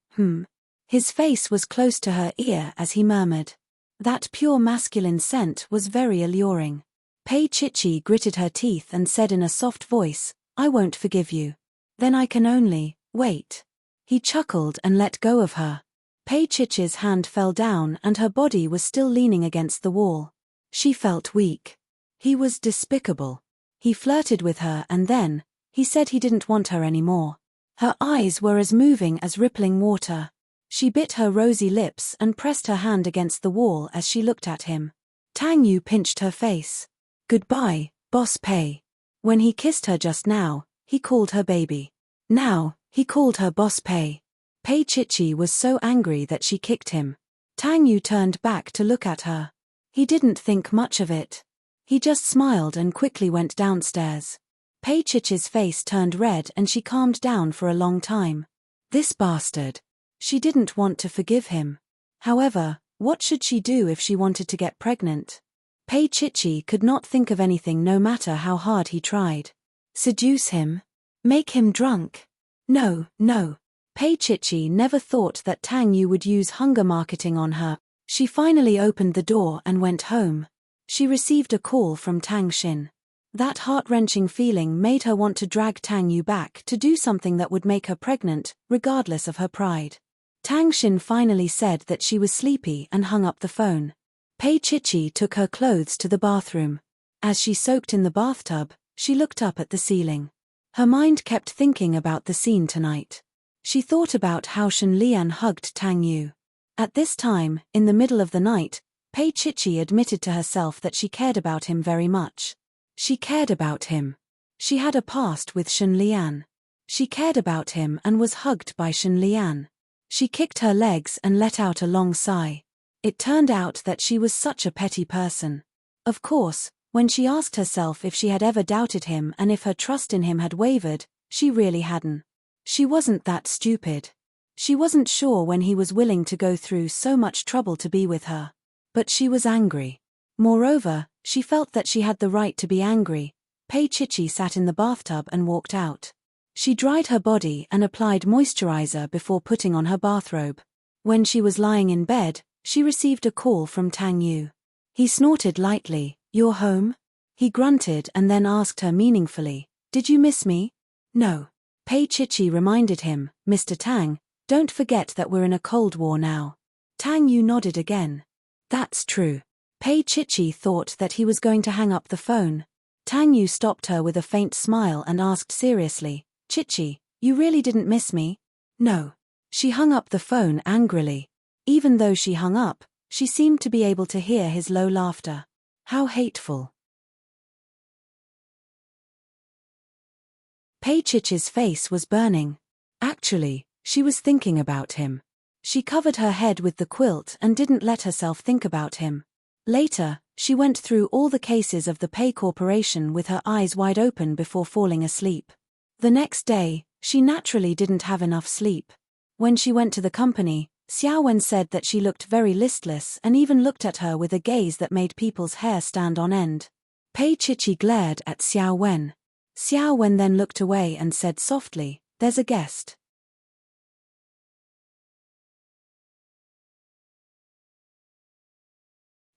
His face was close to her ear as he murmured. That pure masculine scent was very alluring. Pei Chichi gritted her teeth and said in a soft voice, I won't forgive you. Then I can only wait. He chuckled and let go of her. Pei Chichi's hand fell down and her body was still leaning against the wall. She felt weak. He was despicable. He flirted with her and then, he said he didn't want her anymore. Her eyes were as moving as rippling water. She bit her rosy lips and pressed her hand against the wall as she looked at him. Tang Yu pinched her face. Goodbye, Boss Pei. When he kissed her just now, he called her baby. Now, he called her boss Pei. Pei Chichi was so angry that she kicked him. Tang Yu turned back to look at her. He didn't think much of it. He just smiled and quickly went downstairs. Pei Chichi's face turned red and she calmed down for a long time. This bastard. She didn't want to forgive him. However, what should she do if she wanted to get pregnant? Pei Chichi could not think of anything no matter how hard he tried. Seduce him? Make him drunk? No. Pei Chichi never thought that Tang Yu would use hunger marketing on her. She finally opened the door and went home. She received a call from Tang Xin. That heart-wrenching feeling made her want to drag Tang Yu back to do something that would make her pregnant, regardless of her pride. Tang Xin finally said that she was sleepy and hung up the phone. Pei Chichi took her clothes to the bathroom. As she soaked in the bathtub, she looked up at the ceiling. Her mind kept thinking about the scene tonight. She thought about how Shen Lian hugged Tang Yu. At this time, in the middle of the night, Pei Chichi admitted to herself that she cared about him very much. She cared about him. She had a past with Shen Lian. She cared about him and was hugged by Shen Lian. She kicked her legs and let out a long sigh. It turned out that she was such a petty person. Of course, when she asked herself if she had ever doubted him and if her trust in him had wavered, she really hadn't. She wasn't that stupid. She wasn't sure when he was willing to go through so much trouble to be with her. But she was angry. Moreover, she felt that she had the right to be angry. Pei Chichi sat in the bathtub and walked out. She dried her body and applied moisturizer before putting on her bathrobe. When she was lying in bed, she received a call from Tang Yu. He snorted lightly. "You're home?" He grunted and then asked her meaningfully, "Did you miss me?" "No." Pei Chichi reminded him, "Mr. Tang, don't forget that we're in a Cold War now." Tang Yu nodded again. "That's true." Pei Chichi thought that he was going to hang up the phone. Tang Yu stopped her with a faint smile and asked seriously, "Chichi, you really didn't miss me?" "No." She hung up the phone angrily. Even though she hung up, she seemed to be able to hear his low laughter. How hateful. Pei Chichi's face was burning. Actually, she was thinking about him. She covered her head with the quilt and didn't let herself think about him. Later, she went through all the cases of the Pei Corporation with her eyes wide open before falling asleep. The next day, she naturally didn't have enough sleep. When she went to the company, Xiao Wen said that she looked very listless and even looked at her with a gaze that made people's hair stand on end. Pei Chichi glared at Xiao Wen. Xiao Wen then looked away and said softly, "There's a guest."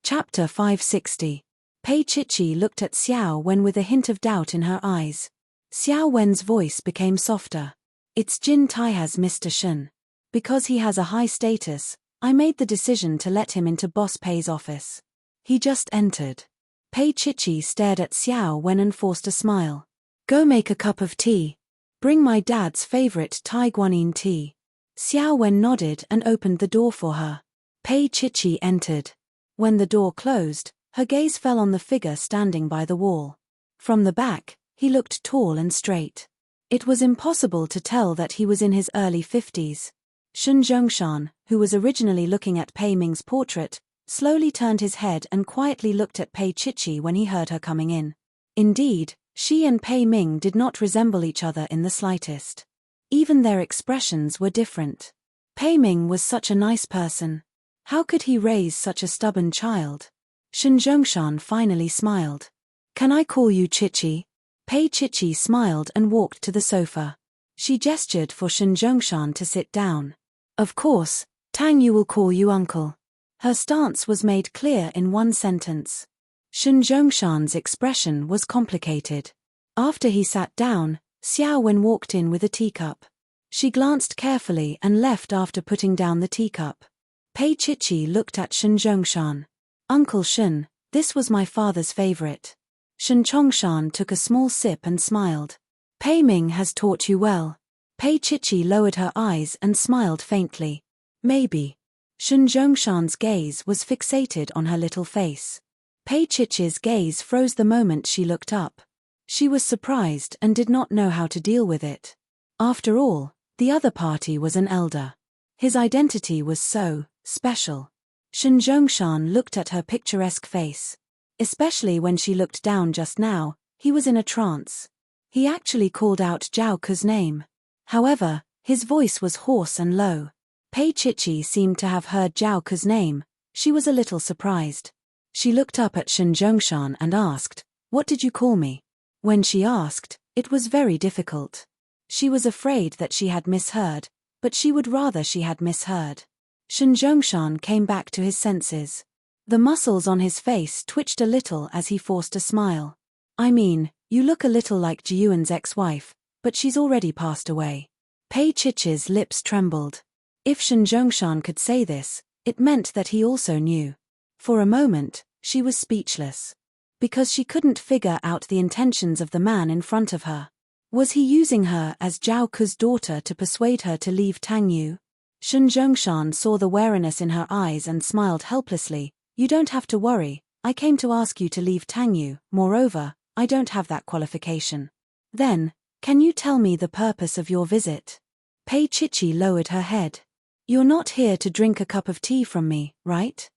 Chapter 560. Pei Chichi looked at Xiao Wen with a hint of doubt in her eyes. Xiao Wen's voice became softer. "It's Jin Taiha's Mr. Shen. Because he has a high status, I made the decision to let him into Boss Pei's office." He just entered. Pei Chichi stared at Xiao Wen and forced a smile. "Go make a cup of tea. Bring my dad's favorite Thai guanyin tea." Xiao Wen nodded and opened the door for her. Pei Chichi entered. When the door closed, her gaze fell on the figure standing by the wall. From the back, he looked tall and straight. It was impossible to tell that he was in his early 50s. Shun Zhongshan, who was originally looking at Pei Ming's portrait, slowly turned his head and quietly looked at Pei Chichi when he heard her coming in. Indeed, she and Pei Ming did not resemble each other in the slightest. Even their expressions were different. Pei Ming was such a nice person. How could he raise such a stubborn child? Shun Zhongshan finally smiled. "Can I call you Chichi?" Pei Chichi smiled and walked to the sofa. She gestured for Shun Zhongshan to sit down. "Of course, Tang Yu will call you uncle." Her stance was made clear in one sentence. Shun Zhongshan's expression was complicated. After he sat down, Xiao Wen walked in with a teacup. She glanced carefully and left after putting down the teacup. Pei Chichi looked at Shun Zhongshan. "Uncle Shun, this was my father's favorite." Shun Chongshan took a small sip and smiled. "Pei Ming has taught you well." Pei Chichi lowered her eyes and smiled faintly. "Maybe." Shun Zhongshan's gaze was fixated on her little face. Pei Chichi's gaze froze the moment she looked up. She was surprised and did not know how to deal with it. After all, the other party was an elder. His identity was so special. Shen Zhongshan looked at her picturesque face. Especially when she looked down just now, he was in a trance. He actually called out Zhao Ke's name. However, his voice was hoarse and low. Pei Chichi seemed to have heard Zhao Ke's name. She was a little surprised. She looked up at Shen Zhongshan and asked, "What did you call me?" When she asked, it was very difficult. She was afraid that she had misheard, but she would rather she had misheard. Shen Zhongshan came back to his senses. The muscles on his face twitched a little as he forced a smile. "I mean, you look a little like Jiyuan's ex-wife, but she's already passed away." Pei Chichi's lips trembled. If Shen Zhongshan could say this, it meant that he also knew. For a moment, she was speechless. Because she couldn't figure out the intentions of the man in front of her. Was he using her as Zhao Ke's daughter to persuade her to leave Tangyu? Shen Zhongshan saw the wariness in her eyes and smiled helplessly. "You don't have to worry, I came to ask you to leave Tangyu, moreover, I don't have that qualification." "Then, can you tell me the purpose of your visit?" Pei Chichi lowered her head. "You're not here to drink a cup of tea from me, right?"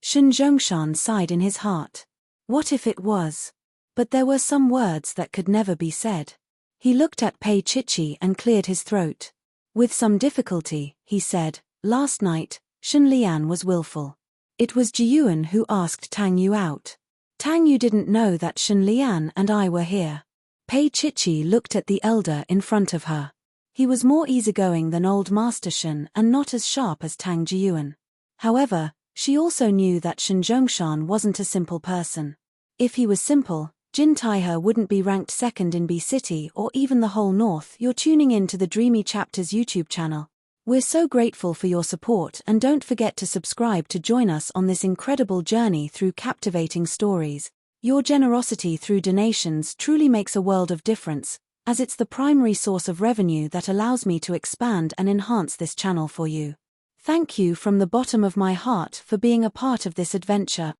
Shen Zhongshan sighed in his heart. What if it was? But there were some words that could never be said. He looked at Pei Chichi and cleared his throat. With some difficulty, he said, "Last night, Shen Lian was willful. It was Jiyuan who asked Tang Yu out. Tang Yu didn't know that Shen Lian and I were here." Pei Chichi looked at the elder in front of her. He was more easygoing than old Master Shen and not as sharp as Tang Jiyuan. However, she also knew that Shen Zhongshan wasn't a simple person. If he was simple, Jin Taihe wouldn't be ranked second in B City or even the whole North. You're tuning in to the Dreamy Chapters YouTube channel. We're so grateful for your support, and don't forget to subscribe to join us on this incredible journey through captivating stories. Your generosity through donations truly makes a world of difference, as it's the primary source of revenue that allows me to expand and enhance this channel for you. Thank you from the bottom of my heart for being a part of this adventure.